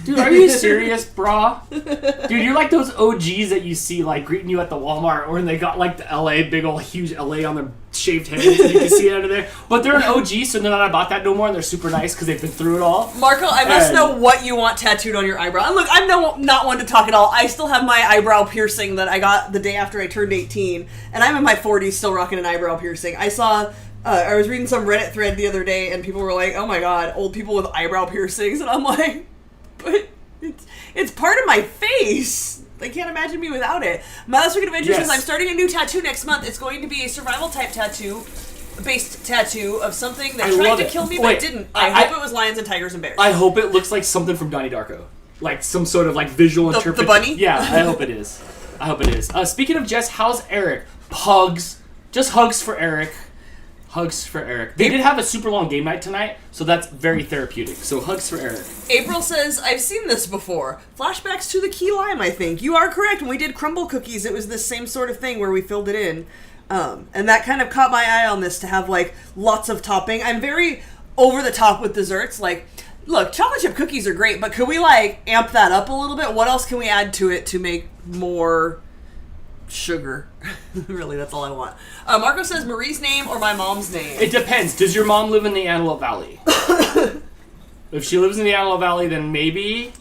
Dude, are you serious, brah? Dude, you're like those OGs that you see, like, greeting you at the Walmart when they got, like, the LA, big old huge LA on their shaved heads, and you can see it under there. But they're an OG, so they're not about that no more, and they're super nice because they've been through it all. Marco, I must know what you want tattooed on your eyebrow. And look, I'm not one to talk at all. I still have my eyebrow piercing that I got the day after I turned 18, and I'm in my 40s still rocking an eyebrow piercing. I saw... I was reading some Reddit thread the other day, and people were like, oh my god, old people with eyebrow piercings, and I'm like... But it's part of my face. I can't imagine me without it. My last week of adventures is I'm starting a new tattoo next month. It's going to be a survival type based tattoo of something that tried to kill me but didn't. I hope it was lions and tigers and bears. I hope it looks like something from Donnie Darko. Like some sort of like visual interpretation. The bunny? Yeah, I hope it is. I hope it is. Speaking of Jess, how's Eric? Hugs. Just hugs for Eric. Hugs for Eric. They did have a super long game night tonight, so that's very therapeutic. So hugs for Eric. April says, I've seen this before. Flashbacks to the key lime, I think. You are correct. When we did crumble cookies, it was this same sort of thing where we filled it in. And that kind of caught my eye on this to have, like, lots of topping. I'm very over the top with desserts. Like, look, chocolate chip cookies are great, but could we, like, amp that up a little bit? What else can we add to it to make more... sugar. Really, that's all I want. Marco says Marie's name or my mom's name. It depends. Does your mom live in the Antelope Valley? If she lives in the Antelope Valley, then maybe.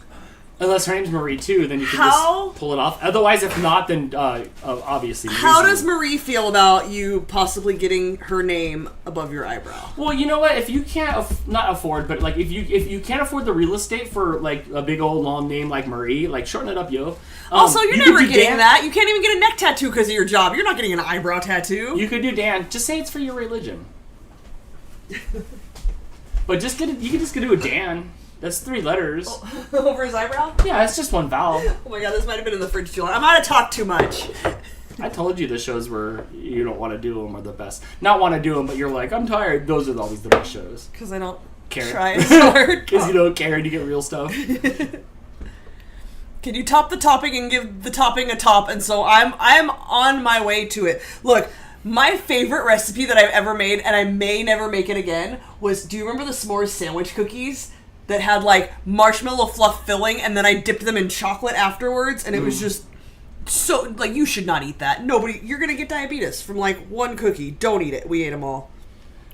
Unless her name's Marie too, then you can just pull it off. Otherwise, if not, then obviously. How does Marie feel about you possibly getting her name above your eyebrow? Well, you know what? If you can't not afford, but like if you can't afford the real estate for like a big old long name like Marie, like shorten it up, yo. Also, you're never getting that. You can't even get a neck tattoo because of your job. You're not getting an eyebrow tattoo. You could do Dan. Just say it's for your religion. But just get it. You can just do a Dan. That's 3 letters. Over his eyebrow? Yeah, it's just one vowel. Oh my god, this might have been in the fridge too long. I'm gonna talk too much. I told you the shows where you don't want to do them are the best. Not want to do them, but you're like, I'm tired. Those are always the best shows. Because I don't care. Try as hard. Because you don't care and you get real stuff. Can you top the topping and give the topping a top? And so I'm on my way to it. Look, my favorite recipe that I've ever made, and I may never make it again, was, do you remember the s'mores sandwich cookies that had like marshmallow fluff filling, and then I dipped them in chocolate afterwards, and it was just so, like, you should not eat that. Nobody, you're gonna get diabetes from like one cookie. Don't eat it. We ate them all.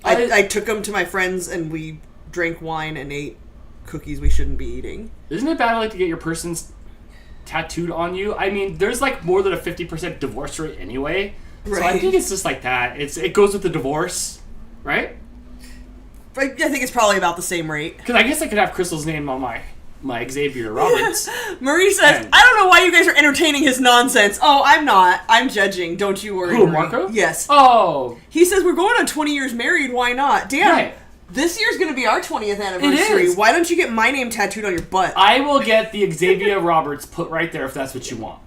I took them to my friends and we drank wine and ate cookies we shouldn't be eating. Isn't it bad, like, to get your person's tattooed on you? I mean, there's like more than a 50% divorce rate anyway. Right. So I think it's just like that. It goes with the divorce, right? I think it's probably about the same rate. Because I guess I could have Crystal's name on my Xavier Roberts. Marie says, I don't know why you guys are entertaining his nonsense. Oh, I'm not. I'm judging. Don't you worry. Who, Marie. Marco? Yes. Oh. He says, we're going on 20 years married. Why not? Damn. Right. This year's going to be our 20th anniversary. It is. Why don't you get my name tattooed on your butt? I will get the Xavier Roberts put right there if that's what you want.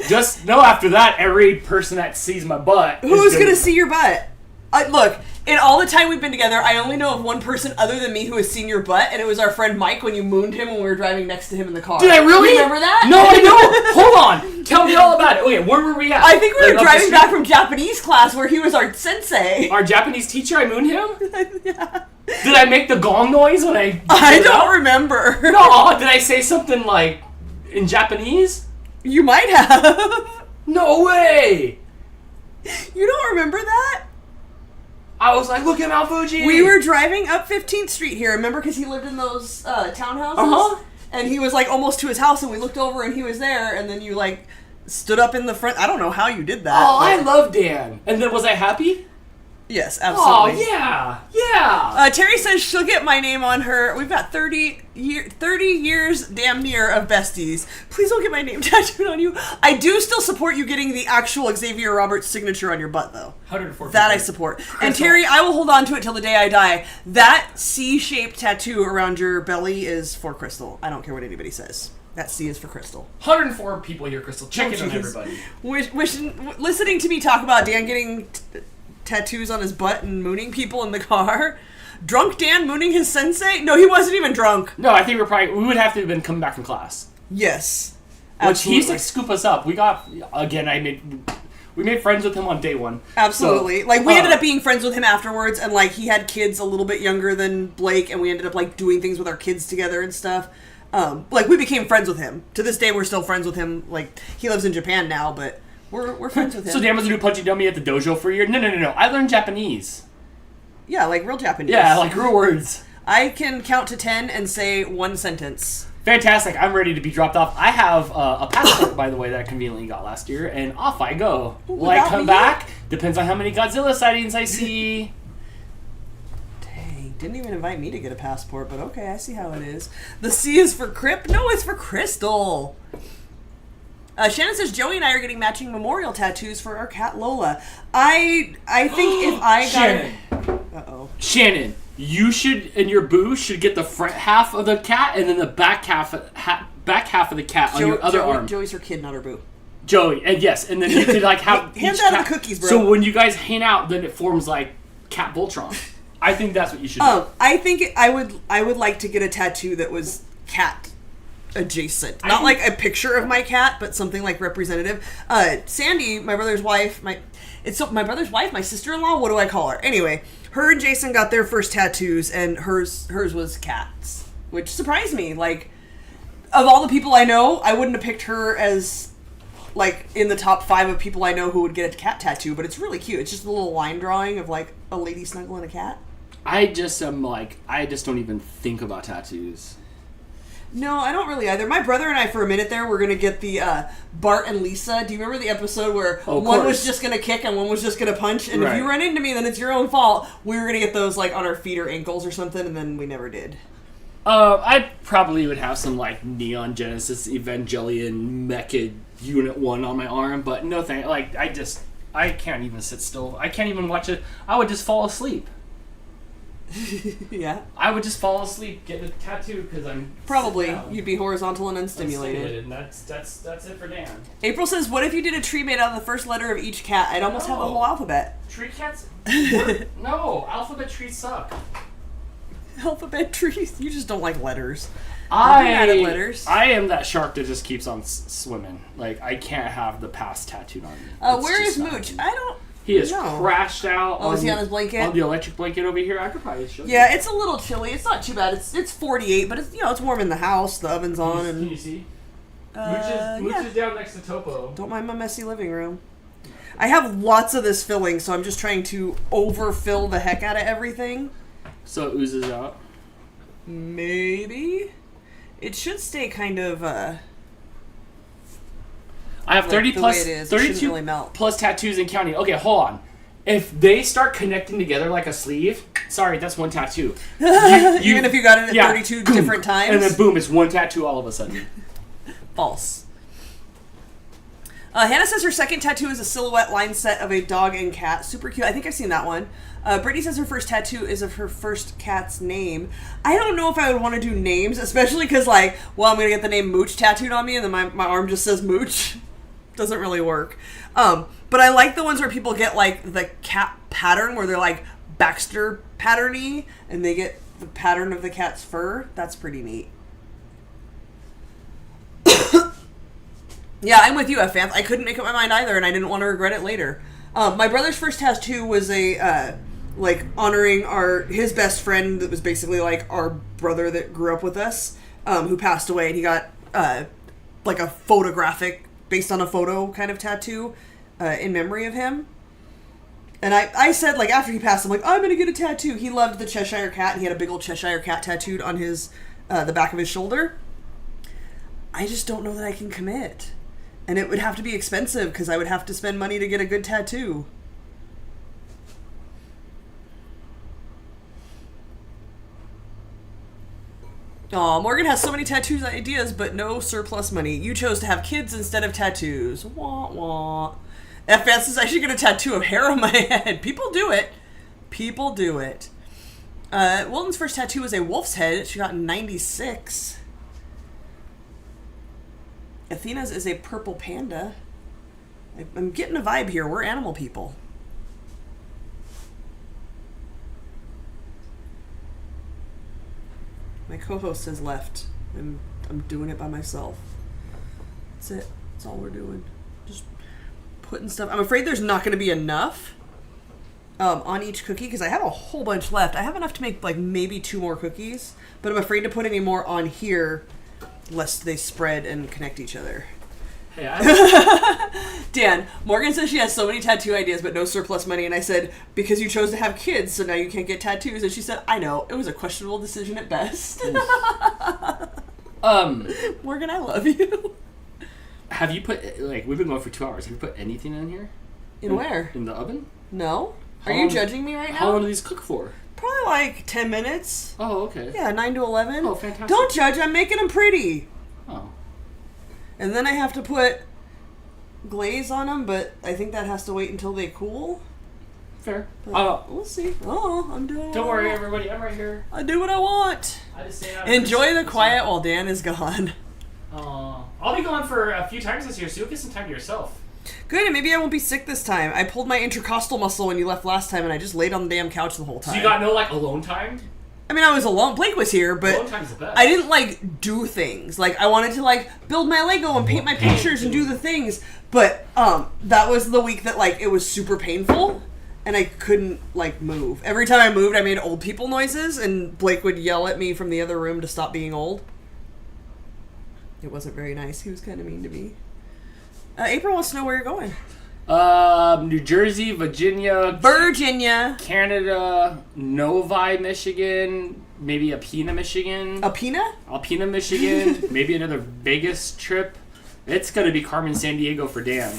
Just know after that, every person that sees my butt Who's going to see your butt? Look, in all the time we've been together, I only know of one person other than me who has seen your butt, and it was our friend Mike when you mooned him when we were driving next to him in the car. Did I really? Remember that? No, I don't. Hold on. Tell me all about it. Okay, where were we at? I think we were Like, driving back from Japanese class where he was our sensei. Our Japanese teacher, I mooned him? Yeah. Did I make the gong noise when I... I don't remember. No, did I say something like in Japanese? You might have. No way! You don't remember that? I was like, look at Mount Fuji! We were driving up 15th Street here, remember? Because he lived in those townhouses? Uh-huh. And he was like almost to his house, and we looked over and he was there, and then you like stood up in the front. I don't know how you did that. Oh, I love Dan. And then was I happy? Yes, Oh, absolutely. yeah. Terry says she'll get my name on her. We've got 30 years damn near of besties. Please don't get my name tattooed on you. I do still support you getting the actual Xavier Roberts signature on your butt, though. 104. That I support. And Terry, I will hold on to it till the day I die. That C-shaped tattoo around your belly is for Crystal. I don't care what anybody says. That C is for Crystal. 104 people here, Crystal. Check in on jeez. everybody. Listening to me talk about Dan getting tattoos on his butt and mooning people in the car. Drunk Dan mooning his sensei? No, he wasn't even drunk. No, I think we would have to have been coming back from class. Yes. Which he used Absolutely. to scoop us up. We made friends with him on day one. Absolutely. So, like, we ended up being friends with him afterwards, and, like, he had kids a little bit younger than Blake, and we ended up, like, doing things with our kids together and stuff. Like, we became friends with him. To this day, we're still friends with him. Like, he lives in Japan now, but we're friends with him. So Dan was a new punchy dummy at the dojo for a year? No. I learned Japanese. Yeah, like real Japanese. Yeah, like real words. I can count to 10 and say one sentence. Fantastic. I'm ready to be dropped off. I have a passport, by the way, that I conveniently got last year, and off I go. Will I without come me? back? Depends on how many Godzilla sightings I see. Dang, didn't even invite me to get a passport, but okay, I see how it is. The C is for Crip? No, it's for Crystal. Shannon says Joey and I are getting matching memorial tattoos for our cat Lola. I think if I got Shannon. Uh-oh. Shannon, you should, and your boo should get the front half of the cat and then the back half of the cat on your other arm. Joey's her kid, not her boo. Joey, and yes, and then you could like have Hand each out cat. the cookies, bro. So when you guys hang out, then it forms like Cat Voltron. I think that's what you should do. I think I would like to get a tattoo that was cat adjacent. Not like a picture of my cat, but something like representative. Sandy, my brother's wife, my sister-in-law, what do I call her? Anyway, her and Jason got their first tattoos, and hers was cats, which surprised me. Like, of all the people I know, I wouldn't have picked her as, like, in the top 5 of people I know who would get a cat tattoo, but it's really cute. It's just a little line drawing of, like, a lady snuggling a cat. I just don't even think about tattoos. No, I don't really either. My brother and I, for a minute there, were going to get the Bart and Lisa. Do you remember the episode where one was just going to kick and one was just going to punch? And if you run into me, then it's your own fault. We were going to get those like on our feet or ankles or something, and then we never did. I probably would have some like Neon Genesis Evangelion Mecha Unit 1 on my arm, but no thanks. Like, I can't even sit still. I can't even watch it. I would just fall asleep. Yeah. I would just fall asleep, get a tattoo because I'm Probably. You'd be horizontal and unstimulated. And that's it for Dan. April says, what if you did a tree made out of the first letter of each cat? I'd almost have the whole alphabet. Tree cats? No, alphabet trees suck. Alphabet trees. You just don't like letters. I'm bad at letters. I am that shark that just keeps on swimming. Like, I can't have the past tattooed on me. Where is Mooch? I don't. He is crashed out. Oh, is he on his blanket? On the electric blanket over here. I could probably show you. Yeah, it's a little chilly. It's not too bad. It's 48, but it's it's warm in the house. The oven's on. Can you see? Mooch is down next to Topo. Don't mind my messy living room. I have lots of this filling, so I'm just trying to overfill the heck out of everything. So it oozes out? Maybe. It should stay kind of, I have 30 plus, 32 really melt. plus tattoos in county. Okay, hold on. If they start connecting together like a sleeve, sorry, that's one tattoo. Even if you got it at 32 different times? And then boom, it's one tattoo all of a sudden. False. Hannah says her second tattoo is a silhouette line set of a dog and cat. Super cute. I think I've seen that one. Brittany says her first tattoo is of her first cat's name. I don't know if I would want to do names, especially because, I'm going to get the name Mooch tattooed on me, and then my arm just says Mooch. Doesn't really work. But I like the ones where people get, the cat pattern, where they're, Baxter patterny, and they get the pattern of the cat's fur. That's pretty neat. Yeah, I'm with you, F-Fanth. I couldn't make up my mind either, and I didn't want to regret it later. My brother's first tattoo was a, honoring his best friend that was basically, our brother that grew up with us, who passed away, and he got, a photographic, based on a photo kind of tattoo, in memory of him. And I said, after he passed, I'm I'm going to get a tattoo. He loved the Cheshire Cat, and he had a big old Cheshire Cat tattooed on his, the back of his shoulder. I just don't know that I can commit. And it would have to be expensive because I would have to spend money to get a good tattoo. Aw, Morgan has so many tattoos ideas, but no surplus money. You chose to have kids instead of tattoos. Wah, wah. F-Fan says I should get a tattoo of hair on my head. People do it. People do it. Wilton's first tattoo was a wolf's head. She got 96. Athena's is a purple panda. I'm getting a vibe here. We're animal people. My co-host has left. I'm doing it by myself. That's it. That's all we're doing. Just putting stuff. I'm afraid there's not going to be enough on each cookie because I have a whole bunch left. I have enough to make maybe 2 more cookies, but I'm afraid to put any more on here lest they spread and connect each other. Hey, Dan, Morgan says she has so many tattoo ideas but no surplus money, and I said, because you chose to have kids, so now you can't get tattoos. And she said, I know, it was a questionable decision at best. Morgan, I love you. Have you put, we've been going for 2 hours. Have you put anything in here? In where? In the oven? No. Are you judging me right now? How long do these cook for? Probably 10 minutes. Oh, okay. Yeah, 9 to 11. Oh, fantastic. Don't judge, I'm making them pretty. Oh. And then I have to put glaze on them, but I think that has to wait until they cool. Fair. We'll see. Oh, I'm doing Don't worry, everybody. I'm right here. I do what I want. I just say Enjoy the quiet while Dan is gone. I'll be gone for a few times this year, so you'll get some time to yourself. Good, and maybe I won't be sick this time. I pulled my intercostal muscle when you left last time, and I just laid on the damn couch the whole time. So you got no, alone time? I mean, I was alone. Blake was here, but Alone time's the best. I didn't, do things. I wanted to, build my Lego and paint my pictures and do the things. But, that was the week that, it was super painful, and I couldn't, move. Every time I moved, I made old people noises, and Blake would yell at me from the other room to stop being old. It wasn't very nice. He was kind of mean to me. April wants to know where you're going. New Jersey, Virginia, Canada, Novi, Michigan, maybe Alpena, Michigan. Alpena, Michigan. Maybe another Vegas trip. It's gonna be Carmen San Diego for Dan.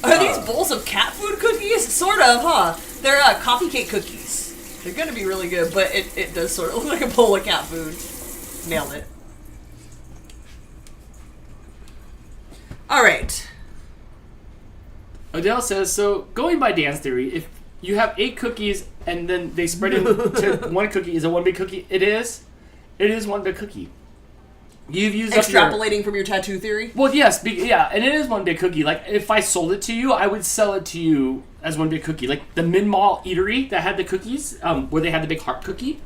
Are these bowls of cat food cookies? Sort of, huh? They're coffee cake cookies. They're gonna be really good, but it does sort of look like a bowl of cat food. Nailed it. All right. Adele says, so going by Dan's theory, if you have 8 cookies and then they spread into one cookie, is it one big cookie? It is. It is one big cookie. You've used extrapolating from your tattoo theory? Well, yes, yeah, and it is one big cookie. If I sold it to you, I would sell it to you as one big cookie. The Min Mall Eatery that had the cookies, where they had the big heart cookie.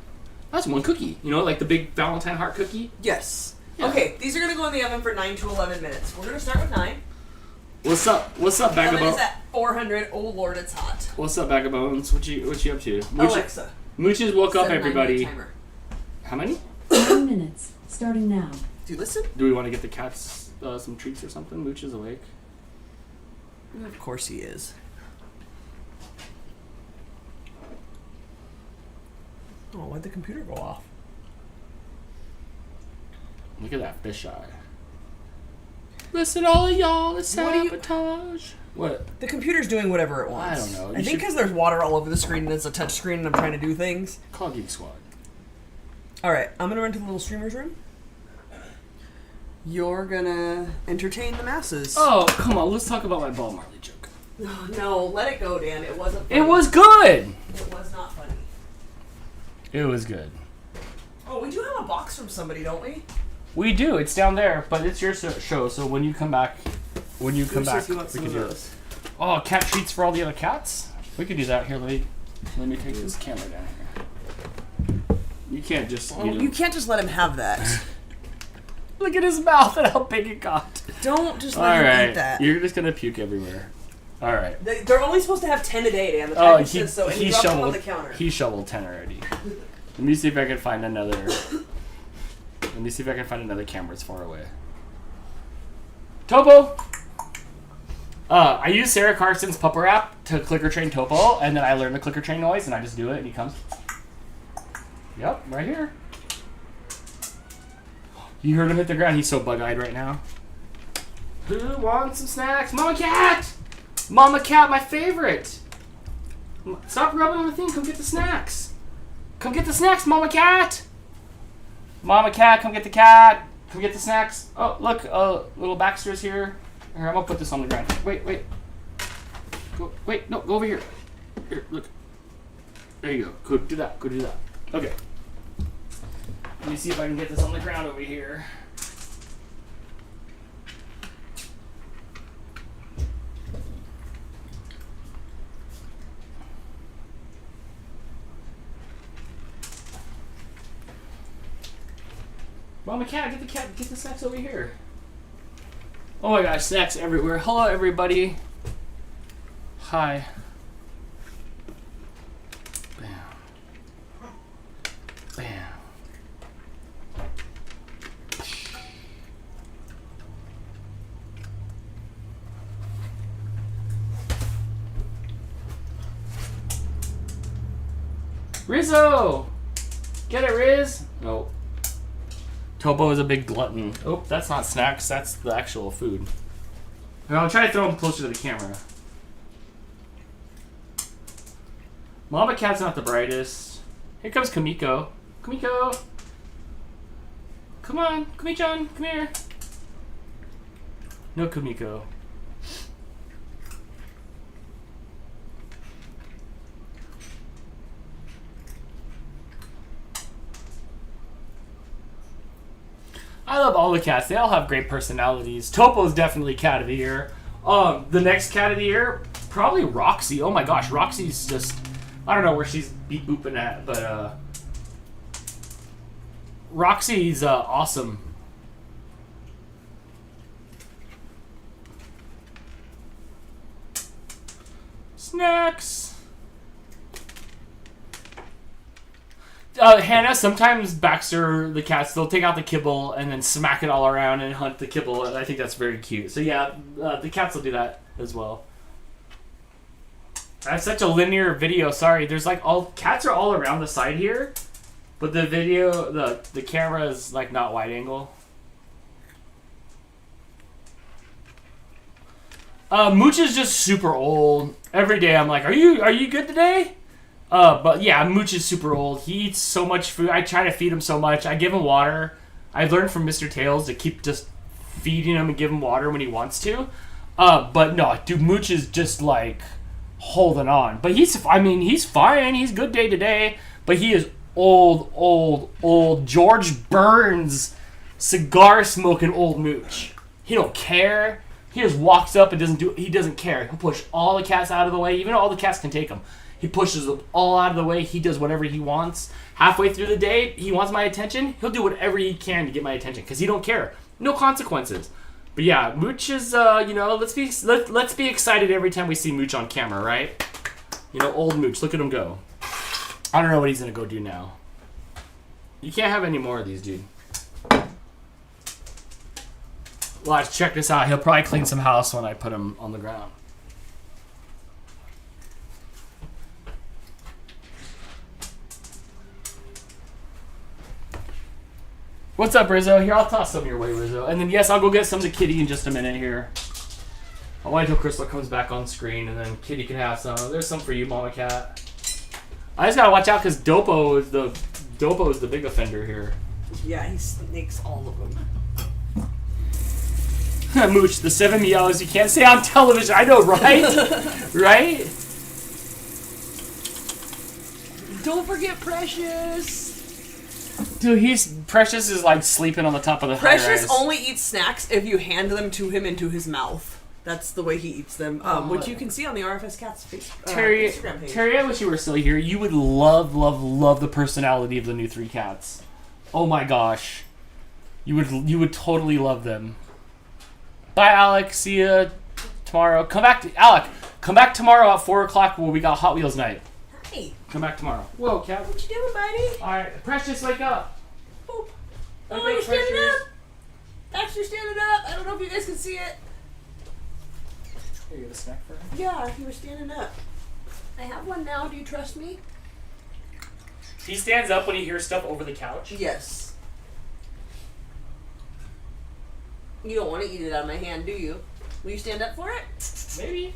That's one cookie. You know, like the big Valentine heart cookie. Yes. Yeah. Okay, these are gonna go in the oven for 9 to 11 minutes. We're gonna start with 9. What's up? What's up, The bag of oven is bones? at 400. Oh Lord, it's hot. What's up, bag of bones? What you up to? Alexa. Mooches woke up, set a 9-minute everybody. timer. How many? 10 minutes, starting now. Do you listen? Do we want to get the cats some treats or something? Mooch is awake. Of course he is. Oh, why'd the computer go off? Look at that fisheye. Listen, all of y'all, it's What do you- sabotage. What? The computer's doing whatever it wants. I don't know. I You think should- because there's water all over the screen and it's a touch screen and I'm trying to do things. Call Geek Squad. Alright, I'm gonna run to the little streamer's room. You're gonna entertain the masses. Oh, come on. Let's talk about my Bob Marley joke. No, let it go, Dan. It wasn't funny. It was good. It was not funny. It was good. Oh, we do have a box from somebody, don't we? We do. It's down there, but it's your show. So when you come back, Who says he wants we some can of do it. those? Oh, cat treats for all the other cats. We could do that. Here, let me take this camera down here. You can't just. Oh, you can't just let him have that. Look at his mouth and how big it got. Don't just All let him right, eat that. you're just gonna puke everywhere. All right. They're only supposed to have 10 a day, Dan. The Oh, package says so, and you drop them on the counter. He shoveled 10 already. Let me see if I can find another. Let me see if I can find another camera. It's far away. Topo. I use Sarah Carson's Pupper app to clicker train Topo, and then I learn the clicker train noise, and I just do it, and he comes. Yep, right here. You heard him hit the ground. He's so bug-eyed right now. Who wants some snacks? Mama Cat! Mama Cat, my favorite! Stop rubbing on the thing. Come get the snacks. Come get the snacks, Mama Cat! Mama Cat, come get the cat. Come get the snacks. Oh, look, little Baxter's here. Here, I'm gonna put this on the ground. Wait. Wait, no, go over here. Here, look. There you go. Go do that. Okay. Let me see if I can get this on the ground over here. Mama Cat, get the snacks over here. Oh my gosh, snacks everywhere. Hello, everybody. Hi. Bam. Bam. Rizzo! Get it, Riz? No. Topo is a big glutton. Oh, that's not snacks. That's the actual food. Here, I'll try to throw him closer to the camera. Mama Cat's not the brightest. Here comes Kamiko. Kamiko! Come on. Kami-chan, come here. No Kamiko. I love all the cats. They all have great personalities. Topo's definitely cat of the year. The next cat of the year, probably Roxy. Oh my gosh, Roxy's just... I don't know where she's beep booping at, but Roxy's awesome. Snacks. Hannah, sometimes Baxter, the cats, they'll take out the kibble and then smack it all around and hunt the kibble, and I think that's very cute. So yeah, the cats will do that as well. I have such a linear video, sorry. There's like cats are all around the side here, but the video, the camera is like not wide angle. Mooch is just super old. Every day I'm like, are you good today? But yeah, Mooch is super old. He eats so much food. I try to feed him so much. I give him water. I learned from Mr. Tails to keep just feeding him and give him water when he wants to. But no, dude, Mooch is just like holding on. But he's fine. He's good day to day. But he is old. George Burns, cigar smoking old Mooch. He don't care. He just walks up and he doesn't care. He'll push all the cats out of the way, even though all the cats can take him. He pushes them all out of the way. He does whatever he wants. Halfway through the day, he wants my attention. He'll do whatever he can to get my attention because he don't care. No consequences. But yeah, Mooch is, let's be excited every time we see Mooch on camera, right? Old Mooch. Look at him go. I don't know what he's gonna go do now. You can't have any more of these, dude. Watch, check this out. He'll probably clean some house when I put him on the ground. What's up, Rizzo? Here, I'll toss some your way, Rizzo. And then, yes, I'll go get some to Kitty in just a minute here. I'll wait until Crystal comes back on screen, and then Kitty can have some. There's some for you, Mama Cat. I just gotta watch out because Dopo is the big offender here. Yeah, he snakes all of them. Mooch, the 7 meows you can't say on television. I know, right? Right? Don't forget Precious. Dude, Precious is like sleeping on the top of the Precious high-rise. only eats snacks if you hand them to him into his mouth. That's the way he eats them, which you can see on the RFS Cats Instagram page. Terry, I wish you were still here. You would love, love, love the personality of the new 3 cats. Oh my gosh. You would totally love them. Bye, Alec. See ya tomorrow. Alec, come back tomorrow at 4 o'clock when we got Hot Wheels night. Hey. Come back tomorrow. Whoa, cat. What you doing, buddy? Alright, Precious, wake up. Boop. Oh, Okay, you're standing Precious. up. Baxter's standing up. I don't know if you guys can see it. Here, you have a snack for him? Yeah, you were standing up. I have one now. Do you trust me? He stands up when he hears stuff over the couch. Yes. You don't want to eat it out of my hand, do you? Will you stand up for it? Maybe.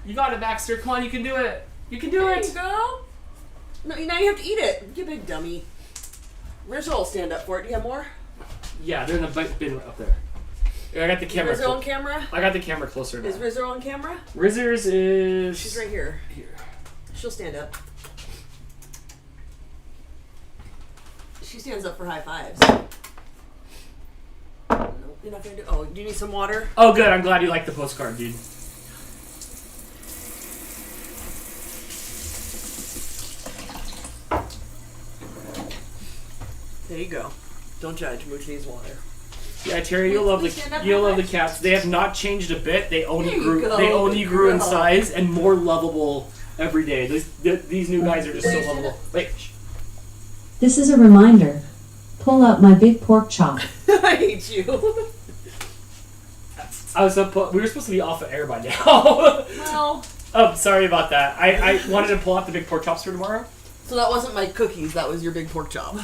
You got it, Baxter. Come on, you can do it. You can do There it. you go. No, now you have to eat it. You big dummy. Rizzo will stand up for it. Do you have more? Yeah, they're in the bin up there. I got the camera. Is Rizzo on camera? I got the camera closer now. Is Rizzo on camera? Rizzers is... She's right here. Here. She'll stand up. She stands up for high fives. Nope, you're not gonna do. Oh, do you need some water? Oh, good. I'm glad you like the postcard, dude. There you go. Don't judge. Mooch needs water. Yeah, Terry, you'll love the cats. They have not changed a bit. They only grew in size and more lovable every day. These new guys are just so lovable. Wait. This is a reminder. Pull out my big pork chop. I hate you. We were supposed to be off the air by now. Well. Oh, sorry about that. I wanted to pull out the big pork chops for tomorrow. So that wasn't my cookies. That was your big pork chop.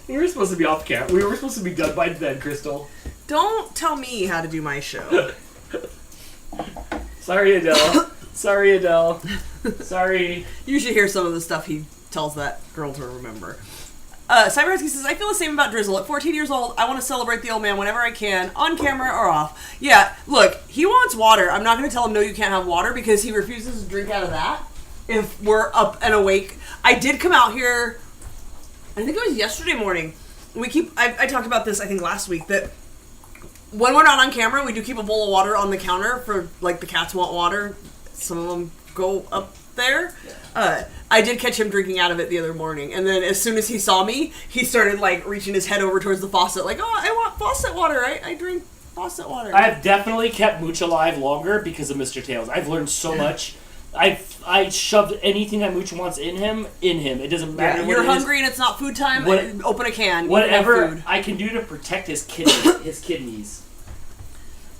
We were supposed to be off camera. We were supposed to be done by then, Crystal. Don't tell me how to do my show. Sorry, Adele. Sorry, Adele. Sorry. You should hear some of the stuff he tells that girl to remember. Cyberhusky says, I feel the same about Drizzle. At 14 years old, I want to celebrate the old man whenever I can, on camera or off. Yeah, look, he wants water. I'm not going to tell him, no, you can't have water, because he refuses to drink out of that if we're up and awake. I did come out here, I think it was yesterday morning. I talked about this, I think, last week, that when we're not on camera, we do keep a bowl of water on the counter for, like, the cats want water. Some of them go up there. I did catch him drinking out of it the other morning, and then as soon as he saw me, he started like reaching his head over towards the faucet, like, "Oh, I want faucet water. I drink faucet water." I have definitely kept Mooch alive longer because of Mr. Tails. I've learned so much. I shoved anything that Mooch wants in him. It doesn't matter. Yeah, what you're it hungry is. and it's not food time. Open a can. Whatever food. I can do to protect his kidneys.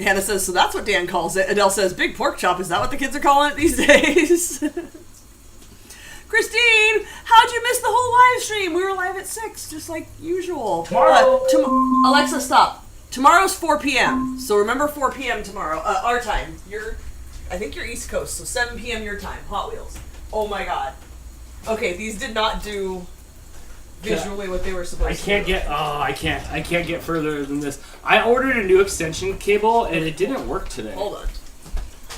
Hannah says, so that's what Dan calls it. Adele says, big pork chop. Is that what the kids are calling it these days? Christine, how'd you miss the whole live stream? We were live at 6, just like usual. Tomorrow. Alexa, stop. Tomorrow's 4 p.m. So remember 4 p.m. tomorrow. Our time. I think you're East Coast, so 7 p.m. your time. Hot Wheels. Oh my god. Okay, these did not do visually what they were supposed to do. I can't get further than this. I ordered a new extension cable and it didn't work today. Hold on.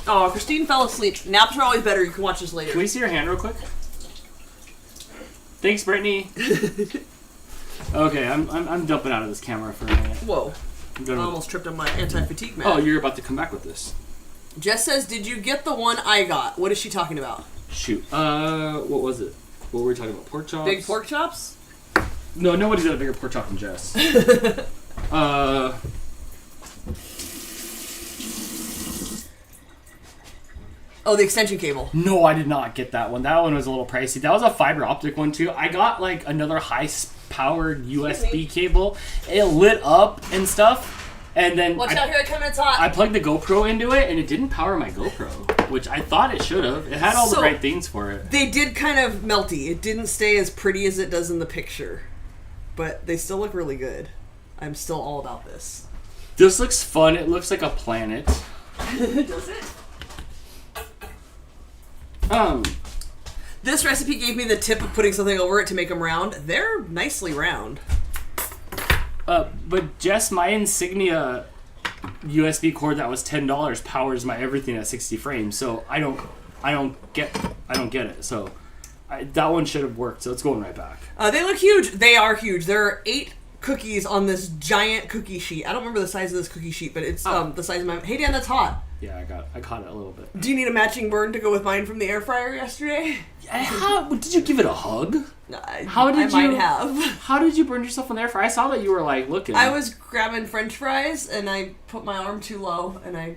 Oh, Christine fell asleep. Naps are always better. You can watch this later. Can we see your hand real quick? Thanks, Brittany. Okay, I'm dumping out of this camera for a minute. Whoa. I almost tripped on my anti-fatigue mat. Oh, you're about to come back with this. Jess says, did you get the one I got? What is she talking about? Shoot. What was it? What were we talking about? Pork chops? Big pork chops? No, nobody's got a bigger pork chop than Jess. Oh, the extension cable. No, I did not get that one. That one was a little pricey. That was a fiber optic one too. I got like another high-powered USB cable. It lit up and stuff. And then Watch out, here I come in, it's hot. I plugged the GoPro into it, and it didn't power my GoPro, which I thought it should have. It had all the right things for it. They did kind of melty. It didn't stay as pretty as it does in the picture. But they still look really good. I'm still all about this. This looks fun. It looks like a planet. Does it? This recipe gave me the tip of putting something over it to make them round. They're nicely round. But Jess, my Insignia USB cord that was $10 powers my everything at 60 frames. So I don't get it. So that one should have worked. So it's going right back. They look huge. They are huge. There are 8 cookies on this giant cookie sheet. I don't remember the size of this cookie sheet, but it's the size of my. Hey Dan, that's hot. Yeah, I caught it a little bit. Do you need a matching burn to go with mine from the air fryer yesterday? Did you give it a hug? I might have. How did you burn yourself in the air fryer? I saw that you were like looking. I was grabbing French fries and I put my arm too low and I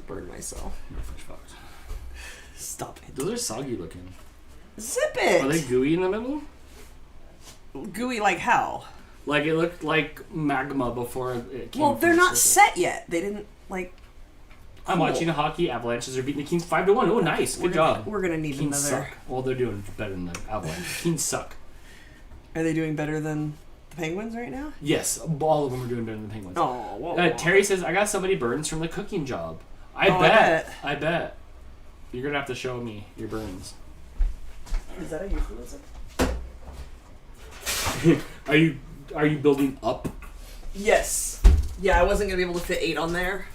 burned myself. No French fries. Stop it. Those are soggy looking. Zip it. Are they gooey in the middle? Gooey like how? Like it looked like magma before it came. Well, they're from the not surface. set yet. They didn't like. I'm watching the hockey. Avalanches are beating the Kings 5-1. Oh, nice. Good job. We're gonna need Kings another. suck. Well, they're doing better than the Avalanche. Kings suck. Are they doing better than the Penguins right now? Yes, all of them are doing better than the Penguins. Oh, whoa. Terry says, I got so many burns from the cooking job. I bet. You're going to have to show me your burns. Is that a euphemism? Are you building up? Yes. Yeah, I wasn't going to be able to fit 8 on there.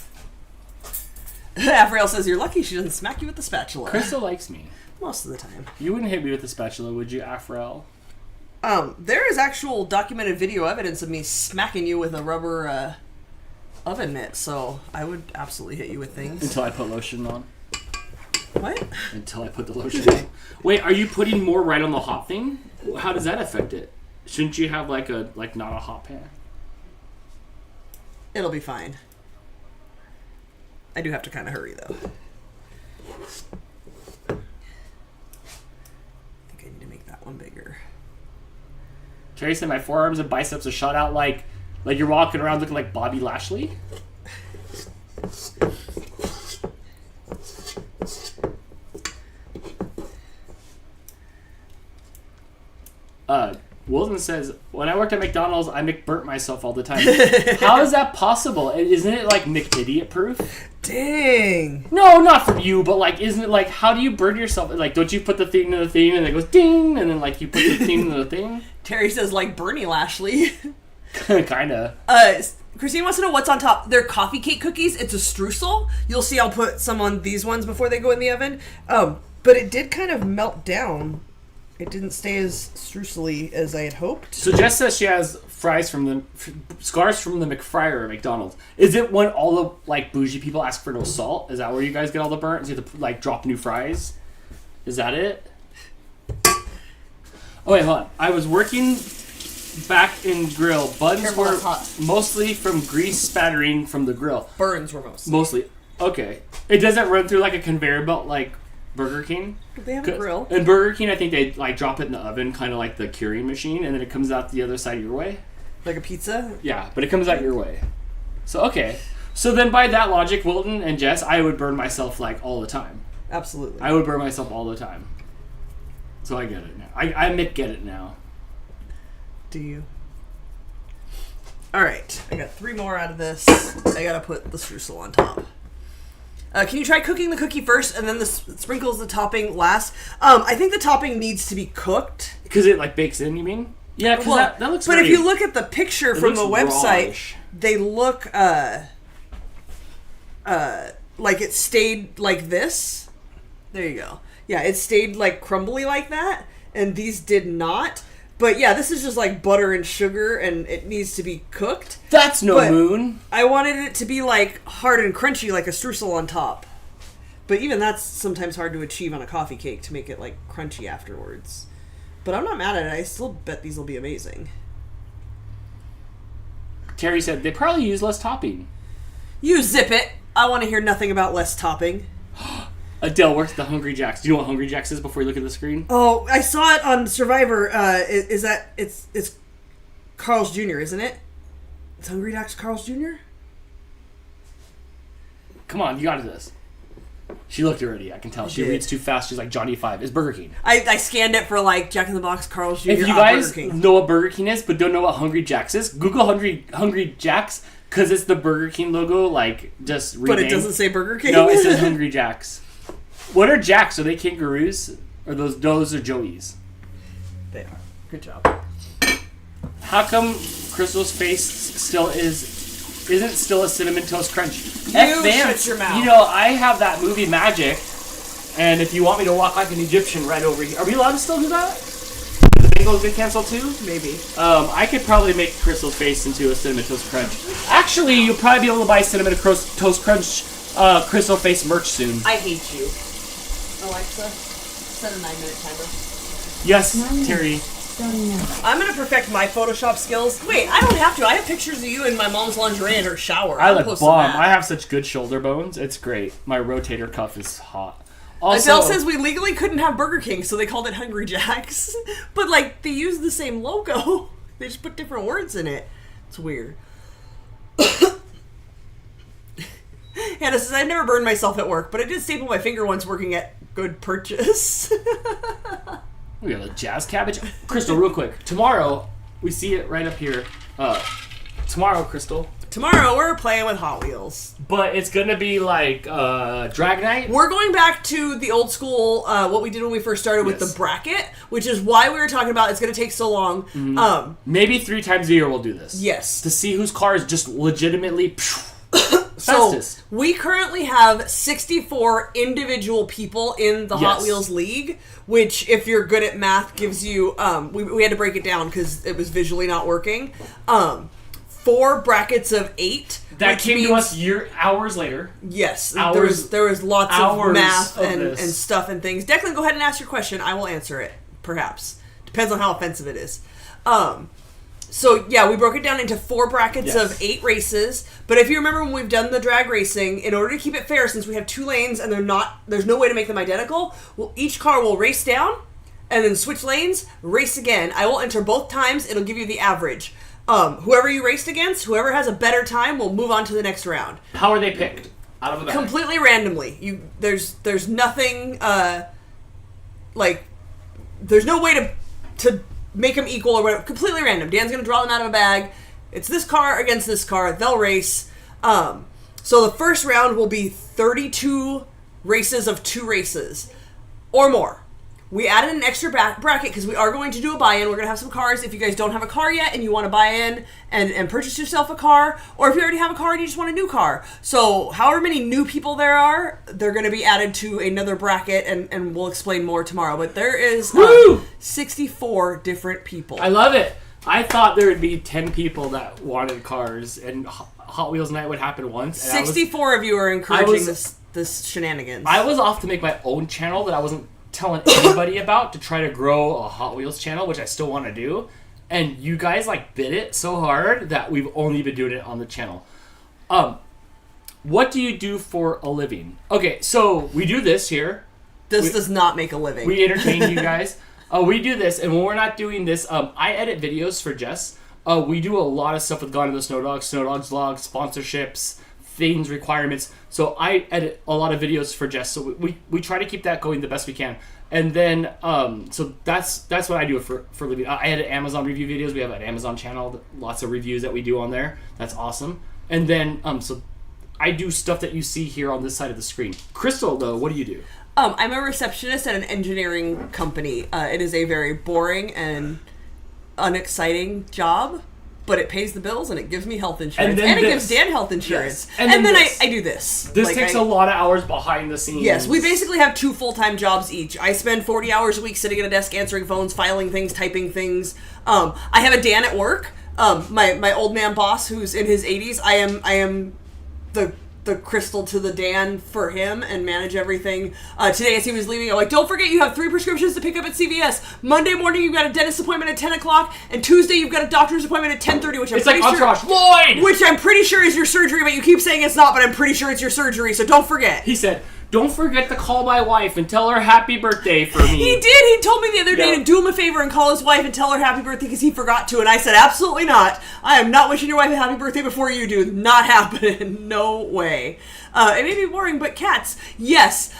Afriel says, you're lucky she doesn't smack you with the spatula. Crystal likes me. Most of the time. You wouldn't hit me with the spatula, would you, Afriel? There is actual documented video evidence of me smacking you with a rubber oven mitt, so I would absolutely hit you with things. Until I put lotion on. What? Until I put the lotion on. Wait, are you putting more right on the hot thing? How does that affect it? Shouldn't you have not a hot pan? It'll be fine. I do have to kind of hurry, though. I think I need to make that one bigger. Terry said my forearms and biceps are shot out like you're walking around looking like Bobby Lashley. Wilson says, when I worked at McDonald's, I McBurnt myself all the time. How is that possible? Isn't it like McIdiot proof? Dang. No, not for you, but isn't it how do you burn yourself? Don't you put the thing in the thing and it goes ding, and then you put the thing in the thing? Terry says like Bernie Lashley. Kinda. Christine wants to know what's on top. They're coffee cake cookies. It's a streusel. You'll see I'll put some on these ones before they go in the oven. But it did kind of melt down. It didn't stay as streusely as I had hoped. So Jess says she has scars from the McFryer at McDonald's. Is it when all the bougie people ask for no salt? Is that where you guys get all the burnt? You have to drop new fries? Is that it? Oh wait, hold on. I was working back in grill. Buns were mostly from grease spattering from the grill. Burns were mostly. Mostly. Okay. It doesn't run through a conveyor belt like Burger King. They have a grill. In Burger King, I think they drop it in the oven, kind of like the curing machine, and then it comes out the other side your way. Like a pizza? Yeah, but it comes out your way. So okay. So then, by that logic, Wilton and Jess, I would burn myself all the time. Absolutely. I would burn myself all the time. So I get it now. I get it now. Do you? All right, I got 3 more out of this. I gotta put the streusel on top. Can you try cooking the cookie first and then the sprinkles the topping last? I think the topping needs to be cooked. Because it bakes in, you mean? Yeah, because that looks But if you look at the picture from the website, raw-ish. They look like it stayed like this. There you go. Yeah, it stayed crumbly like that, and these did not. But yeah, this is just like butter and sugar, and it needs to be cooked. That's no But moon. I wanted it to be like hard and crunchy, like a streusel on top. But even that's sometimes hard to achieve on a coffee cake, to make it like crunchy afterwards. But I'm not mad at it. I still bet these will be amazing. Terry said they probably use less topping. You zip it. I want to hear nothing about less topping. Adele, where's the Hungry Jacks? Do you know what Hungry Jacks is before you look at the screen? Oh, I saw it on Survivor. Is that it's Carl's Jr., isn't it? It's Hungry Jack's Carl's Jr.? Come on, you got this. She looked already. I can tell. She did. reads too fast. She's like Johnny 5. It's Burger King. I scanned it for like Jack in the Box, Carl's Jr. If you guys know what Burger King is, but don't know what Hungry Jacks is, Google Hungry Jacks, because it's the Burger King logo, like, just renamed. But it doesn't say Burger King? No, it says Hungry Jacks. What are Jacks? Are they kangaroos? Or those are Joeys? They are. Good job. How come Crystal's face isn't still a Cinnamon Toast Crunch? Shut your mouth. You know, I have that movie Magic, and if you want me to walk like an Egyptian right over here, are we allowed to still do that? The Bengals get canceled too? Maybe. I could probably make Crystal's face into a Cinnamon Toast Crunch. Actually, you'll probably be able to buy Cinnamon Toast Crunch Crystal face merch soon. I hate you. Alexa, set a 9-minute timer. Yes, 9 minutes. Terry. Starting now. I'm going to perfect my Photoshop skills. Wait, I don't have to. I have pictures of you in my mom's lingerie in her shower. I I'll look post bomb. that. I have such good shoulder bones. It's great. My rotator cuff is hot. Also, Adele says we legally couldn't have Burger King, so they called it Hungry Jack's. But, like, they use the same logo. They just put different words in it. It's weird. Hannah says, I've never burned myself at work, but I did staple my finger once working at Good Purchase. we got a jazz cabbage. Crystal, real quick. Tomorrow, we see it right up here. Tomorrow, Crystal. Tomorrow, we're playing with Hot Wheels. But it's going to be like drag night. We're going back to the old school, what we did when we first started with Yes. the bracket, which is why we were talking about it's going to take so long. Mm-hmm. Maybe 3 times a year we'll do this. Yes. To see whose car is just legitimately So fastest. we currently have 64 individual people in the Hot Yes. Wheels League, which, if you're good at math, gives you. We had to break it down because it was visually not working. 4 brackets of 8. That which came to means- us hours later. Yes, Hours- there was lots of hours math of and this. stuff and things. Declan, go ahead and ask your question. I will answer it. Perhaps depends on how offensive it is. So yeah, we broke it down into 4 brackets Yes. of 8 races. But if you remember when we've done the drag racing, in order to keep it fair, since we have 2 lanes and there's no way to make them identical, each car will race down and then switch lanes, race again. I will enter both times. It'll give you the average. Whoever you raced against, whoever has a better time will move on to the next round. How are they picked? Out of a bag. Completely randomly. There's nothing like there's no way to make them equal or whatever. Completely random. Dan's gonna draw them out of a bag. It's this car against this car. They'll race. So the first round will be 32 races of 2 races or more. We added an extra bracket because we are going to do a buy-in. We're going to have some cars. If you guys don't have a car yet and you want to buy in and purchase yourself a car, or if you already have a car and you just want a new car. So however many new people there are, they're going to be added to another bracket, and we'll explain more tomorrow. But there is 64 different people. I love it. I thought there would be 10 people that wanted cars, and Hot Wheels night would happen once. And 64 of you are encouraging this shenanigans. I was off to make my own channel that I wasn't telling anybody about, to try to grow a Hot Wheels channel, which I still want to do. And you guys bid it so hard that we've only been doing it on the channel. What do you do for a living? Okay, so we do this here. This does not make a living. We entertain you guys. We do this, and when we're not doing this, I edit videos for Jess. We do a lot of stuff with Gone to the Snow Dogs vlogs, sponsorships, things, requirements. So I edit a lot of videos for Jess. So we try to keep that going the best we can. And then, so that's what I do for living. I edit Amazon review videos. We have an Amazon channel, lots of reviews that we do on there. That's awesome. And then, so I do stuff that you see here on this side of the screen. Crystal, though, what do you do? I'm a receptionist at an engineering company. It is a very boring and unexciting job. but it pays the bills and it gives me health insurance. And it gives Dan health insurance. Yes. And then I do this. This takes a lot of hours behind the scenes. Yes, we basically have 2 full-time jobs each. I spend 40 hours a week sitting at a desk answering phones, filing things, typing things. I have a Dan at work. My old man boss who's in his 80s. I am the Crystal to the Dan for him and manage everything. Today as he was leaving, I'm like, don't forget you have 3 prescriptions to pick up at CVS. Monday morning you've got a dentist appointment at 10 o'clock, and Tuesday you've got a doctor's appointment at 10:30, which I'm it's pretty like sure... Entourage, Lloyd! Which I'm pretty sure is your surgery, but you keep saying it's not, but I'm pretty sure it's your surgery, so don't forget. He said, don't forget to call my wife and tell her happy birthday for me. He did. He told me the other day to do him a favor and call his wife and tell her happy birthday because he forgot to. And I said, absolutely not. I am not wishing your wife a happy birthday before you do. Not happening. No way. It may be boring, but cats. Yes.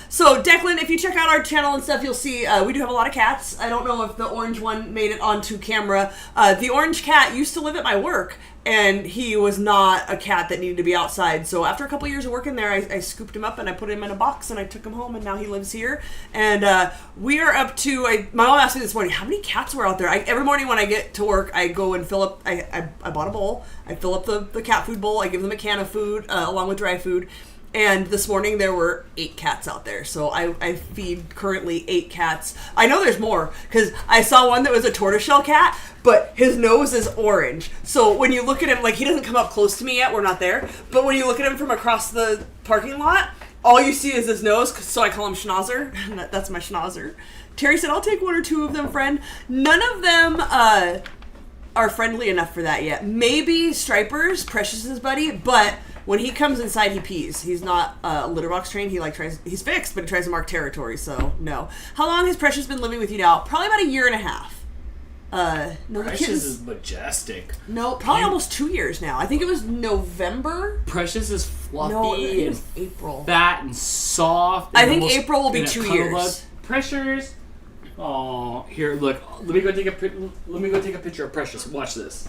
So, Declan, if you check out our channel and stuff, you'll see we do have a lot of cats. I don't know if the orange one made it onto camera. The orange cat used to live at my work. And he was not a cat that needed to be outside. So after a couple years of working there, I scooped him up and I put him in a box and I took him home and now he lives here. And we are up to, my mom asked me this morning, how many cats were out there? Every morning when I get to work, I go and fill up, I bought a bowl. I fill up the cat food bowl. I give them a can of food along with dry food. And this morning there were 8 cats out there. So I feed currently 8 cats. I know there's more because I saw one that was a tortoiseshell cat, but his nose is orange. So when you look at him, like he doesn't come up close to me yet, we're not there. But when you look at him from across the parking lot, all you see is his nose. So I call him Schnauzer. That's my Schnauzer. Terry said, I'll take 1 or 2 of them, friend. None of them are friendly enough for that yet. Maybe Stripers, Precious's buddy, but when he comes inside, he pees. He's not litter box trained. He's fixed, but he tries to mark territory, so no. How long has Precious been living with you now? Probably about 1.5 years. No, Precious is majestic. No, probably almost 2 years now. I think it was November. Precious is fluffy No, it and was April. fat and soft. I and think almost April will be in a 2 cuddle years. bug. Precious. Oh, here, look. Let me go take a picture of Precious. Watch this.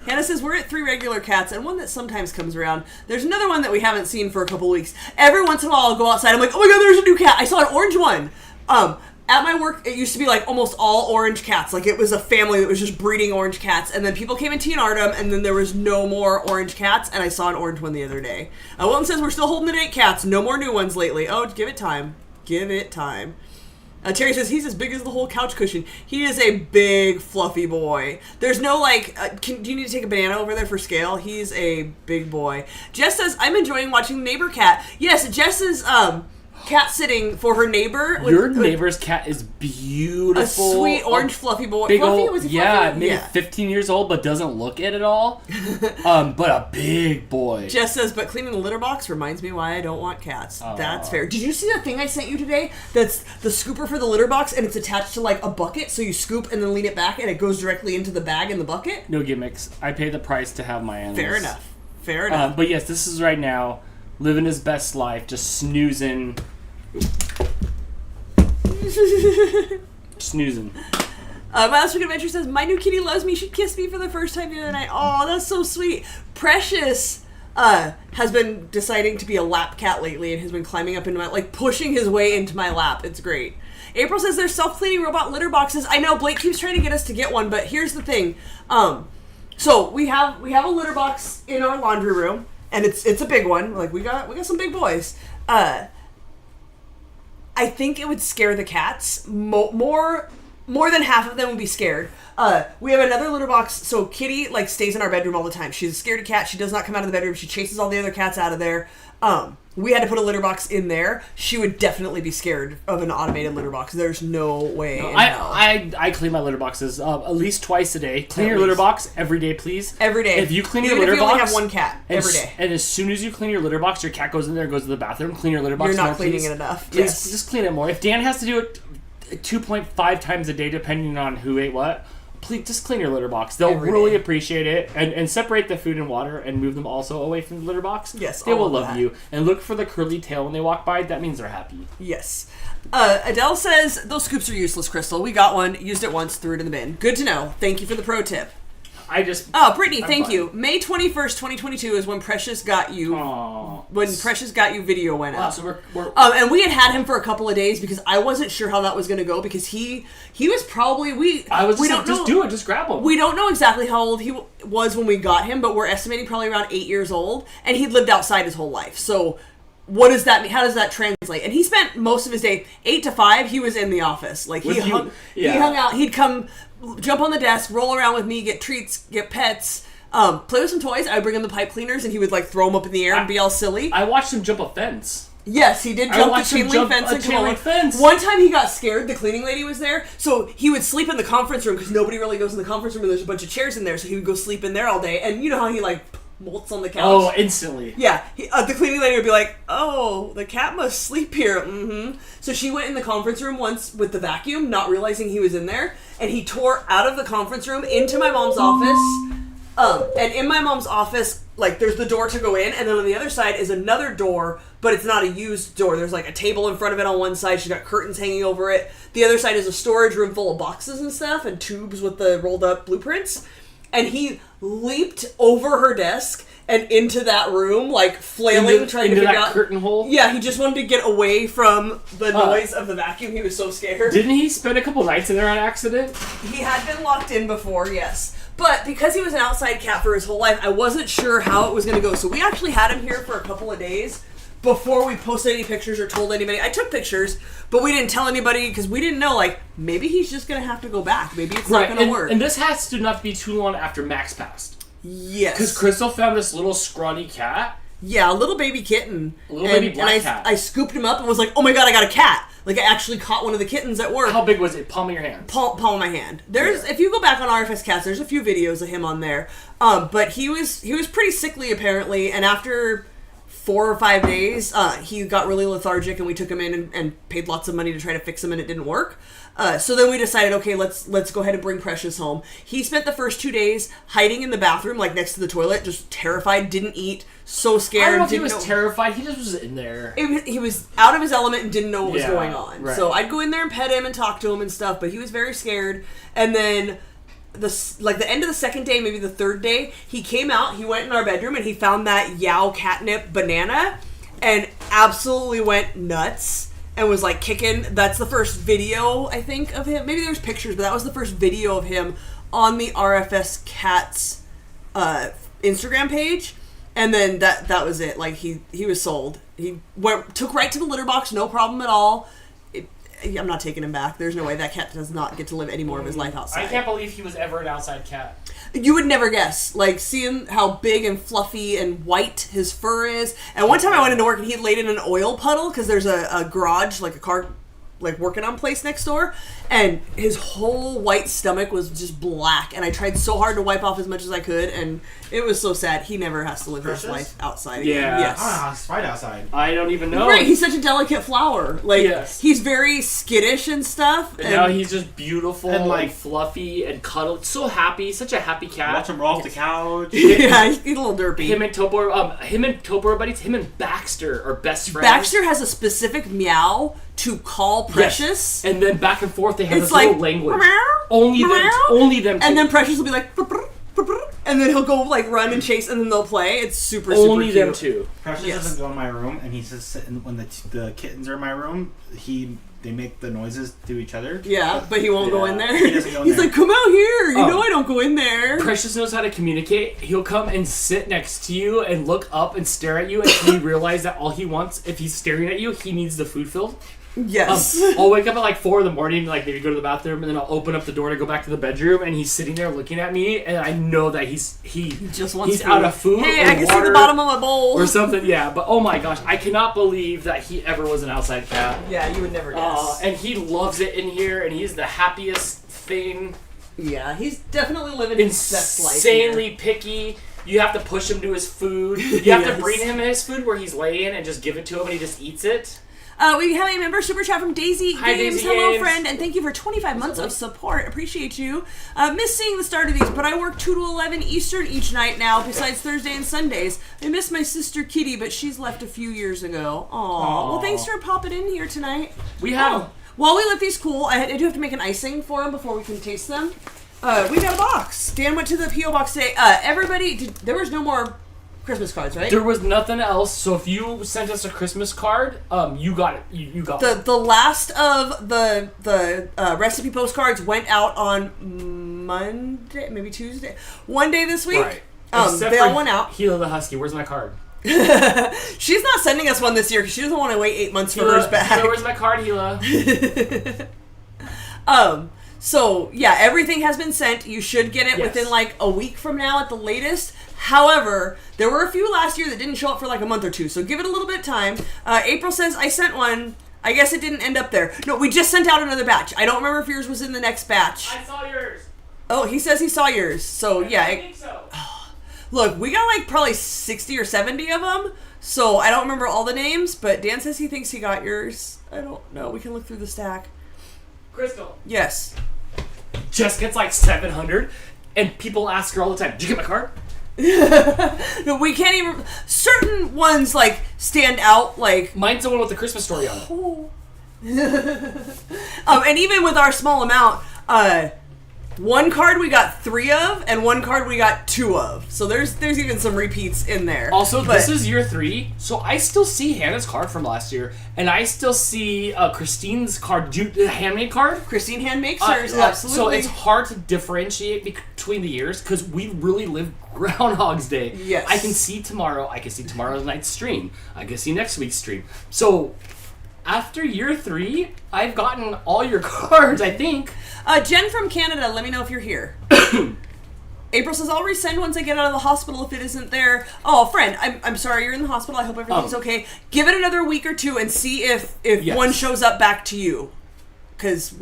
Hannah says, we're at 3 regular cats and one that sometimes comes around. There's another one that we haven't seen for a couple weeks. Every once in a while I'll go outside. I'm like, oh my god, there's a new cat. I saw an orange one. At my work, it used to be like almost all orange cats. Like it was a family that was just breeding orange cats. And then people came and TNR'd them and then there was no more orange cats. And I saw an orange one the other day. Wilton says, we're still holding at 8 cats. No more new ones lately. Oh, give it time. Give it time. Terry says he's as big as the whole couch cushion. He is a big, fluffy boy. There's no do you need to take a banana over there for scale? He's a big boy. Jess says, I'm enjoying watching Neighbor Cat. Yes, Jess is cat sitting for her neighbor. Your neighbor's cat is beautiful. A sweet orange fluffy boy. Big Fluffy? old, Was he yeah, fluffy? maybe 15 years old, but doesn't look it at all. But a big boy. Jess says, but cleaning the litter box reminds me why I don't want cats. That's fair. Did you see that thing I sent you today? That's the scooper for the litter box, and it's attached to like a bucket, so you scoop and then lean it back, and it goes directly into the bag in the bucket? No gimmicks. I pay the price to have my animals. Fair enough. Fair enough. But yes, this is right now, living his best life, just snoozing. Snoozing. My Last Week Adventure says, my new kitty loves me. She kissed me for the first time the other night. Oh, that's so sweet. Precious has been deciding to be a lap cat lately and has been climbing up into my, like, pushing his way into my lap. It's great. April says there's self-cleaning robot litter boxes. I know Blake keeps trying to get us to get one, but here's the thing. So we have a litter box in our laundry room, and it's a big one. Like we got some big boys. I think it would scare the cats. More than half of them would be scared. We have another litter box, so Kitty stays in our bedroom all the time. She's a scaredy cat. She does not come out of the bedroom. She chases all the other cats out of there. We had to put a litter box in there. She would definitely be scared of an automated litter box. There's no way in hell. I clean my litter boxes at least twice a day. Clean your litter box every day, please. Every day. If you clean your litter box, you only have one cat every day. And as soon as you clean your litter box, your cat goes in there, goes to the bathroom. Clean your litter box. You're not cleaning it enough. Please, Yes. just clean it more. If Dan has to do it 2.5 times a day, depending on who ate what, please just clean your litter box. They'll really appreciate it. And separate the food and water and move them also away from the litter box. Yes, they all will of love that. you. And look for the curly tail when they walk by. That means they're happy. Yes. Adele says, those scoops are useless, Crystal. We got one, used it once, threw it in the bin. Good to know. Thank you for the pro tip. I just. Oh, Brittany, thank fine. you. May 21st, 2022 is when Precious Got You. Aww. When Precious Got You video went Wow, out. so we're And we had him for a couple of days because I wasn't sure how that was going to go because he was probably just do it, just grab him. We don't know exactly how old he was when we got him, but we're estimating probably around 8 years old, and he'd lived outside his whole life. So what does that mean? How does that translate? And he spent most of his day 8 to 5. He was in the office, like he hung out. He'd come, jump on the desk, roll around with me, get treats, get pets. Play with some toys. I'd bring him the pipe cleaners, and he would like throw them up in the air and be all silly. I watched him jump a fence. Yes, he did jump the chain link fence. One time he got scared. The cleaning lady was there, so he would sleep in the conference room because nobody really goes in the conference room, and there's a bunch of chairs in there. So he would go sleep in there all day. And you know how he like molts on the couch. Oh, instantly. Yeah, the cleaning lady would be like, "Oh, the cat must sleep here." Mm-hmm. So she went in the conference room once with the vacuum, not realizing he was in there, and he tore out of the conference room into my mom's office. And in my mom's office, like, there's the door to go in, and then on the other side is another door, but it's not a used door. There's, like, a table in front of it on one side. She's got curtains hanging over it. The other side is a storage room full of boxes and stuff, and tubes with the rolled-up blueprints. And he leaped over her desk and into that room, like, flailing, trying to figure out... curtain hole? Yeah, he just wanted to get away from the noise of the vacuum. He was so scared. Didn't he spend a couple nights in there on accident? He had been locked in before, yes. But because he was an outside cat for his whole life, I wasn't sure how it was going to go. So we actually had him here for a couple of days before we posted any pictures or told anybody. I took pictures, but we didn't tell anybody because we didn't know, like, maybe he's just going to have to go back. Maybe it's not going to work. And this has to not be too long after Max passed. Yes. Because Crystal found this little scrawny cat. Yeah, a little baby kitten. A little baby black cat. I scooped him up and was like, oh my god, I got a cat. Like, I actually caught one of the kittens at work. How big was it? Palm of your hand? Palm of my hand. If you go back on RFS Cats, there's a few videos of him on there. But he was pretty sickly apparently, and after 4 or 5 days, he got really lethargic, and we took him in and paid lots of money to try to fix him, and it didn't work. So then we decided, okay, let's go ahead and bring Precious home. He spent the first 2 days hiding in the bathroom, like next to the toilet, just terrified, didn't eat, so scared. I don't know if he was terrified. He just was in there. He was out of his element and didn't know what was going on. Right. So I'd go in there and pet him and talk to him and stuff, but he was very scared. And then the end of the second day, maybe the third day, he came out, he went in our bedroom, and he found that Yow catnip banana and absolutely went nuts. And was like kicking. That's the first video, I think, of him. Maybe there's pictures, but that was the first video of him on the RFS Cats Instagram page. And then that was it. Like, he was sold. He took right to the litter box, no problem at all. I'm not taking him back. There's no way that cat does not get to live any more of his life outside. I can't believe he was ever an outside cat. You would never guess. Like, seeing how big and fluffy and white his fur is. And one time I went into work and he laid in an oil puddle because there's a garage, like a car, like working on place next door. And his whole white stomach was just black. And I tried so hard to wipe off as much as I could. And it was so sad. He never has to live his life outside again. Yeah. Yes. I don't know how it's right outside. I don't even know. Right, he's such a delicate flower. Like, yes. He's very skittish and stuff. And now he's just beautiful and, like, and fluffy and cuddled. So happy. Such a happy cat. Watch him roll off the couch. Yeah, he's a little derpy. Him and Topo are buddies. Him and Baxter are best friends. Baxter has a specific meow to call Precious. Yes. And then back and forth they have It's this like, little language. meow, Only meow. them two. And then Precious will be like, and then he'll go like run and chase, and then they'll play. It's super Only super cute. them two. Precious Yes. doesn't go in my room, and he's just sitting when the kittens are in my room. They make the noises to each other. Yeah, but he won't go in there. He doesn't go in He's there. like, come out here. You know I don't go in there. Precious knows how to communicate. He'll come and sit next to you and look up and stare at you, and he realize that all he wants, if he's staring at you, he needs the food filled. Yes. I'll wake up at like 4 a.m, like maybe go to the bathroom, and then I'll open up the door to go back to the bedroom, and he's sitting there looking at me, and I know that he just wants he's food. out of food. Hey, or I can see water the bottom of my bowl. or something. Yeah, but oh my gosh, I cannot believe that he ever was an outside cat. Yeah, you would never guess. And he loves it in here, and he's the happiest thing. Yeah, he's definitely living his best life. Insanely picky. You have to push him to his food. You have Yes. to bring him his food where he's laying and just give it to him, and he just eats it. We have a member super chat from Daisy Hi, Games. Daisy Hello, Games. friend, and thank you for 25 months of support. Appreciate you. Miss seeing the start of these, but I work 2 to 11 Eastern each night now, besides Thursday and Sundays. I miss my sister Kitty, but she's left a few years ago. Aww. Well, thanks for popping in here tonight. We have... While we let these cool, I do have to make an icing for them before we can taste them. We got a box. Dan went to the P.O. box today. Everybody, there was no more Christmas cards, right? There was nothing else, so if you sent us a Christmas card, you got it. You got it. The last of the recipe postcards went out on Monday, maybe Tuesday. One day this week. Right. They all went out. Gila the Husky, where's my card? She's not sending us one this year because she doesn't want to wait 8 months for hers back. Gila, where's my card, Gila? So, yeah, everything has been sent. You should get it within, like, a week from now at the latest. However, there were a few last year that didn't show up for, like, a month or two. So give it a little bit of time. April says, I sent one. I guess it didn't end up there. No, we just sent out another batch. I don't remember if yours was in the next batch. I saw yours. Oh, he says he saw yours. So, yeah. I think so. Look, we got, like, probably 60 or 70 of them. So I don't remember all the names. But Dan says he thinks he got yours. I don't know. We can look through the stack. Crystal. Yes. Jess gets like 700, and people ask her all the time, did you get my card? No, we can't even... Certain ones, like, stand out, like... Mine's the one with the Christmas story on it. Oh. And even with our small amount, one card we got 3 of, and one card we got 2 of. So there's even some repeats in there. Also, this is year 3, so I still see Hannah's card from last year, and I still see Christine's card, the handmade card. Christine hand makes hers, So absolutely. it's hard to differentiate between the years, because we really live Groundhog's Day. Yes. I can see tomorrow, I can see tomorrow night's stream, I can see next week's stream. So, after year 3, I've gotten all your cards, I think. Jen from Canada, let me know if you're here. April says, I'll resend once I get out of the hospital if it isn't there. Oh, friend, I'm sorry you're in the hospital. I hope everything's okay. Give it another week or 2 and see if one shows up back to you. Because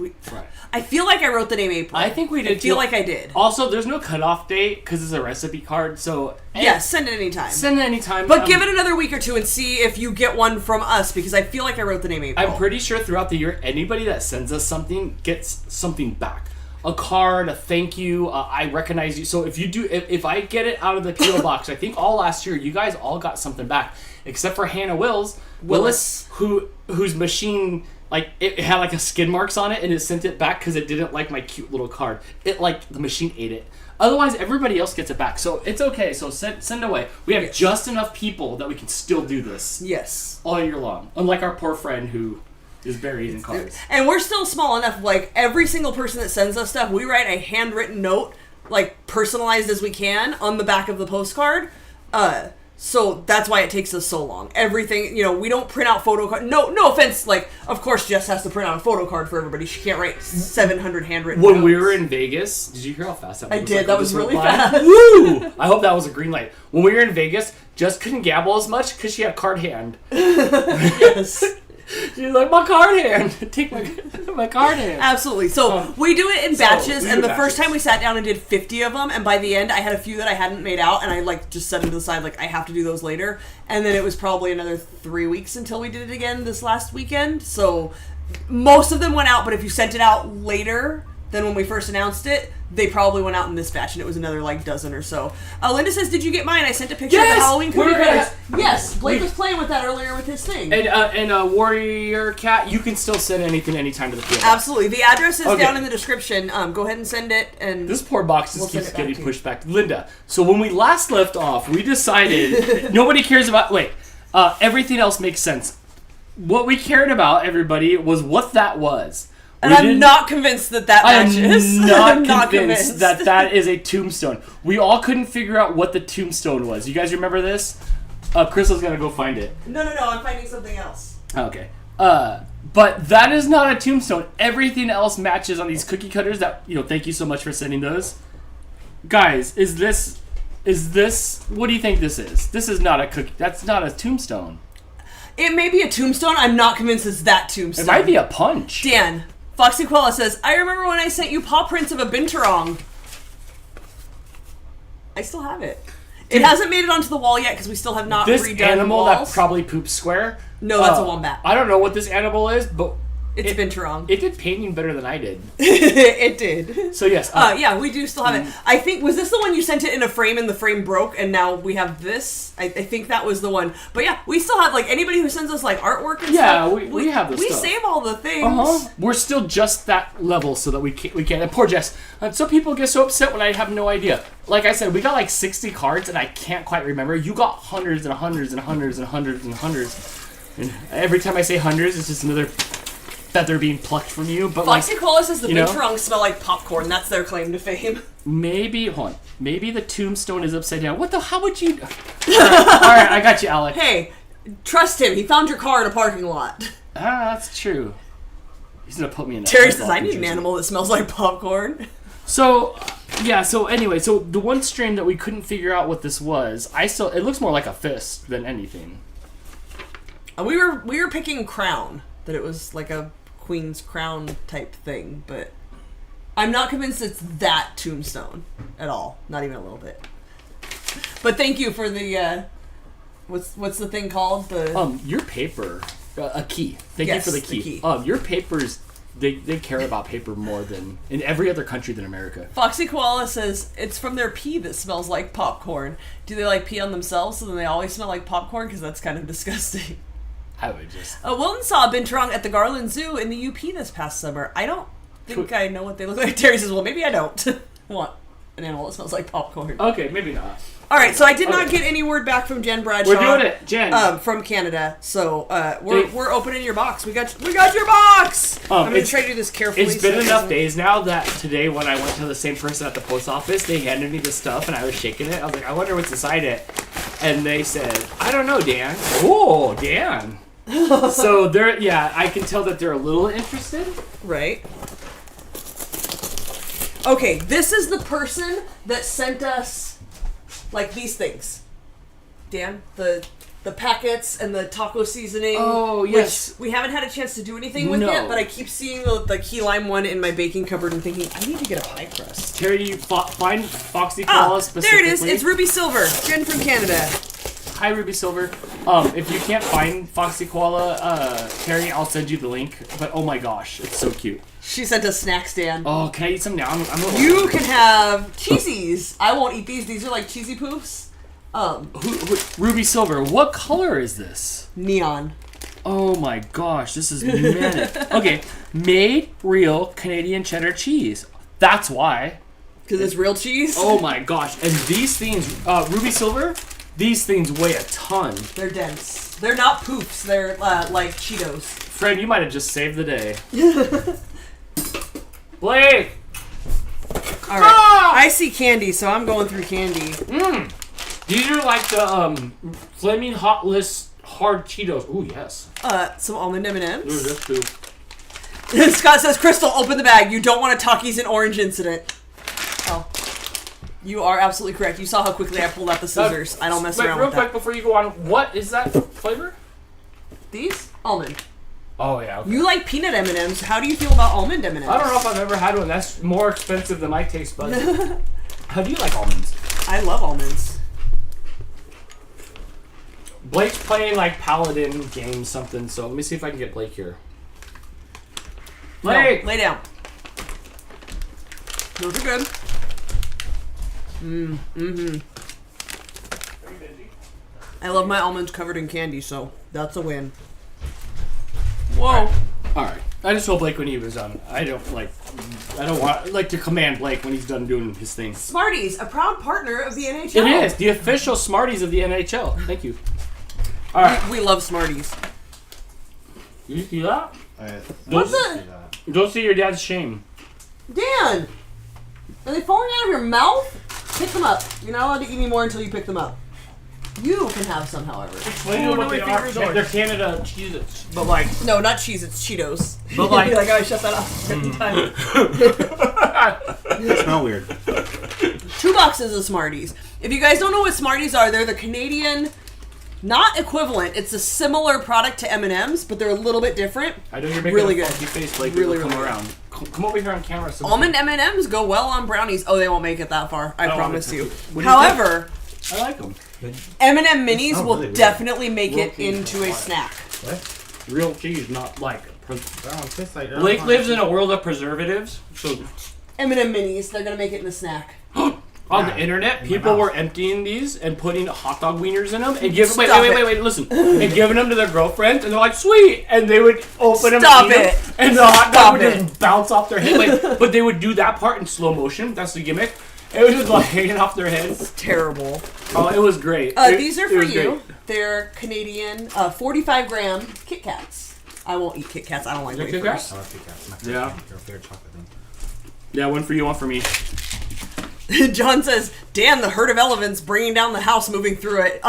I feel like I wrote the name April. I think we did. I feel like I did. Also, there's no cutoff date because it's a recipe card, so... Yes, send it anytime. Send it anytime. But give it another week or 2 and see if you get one from us, because I feel like I wrote the name April. I'm pretty sure throughout the year, anybody that sends us something gets something back. A card, a thank you, I recognize you. So if I get it out of the P.O. box, I think all last year, you guys all got something back. Except for Hannah Willis, whose machine... Like, it had, like, a skid marks on it, and it sent it back because it didn't like my cute little card. It, like, the machine ate it. Otherwise, everybody else gets it back. So, it's okay. So, send away. We have just enough people that we can still do this. Yes. All year long. Unlike our poor friend who is buried in cards. And we're still small enough, like, every single person that sends us stuff, we write a handwritten note, like, personalized as we can, on the back of the postcard. So that's why it takes us so long. Everything, we don't print out photo cards. No offense, like, of course Jess has to print out a photo card for everybody. She can't write 700 handwritten When notes. we were in Vegas, did you hear how fast that was? I did, that was really fast. Woo! I hope that was a green light. When we were in Vegas, Jess couldn't gabble as much because she had card hand. Yes. She's like, my card hand. Take my card hand. Absolutely. So we do it in batches, and the first batches. time we sat down and did 50 of them, and by the end I had a few that I hadn't made out, and I just set them to the side, like, I have to do those later. And then it was probably another 3 weeks until we did it again this last weekend. So most of them went out, but if you sent it out later than when we first announced it, they probably went out in this batch, and it was another, like, dozen or so. Linda says, did you get mine? I sent a picture of the Halloween cookie cutters. Yes, Blake was playing with that earlier with his thing. And Warrior Cat, you can still send anything anytime to the field. Absolutely. The address is down in the description. Go ahead and send it. And this poor box just we'll keeps getting pushed back. Linda, so when we last left off, we decided nobody cares about... Wait. Everything else makes sense. What we cared about, everybody, was what that was. And I'm not convinced that matches. I'm not convinced that is a tombstone. We all couldn't figure out what the tombstone was. You guys remember this? Crystal's gonna go find it. No, I'm finding something else. Okay. But that is not a tombstone. Everything else matches on these cookie cutters that, thank you so much for sending those. Guys, is this, what do you think this is? This is not a cookie, that's not a tombstone. It may be a tombstone. I'm not convinced it's that tombstone. It might be a punch. Dan, Foxy Quella says, I remember when I sent you paw prints of a binturong. I still have it. It hasn't made it onto the wall yet because we still have not redone This animal walls. that probably poops square. No, that's a wombat. I don't know what this animal is, but It's Binturong. It did painting better than I did. It did. So yes. Yeah, we do still have it. I think, was this the one you sent it in a frame and the frame broke and now we have this? I think that was the one. But yeah, we still have, like, anybody who sends us, like, artwork and stuff. Yeah, we have this stuff. We save all the things. Uh-huh. We're still just that level so that we can't. And poor Jess. Some people get so upset when I have no idea. Like I said, we got like 60 cards and I can't quite remember. You got hundreds and hundreds and hundreds and hundreds and hundreds. And every time I say hundreds, it's just another feather being plucked from you. But Foxy Koala says the you know? Binturong smell like popcorn. That's their claim to fame. Maybe the tombstone is upside down. What the? How would you? All right, I got you, Alec. Hey, trust him. He found your car in a parking lot. That's true. He's gonna put me in. Terry says I need an animal that smells like popcorn. So, yeah. So anyway, so the one stream that we couldn't figure out what this was, it looks more like a fist than anything. We were picking crown, that it was like a queen's crown type thing, but I'm not convinced it's that tombstone at all. Not even a little bit. But thank you for the what's the thing called? The your paper, a key. Thank Yes, you for the the key. Your papers. They care about paper more than in every other country than America. Foxy Koala says it's from their pee that smells like popcorn. Do they like pee on themselves so then they always smell like popcorn? Because that's kind of disgusting. I would just. Wilton saw Binturong at the Garland Zoo in the UP this past summer. I don't think I know what they look like. Terry says, well, maybe I don't want an animal that smells like popcorn. Okay, maybe not. All right, so I did not get any word back from Jen Bradshaw. We're doing it, Jen. From Canada. So we're opening your box. We got your box. I'm gonna try to do this carefully. It's been enough days now that today when I went to the same person at the post office, they handed me the stuff and I was shaking it. I was like, I wonder what's inside it. And they said, I don't know, Dan. Oh, Dan. So I can tell that they're a little interested. Right. Okay, this is the person that sent us like these things. Dan, the packets and the taco seasoning. Oh, yes. Which we haven't had a chance to do anything with No. yet, but I keep seeing the key lime one in my baking cupboard and thinking, I need to get a pie crust. Terry, you find Foxy Koala specifically. There it is. It's Ruby Silver. Jen from Canada. Hi, Ruby Silver. If you can't find Foxy Koala, Terry, I'll send you the link. But oh my gosh, it's so cute. She sent us snacks, Dan. Oh, can I eat some now? I'm a little You can have cheesies. I won't eat these. These are like cheesy poofs. Ruby Silver, what color is this? Neon. Oh my gosh, this is manic. Okay, made real Canadian cheddar cheese. That's why. Because it's real cheese? Oh my gosh, and these things, Ruby Silver, these things weigh a ton. They're dense. They're not poofs. They're like Cheetos. Fred, you might have just saved the day. Blake! All right. I see candy, so I'm going through candy. These are like the Flaming Hot List hard Cheetos. Ooh, yes. Some almond M&Ms. Ooh, that's too. Scott says, Crystal, open the bag. You don't want a Takis and orange incident. Oh. You are absolutely correct. You saw how quickly I pulled out the scissors. I don't mess around real with quick that. before you go on, what is that flavor? These? Almond. Oh, yeah. Okay. You like peanut M&Ms. How do you feel about almond M&Ms? I don't know if I've ever had one. That's more expensive than my taste buds. How do you like almonds? I love almonds. Blake's playing like Paladin games something, so let me see if I can get Blake here. Blake! No, lay down. Those are good. Mm-hmm. I love my almonds covered in candy, so that's a win. Whoa. Alright. I just told Blake when he was on. I don't like to command Blake when he's done doing his thing. Smarties, a proud partner of the NHL. It is the official Smarties of the NHL. Thank you. Alright. We love Smarties. You see that? What's the... Don't see your dad's shame. Dan! Are they falling out of your mouth? Pick them up. You're not allowed to eat any more until you pick them up. You can have some, however. Explain what they are. They're Canada Cheez-Its. But like... No, not cheese, it's Cheetos. But like... You're like, oh, I shut that off every time. They smell weird. 2 boxes of Smarties. If you guys don't know what Smarties are, they're the Canadian... Not equivalent. It's a similar product to M&M's, but they're a little bit different. I know you're making really a good. funky face, Blake. Really, come really around. Come over here on camera. So Almond M&M's go well on brownies. Oh, they won't make it that far. I promise you. What do you However, I like them. M&M minis will really weird. definitely make it into a snack. What? real cheese, not like. That one tastes like. Blake lives in a world of preservatives, so M&M minis. They're gonna make it in a snack. on the internet, my people mouth. were emptying these and putting hot dog wieners in them and giving Stop wait, listen, and giving them to their girlfriends, and they're like, sweet, and they would open them, Stop and eat it. them, and the hot Stop dog would it. just bounce off their head. Like, but they would do that part in slow motion. That's the gimmick. It was just like hanging off their heads. Terrible. Oh, it was great. These are It for was you. great. They're Canadian 45-gram Kit Kats. I won't eat Kit Kats. I don't like Kit wafers. Kats? I like Kit Kats. My favorite Yeah. thing. Your favorite chocolate thing. Yeah, one for you, one for me. John says, "Damn, the herd of elephants bringing down the house, moving through it."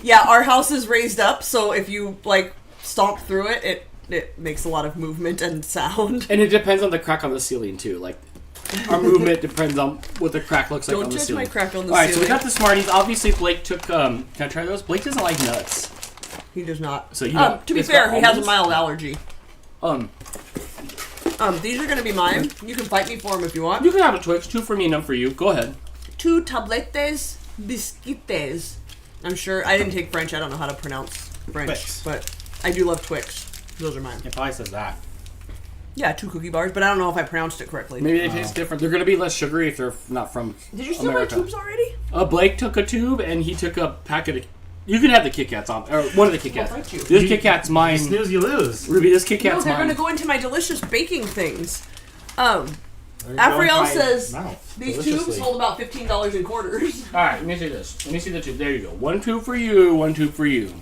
Yeah, our house is raised up, so if you like stomp through it, it makes a lot of movement and sound. And it depends on the crack on the ceiling too. Like our movement depends on what the crack looks like Don't on the judge ceiling. my crack on the All right, so ceiling. we got the Smarties. Obviously, Blake took. Can I try those? Blake doesn't like nuts. He does not. So you don't- to be it's fair, got he has a almonds? mild allergy. These are gonna be mine. You can fight me for them if you want. You can have a Twix. 2 for me, none for you. Go ahead. 2 tabletes biscuites. I'm sure I didn't take French. I don't know how to pronounce French, Twix. but I do love Twix. Those are mine. It probably says that. Yeah, 2 cookie bars, but I don't know if I pronounced it correctly. Maybe they taste different. They're gonna be less sugary if they're not from Did you steal America. my tubes already? Blake took a tube and he took a packet of. You can have the Kit Kats on, or one of the Kit Kats. thank you. This Kit Kat's mine. Snooze, you lose. Ruby, this Kit No, Kat's they're mine. gonna go into my delicious baking things. They're Afriel going by says mouth, these deliciously. tubes hold about $15 in quarters. All right, let me see this. Let me see the tube. There you go. 1 tube for you. 1 tube for you.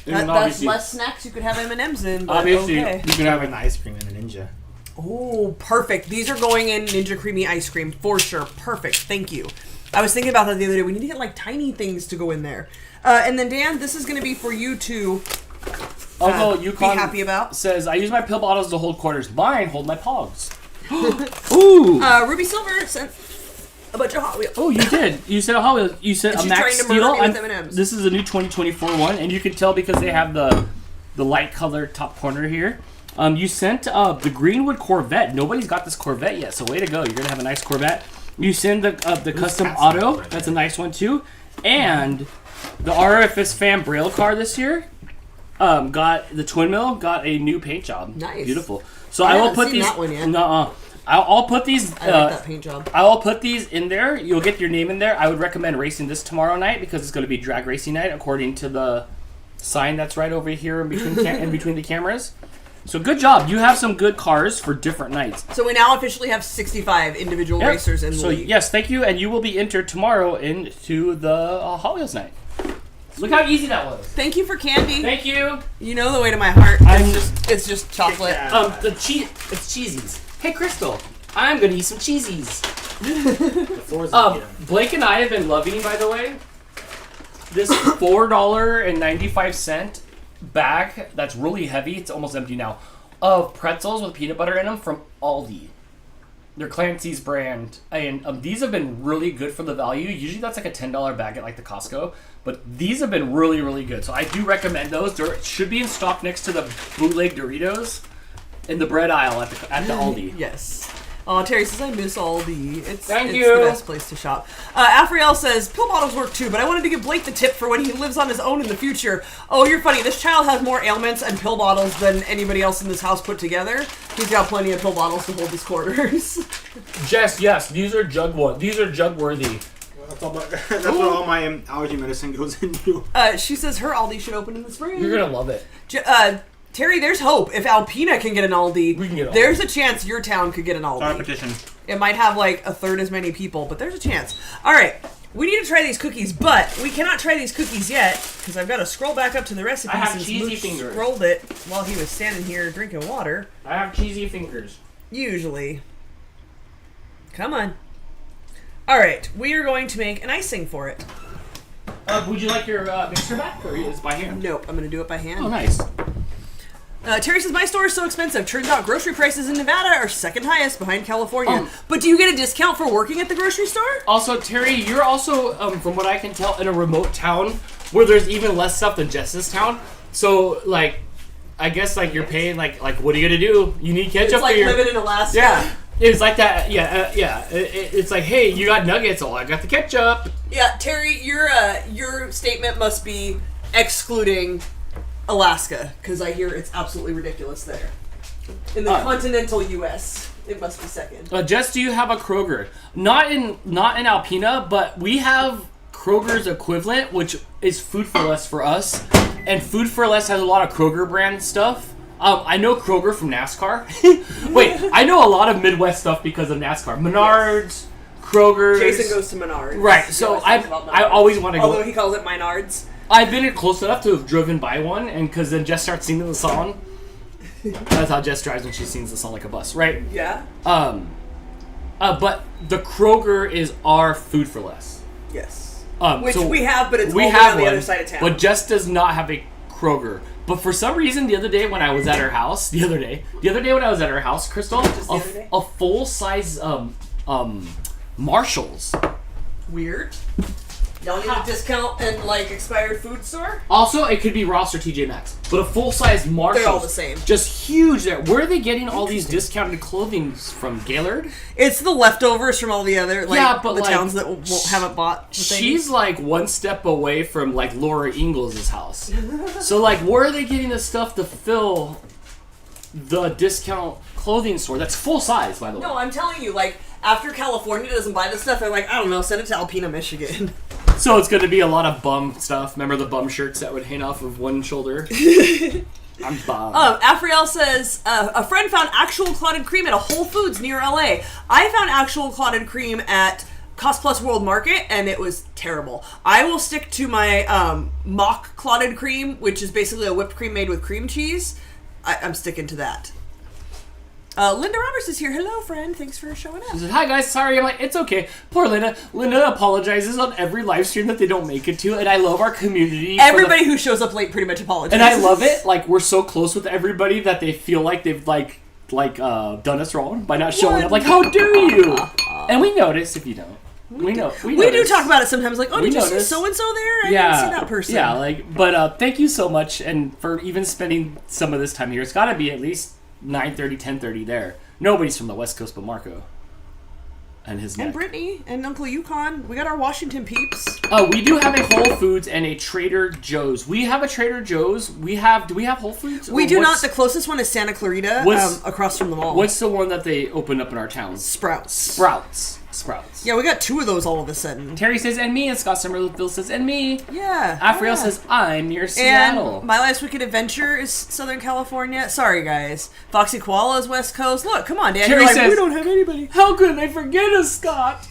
And then That's obviously- less snacks you could have M&Ms in, but Obviously, okay. you can have An it. ice cream and a ninja. Oh, perfect. These are going in Ninja Creamy Ice Cream for sure. Perfect. Thank you. I was thinking about that the other day. We need to get like tiny things to go in there. And then Dan, this is going to be for you to Although be Yukon happy about. says, I use my pill bottles to hold quarters. Mine hold my pogs. Ooh. Ruby Silver sent a bunch of Hot Wheels. Oh, you did. You said how? You said And a she's Max trying to Steel. murder me with M&Ms. This is a new 2024 one, and you can tell because they have the light colored top corner here. You sent the Greenwood Corvette. Nobody's got this Corvette yet, so way to go. You're gonna have a nice Corvette. You send the custom passing auto. Corvette? That's a nice one too, and the RFS Fan Braille car this year. Got the twin mill. Got a new paint job. Nice. Beautiful. So I I will haven't put seen these. that one yet. Nuh-uh. I'll put these. I like that paint job. I will put these in there. You'll get your name in there. I would recommend racing this tomorrow night because it's going to be drag racing night according to the sign that's right over here in between in between the cameras. So good job. You have some good cars for different nights. So we now officially have 65 individual Yep. racers in the So league. yes, thank you, and you will be entered tomorrow into the Hot Wheels night. Look how easy that was. Thank you for candy. Thank you. You know the way to my heart. I'm- It's just chocolate. Kat. The cheese. It's cheesies. Hey, Crystal. I'm gonna eat some cheesies. The floor's empty. Blake and I have been loving, by the way, this $4.95 bag that's really heavy. It's almost empty now. Of pretzels with peanut butter in them from Aldi. They're Clancy's brand, and these have been really good for the value. Usually that's like a $10 bag at like the Costco, but these have been really, really good. So I do recommend those. They should be in stock next to the bootleg Doritos in the bread aisle at the Aldi. Yes. Oh, Terry says I miss Aldi. It's Thank it's you. the best place to shop. Afriel says pill bottles work too, but I wanted to give Blake the tip for when he lives on his own in the future. Oh, you're funny. This child has more ailments and pill bottles than anybody else in this house put together. He's got plenty of pill bottles to hold his quarters. Jess, yes, these are These are jug worthy. That's what all my allergy medicine goes into. She says her Aldi should open in the spring. You're gonna love it. Terry, there's hope. If Alpina can get an Aldi, We can get Aldi. there's a chance your town could get an Aldi. Start a petition. It might have like a third as many people, but there's a chance. All right, we need to try these cookies, but we cannot try these cookies yet because I've got to scroll back up to the recipe I have since cheesy Moose fingers. scrolled it while he was standing here drinking water. I have cheesy fingers. Usually. Come on. All right, we are going to make an icing for it. Would you like your mixer back, or is it by hand? Nope, I'm going to do it by hand. Oh, nice. Terry says, my store is so expensive. Turns out grocery prices in Nevada are second highest behind California. Oh. But do you get a discount for working at the grocery store? Also, Terry, you're also, from what I can tell, in a remote town where there's even less stuff than Jess's town. So, like, I guess, like, you're paying, like, what are you gonna do? You need ketchup It's like for your... living in Alaska. Yeah. It's like that, yeah. It's like, hey, you got nuggets, oh, I got the ketchup. Yeah, Terry, your statement must be excluding Alaska, because I hear it's absolutely ridiculous there. In the continental U.S., it must be second. Jess, do you have a Kroger? Not in Alpena, but we have Kroger's equivalent, which is Food for Less for us. And Food for Less has a lot of Kroger brand stuff. I know Kroger from NASCAR. Wait, I know a lot of Midwest stuff because of NASCAR. Menards, Kroger's. Jason goes to Menards. Right, so I always want to go. Although he calls it Minards. I've been close enough to have driven by one, and because then Jess starts singing the song. That's how Jess drives when she sings the song like a bus, right? Yeah. But the Kroger is our Food for Less. Yes. Which so we have, but it's we over have on the one, other side of town. But Jess does not have a Kroger. But for some reason, the other day when I was at her house, when I was at her house, Crystal, a full size Marshalls. Weird. Y'all need a discount and like expired food store? Also, it could be Ross or TJ Maxx, but a full-size Marshalls. They're all the same. Just huge there. Where are they getting all these discounted clothing from? Gaylord? It's the leftovers from all the other the like, towns that haven't bought the things. She's like one step away from like Laura Ingalls' house. So like, where are they getting the stuff to fill the discount clothing store? That's full size, by the way. No, I'm telling you, like, after California doesn't buy this stuff, they're like, I don't know, send it to Alpena, Michigan. So it's going to be a lot of bum stuff. Remember the bum shirts that would hang off of one shoulder? I'm bummed. Afriel says, a friend found actual clotted cream at a Whole Foods near LA. I found actual clotted cream at Cost Plus World Market, and it was terrible. I will stick to my mock clotted cream, which is basically a whipped cream made with cream cheese. I'm sticking to that. Linda Roberts is here. Hello, friend. Thanks for showing up. She said, hi, guys. Sorry. I'm like, it's okay. Poor Linda. Linda apologizes on every live stream that they don't make it to, and I love our community. Everybody who shows up late pretty much apologizes. And I love it. Like, we're so close with everybody that they feel like they've, done us wrong by not showing up. Like, how dare you? And we notice if you don't. We know. We do talk about it sometimes. Like, oh, did you see notice. so-and-so there? I didn't see that person. Yeah, but thank you so much, and for even spending some of this time here. It's got to be at least 9:30, 10:30 there. Nobody's from the West Coast but Marco. And his neck. And Brittany and Uncle Yukon. We got our Washington peeps. We do have a Whole Foods and a Trader Joe's. We have a Trader Joe's. Do we have Whole Foods? We do not. The closest one is Santa Clarita, across from the mall. What's the one that they opened up in our town? Sprouts. Yeah, we got 2 of those all of a sudden. Terry says, and me, and Scott Somerville says, and me. Yeah. Afriel says, I'm near Seattle. And My Last Wicked Adventure is Southern California. Sorry, guys. Foxy Koala is West Coast. Look, come on, Dan. Terry says, we don't have anybody. How could they forget us, Scott?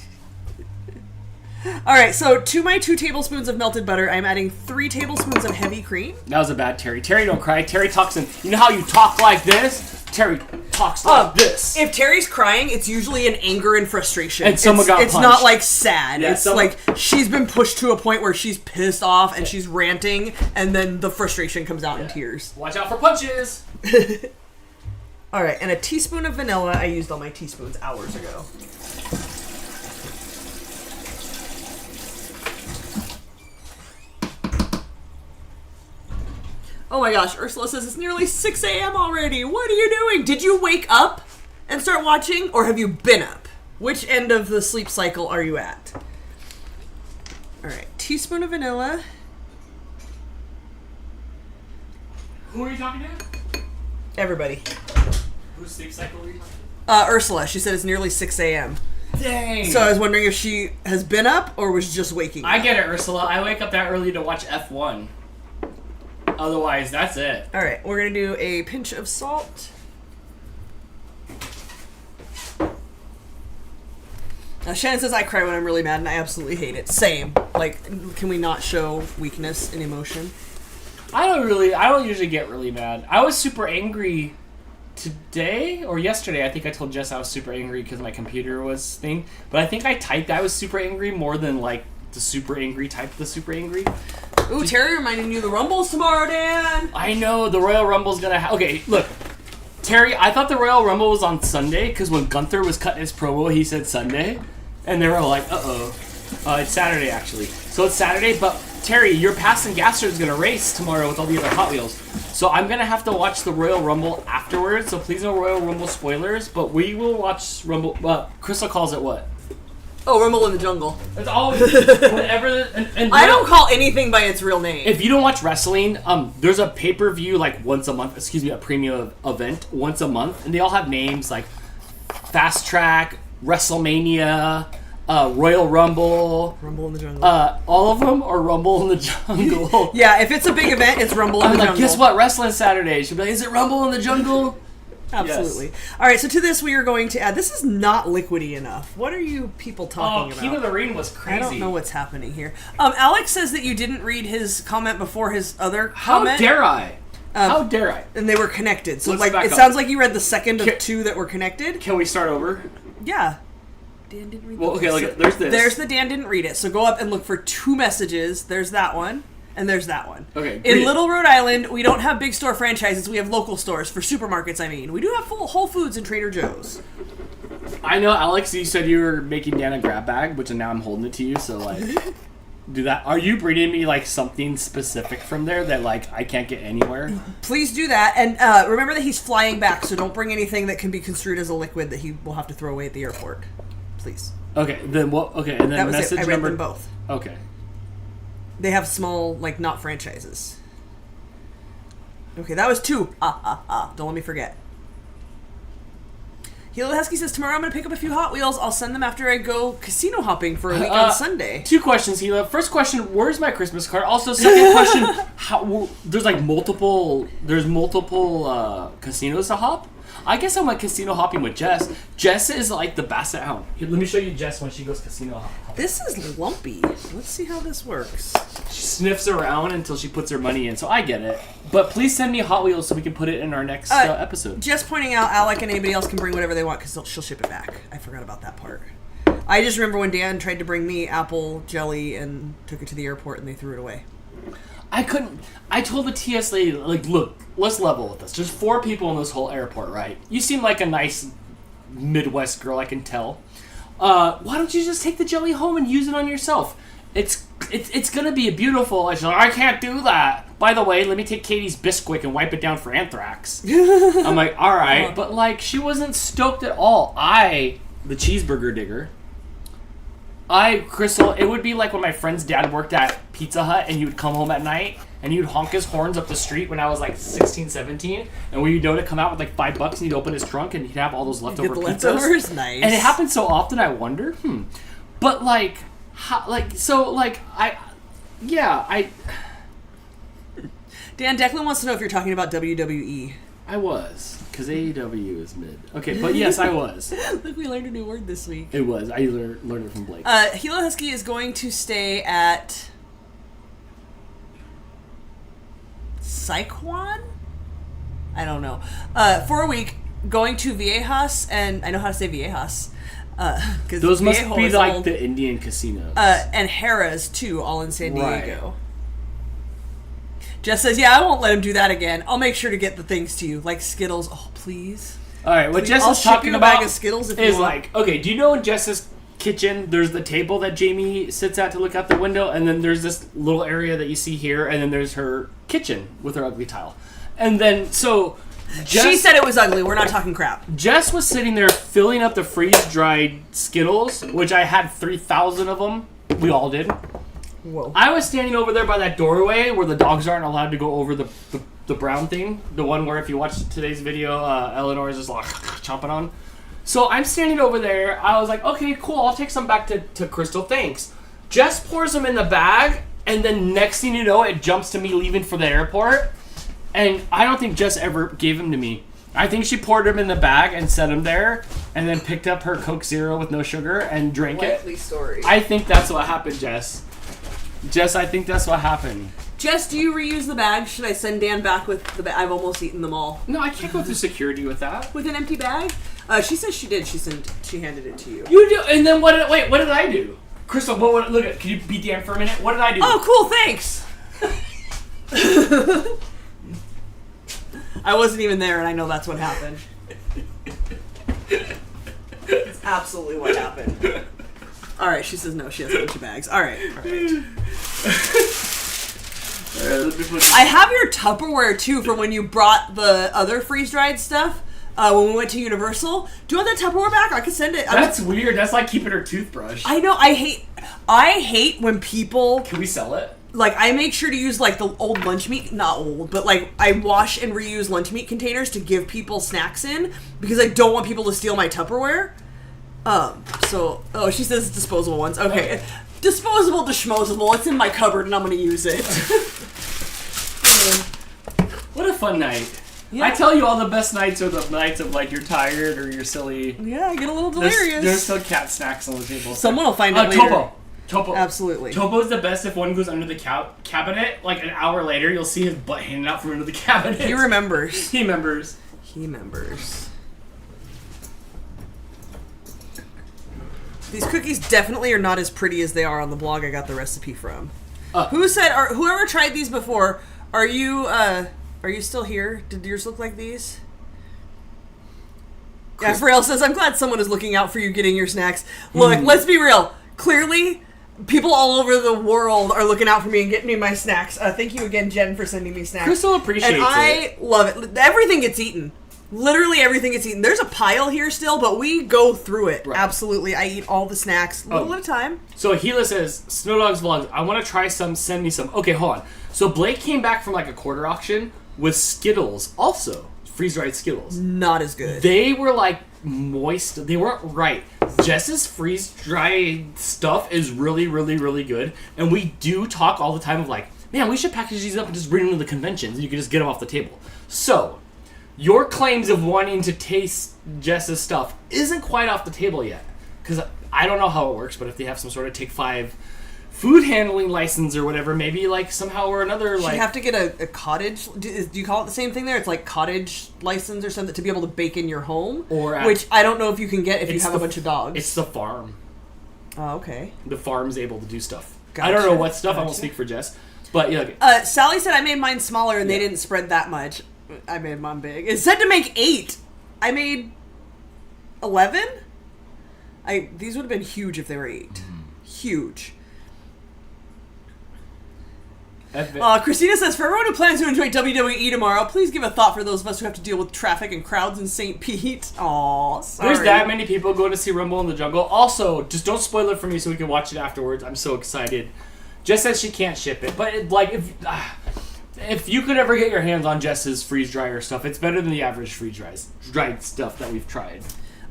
Alright, so to my 2 tablespoons of melted butter, I'm adding 3 tablespoons of heavy cream. That was a bad Terry. Terry, don't cry. Terry talks in... You know how you talk like this? Terry talks like this. If Terry's crying, it's usually in anger and frustration. And someone got punched. It's not like sad. Yeah, it's like she's been pushed to a point where she's pissed off and she's ranting, and then the frustration comes out in tears. Watch out for punches. Alright, and a teaspoon of vanilla. I used all my teaspoons hours ago. Oh my gosh, Ursula says it's nearly 6 a.m. already. What are you doing? Did you wake up and start watching, or have you been up? Which end of the sleep cycle are you at? Alright, teaspoon of vanilla. Who are you talking to? Everybody. Whose sleep cycle are you talking to? Ursula. She said it's nearly 6 a.m. Dang. So I was wondering if she has been up or was just waking up. I get it, Ursula. I wake up that early to watch F1. Otherwise, that's it. Alright, we're going to do a pinch of salt. Shannon says I cry when I'm really mad, and I absolutely hate it. Same. Like, can we not show weakness and emotion? I don't usually get really mad. I was super angry today or yesterday. I think I told Jess I was super angry because my computer was thing. But I think I typed I was super angry more than like the super angry typed the super angry. Ooh, Terry reminding you the Rumble's tomorrow, Dan. I know, the Royal Rumble's gonna okay, look. Terry, I thought the Royal Rumble was on Sunday because when Gunther was cutting his promo, he said Sunday. And they were all like, uh-oh. It's Saturday, actually. So it's Saturday, but Terry, your Pass and Gasser is going to race tomorrow with all the other Hot Wheels. So I'm going to have to watch the Royal Rumble afterwards, so please no Royal Rumble spoilers, but we will watch Rumble... Crystal calls it what? Oh, Rumble in the Jungle. It's always whenever. And I don't call anything by its real name. If you don't watch wrestling, there's a pay-per-view like once a month. Excuse me, a premium event once a month, and they all have names like Fast Track, WrestleMania, Royal Rumble. Rumble in the Jungle. All of them are Rumble in the Jungle. Yeah, if it's a big event, it's Rumble in the Jungle. Guess what? Wrestling Saturday. She'll be like, is it Rumble in the Jungle? Absolutely. Yes. All right, so to this we are going to add. This is not liquidy enough. What are you people talking about? King of the Ring was crazy. I don't know what's happening here. Alex says that you didn't read his comment before his other comment. How dare I? How dare I? And they were connected. So Let's like it sounds like you read the second of two that were connected. Can we start over? Yeah. Dan didn't read. Well, okay. Look, there's this. There's the Dan didn't read it. So go up and look for two messages. There's that one. And there's that one. Okay. In Little Rhode Island, we don't have big store franchises. We have local stores for supermarkets. I mean, we do have full Whole Foods and Trader Joe's. I know, Alex. You said you were making Dan a grab bag, which now I'm holding it to you. So like, do that. Are you bringing me like something specific from there that like I can't get anywhere? Please do that. And remember that he's flying back, so don't bring anything that can be construed as a liquid that he will have to throw away at the airport. Please. Okay. Then what? Okay. And then that was message it. I read number them both. Okay. They have small, like, not franchises. Okay, that was two. Don't let me forget. Hilo Husky says, tomorrow I'm going to pick up a few Hot Wheels. I'll send them after I go casino hopping for a week on Sunday. Two questions, Hilo. First question, where's my Christmas card? Also, second question, there's multiple casinos to hop? I guess I went casino hopping with Jess. Jess is like the Basset Hound. Here, let me show you Jess when she goes casino hopping. This is lumpy. Let's see how this works. She sniffs around until she puts her money in, so I get it. But please send me Hot Wheels so we can put it in our next episode. Just pointing out, Alec and anybody else can bring whatever they want because she'll ship it back. I forgot about that part. I just remember when Dan tried to bring me apple jelly and took it to the airport and they threw it away. I couldn't. I told the TS lady, like, look, let's level with this. There's 4 people in this whole airport, right? You seem like a nice Midwest girl, I can tell. Why don't you just take the jelly home and use it on yourself? It's gonna be beautiful. She's like, I can't do that. By the way, let me take Katie's Bisquick and wipe it down for anthrax. I'm like, all right, but like, she wasn't stoked at all. The cheeseburger digger. Crystal, it would be like when my friend's dad worked at Pizza Hut and he would come home at night and he would honk his horns up the street when I was like 16, 17. And we would know to come out with like $5 and he'd open his trunk and he'd have all those leftover pizzas. Leftovers? Nice. And it happens so often, I wonder, But like, Dan Declan wants to know if you're talking about WWE. I was, because AEW is mid. Okay, but yes, I was. Look, we learned a new word this week. It was. I learned it from Blake. Hilo Husky is going to stay at Saquon? I don't know. For a week, going to Viejas, and I know how to say Viejas. Those must be like the Indian casinos. And Harrah's, too, all in San Diego. Right. Jess says, yeah, I won't let him do that again. I'll make sure to get the things to you, like Skittles. Oh, please. All right, what Jess is talking about is like, okay, do you know in Jess's kitchen, there's the table that Jamie sits at to look out the window, and then there's this little area that you see here, and then there's her kitchen with her ugly tile. And then, so... she said it was ugly. We're not talking crap. Jess was sitting there filling up the freeze-dried Skittles, which I had 3,000 of them. We all did. Whoa. I was standing over there by that doorway where the dogs aren't allowed to go over the brown thing. The one where if you watch today's video, Eleanor is just like chomping on. So I'm standing over there. I was like, okay, cool. I'll take some back to Crystal. Thanks. Jess pours them in the bag. And then next thing you know, it jumps to me leaving for the airport. And I don't think Jess ever gave them to me. I think she poured them in the bag and set them there. And then picked up her Coke Zero with no sugar and drank Likely it. Story. I think that's what happened, Jess. Jess, I think that's what happened. Jess, do you reuse the bag? Should I send Dan back with the bag? I've almost eaten them all. No, I can't go through security with that. With an empty bag? She says she did. She handed it to you. You do, and then what did I do? Crystal, look at. Can you beat Dan for a minute? What did I do? Oh, cool. Thanks. I wasn't even there, and I know that's what happened. It's absolutely what happened. All right, she says no. She has a bunch of bags. All right. I have your Tupperware too for when you brought the other freeze-dried stuff. when we went to Universal. Do you want that Tupperware back? I could send it. That's weird. That's like keeping her toothbrush. I know. I hate when people... Can we sell it? Like, I make sure to use, like, the old lunch meat, not old, but, like, I wash and reuse lunch meat containers to give people snacks in, because I don't want people to steal my Tupperware. She says disposable ones. Okay. Disposable to schmozable. It's in my cupboard, and I'm gonna use it. What a fun night. Yeah. I tell you, all the best nights are the nights of, like, you're tired or you're silly. Yeah, I get a little delirious. There's still cat snacks on the table. Someone will find it later. Topo. Absolutely. Topo's the best if one goes under the cabinet. Like an hour later, you'll see his butt hanging out from under the cabinet. He remembers. He remembers. These cookies definitely are not as pretty as they are on the blog I got the recipe from. Whoever tried these before, are you still here? Did yours look like these? Yeah, Frail says, I'm glad someone is looking out for you getting your snacks. Look, let's be real. Clearly, people all over the world are looking out for me and getting me my snacks. Thank you again, Jen, for sending me snacks. Crystal appreciates it. And I love it. Everything gets eaten. Literally everything gets eaten. There's a pile here still, but we go through it. Right. Absolutely. I eat all the snacks a little at a time. So Gila says, Snow Dogs Vlogs, I want to try some, send me some. Okay, hold on. So Blake came back from like a quarter auction with Skittles also. Freeze-dried Skittles. Not as good. They were like moist. They weren't right. Jess's freeze-dried stuff is really, really, really good. And we do talk all the time of like, man, we should package these up and just bring them to the conventions and you can just get them off the table. So, your claims of wanting to taste Jess's stuff isn't quite off the table yet. Because I don't know how it works, but if they have some sort of Take 5 food handling license or whatever, maybe like somehow or another, like... You have to get a cottage... Do you call it the same thing there? It's like cottage license or something to be able to bake in your home? Which I don't know if you can get if you have a bunch of dogs. It's the farm. Oh, okay. The farm's able to do stuff. Gotcha. I don't know what stuff. I won't speak for Jess. But yeah. Sally said I made mine smaller and they didn't spread that much. I made mine big. It said to make 8. I made 11. These would have been huge if they were 8. Huge. Christina says, for everyone who plans to enjoy WWE tomorrow, please give a thought for those of us who have to deal with traffic and crowds in St. Pete. Aw, sorry. There's that many people going to see Rumble in the Jungle. Also, just don't spoil it for me so we can watch it afterwards. I'm so excited. Jess says she can't ship it, but if you could ever get your hands on Jess's freeze dryer stuff, it's better than the average freeze dried stuff that we've tried.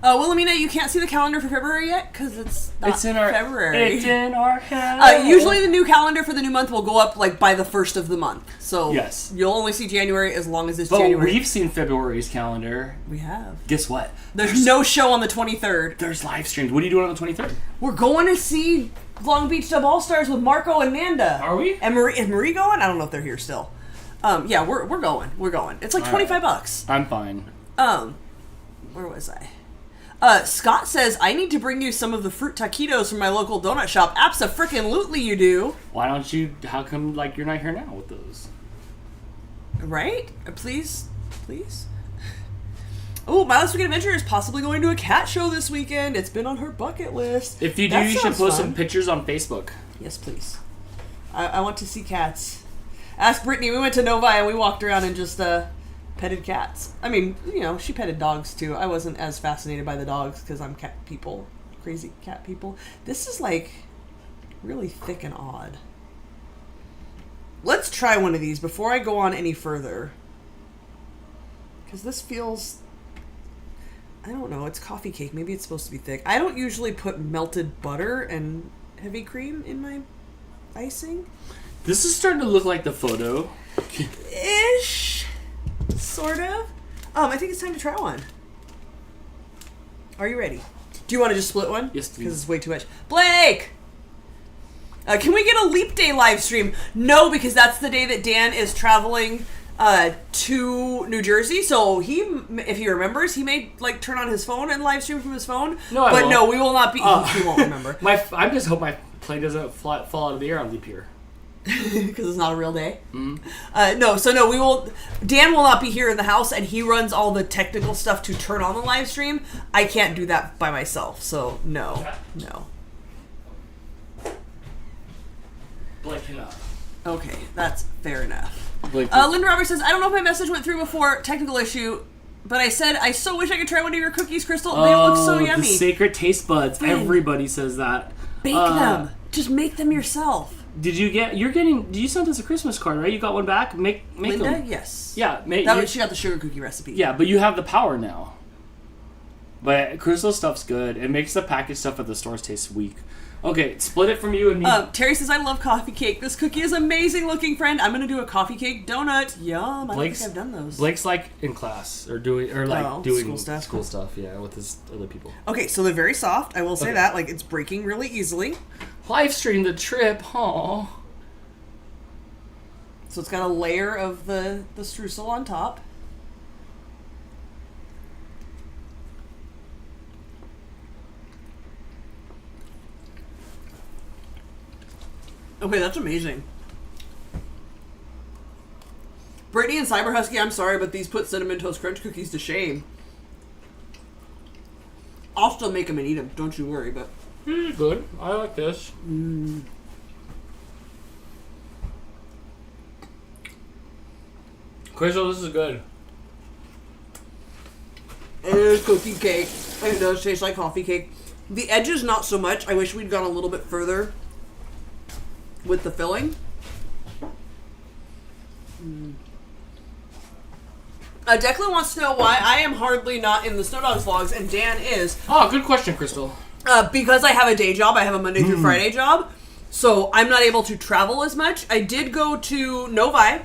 Wilhelmina, you can't see the calendar for February yet because it's in our February. It's in our head. Usually the new calendar for the new month will go up like by the 1st of the month. So yes, you'll only see January as long as it's January. But we've seen February's calendar. We have. Guess what? There's no show on the 23rd. There's live streams. What are you doing on the 23rd? We're going to see Long Beach Dub All Stars with Marco and Nanda. Are we? And is Marie going? I don't know if they're here still. Yeah, we're going. We're going. It's like $25. I'm fine. Where was I? Scott says, I need to bring you some of the fruit taquitos from my local donut shop. Abso-frickin-lutely you do. Why don't you, how come, like, you're not here now with those? Right? Please? Oh, My Last Weekend Adventure is possibly going to a cat show this weekend. It's been on her bucket list. If you do, you should post some pictures on Facebook. Yes, please. I want to see cats. Ask Brittany. We went to Novi and we walked around and just petted cats. I mean, she petted dogs too. I wasn't as fascinated by the dogs because I'm cat people. Crazy cat people. This is like really thick and odd. Let's try one of these before I go on any further. Because this feels... I don't know. It's coffee cake. Maybe it's supposed to be thick. I don't usually put melted butter and heavy cream in my icing. This is starting to look like the photo. Ish. Sort of. I think it's time to try one. Are you ready? Do you want to just split one? Yes, please. Because it's way too much. Blake! Can we get a Leap Day live stream? No, because that's the day that Dan is traveling to New Jersey. So if he remembers, he may turn on his phone and live stream from his phone. No, no, we will not be. He won't remember. I just hope my plane doesn't fall out of the air on leap year. Because it's not a real day. Mm-hmm. No, we will. Dan will not be here in the house, and he runs all the technical stuff to turn on the live stream. I can't do that by myself, so no. Blake cannot. Okay, that's fair enough. Linda Roberts says, I don't know if my message went through before. Technical issue. But I said, I so wish I could try one of your cookies, Crystal. They look so yummy. The sacred taste buds. Finn. Everybody says that. Bake them. Just make them yourself. Did you send us a Christmas card, right? You got one back? Make Linda? them. Yes. Yeah. She got the sugar cookie recipe. Yeah, but you have the power now. But Crystal stuff's good. It makes the packaged stuff at the stores taste weak. Okay, split it from you and me. Terry says, I love coffee cake. This cookie is amazing looking, friend. I'm going to do a coffee cake donut. Yum. I don't think I've done those. Blake's like in class or doing school stuff. Yeah, with his other people. Okay, so they're very soft. I will say that. Like, it's breaking really easily. Live stream the trip. Aww. So it's got a layer of the streusel on top. Okay, that's amazing. Brittany and Cyber Husky, I'm sorry, but these put Cinnamon Toast Crunch cookies to shame. I'll still make them and eat them, don't you worry, but... Good. I like this. Crystal, this is good. It is cookie cake. It does taste like coffee cake. The edges, not so much. I wish we'd gone a little bit further with the filling. Declan wants to know why I am hardly not in the Snow Dogs vlogs, and Dan is. Oh, good question, Crystal. Because I have a day job. I have a Monday through Friday job. So I'm not able to travel as much. I did go to Novi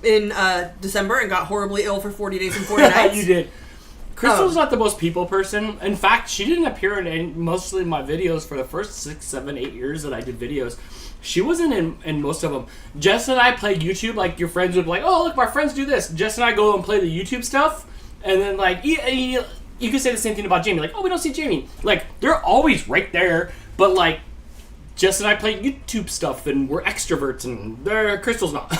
in December and got horribly ill for 40 days and 40 nights. You did. Crystal's not the most people person. In fact, she didn't appear in mostly my videos for the first 6, 7, 8 years that I did videos. She wasn't in most of them. Jess and I play YouTube. Like, your friends would be like, oh, look, my friends do this. Jess and I go and play the YouTube stuff. And then, like, you can say the same thing about Jamie. Like, oh, we don't see Jamie. Like, they're always right there. But, like, Jess and I play YouTube stuff, and we're extroverts, and Crystal's not.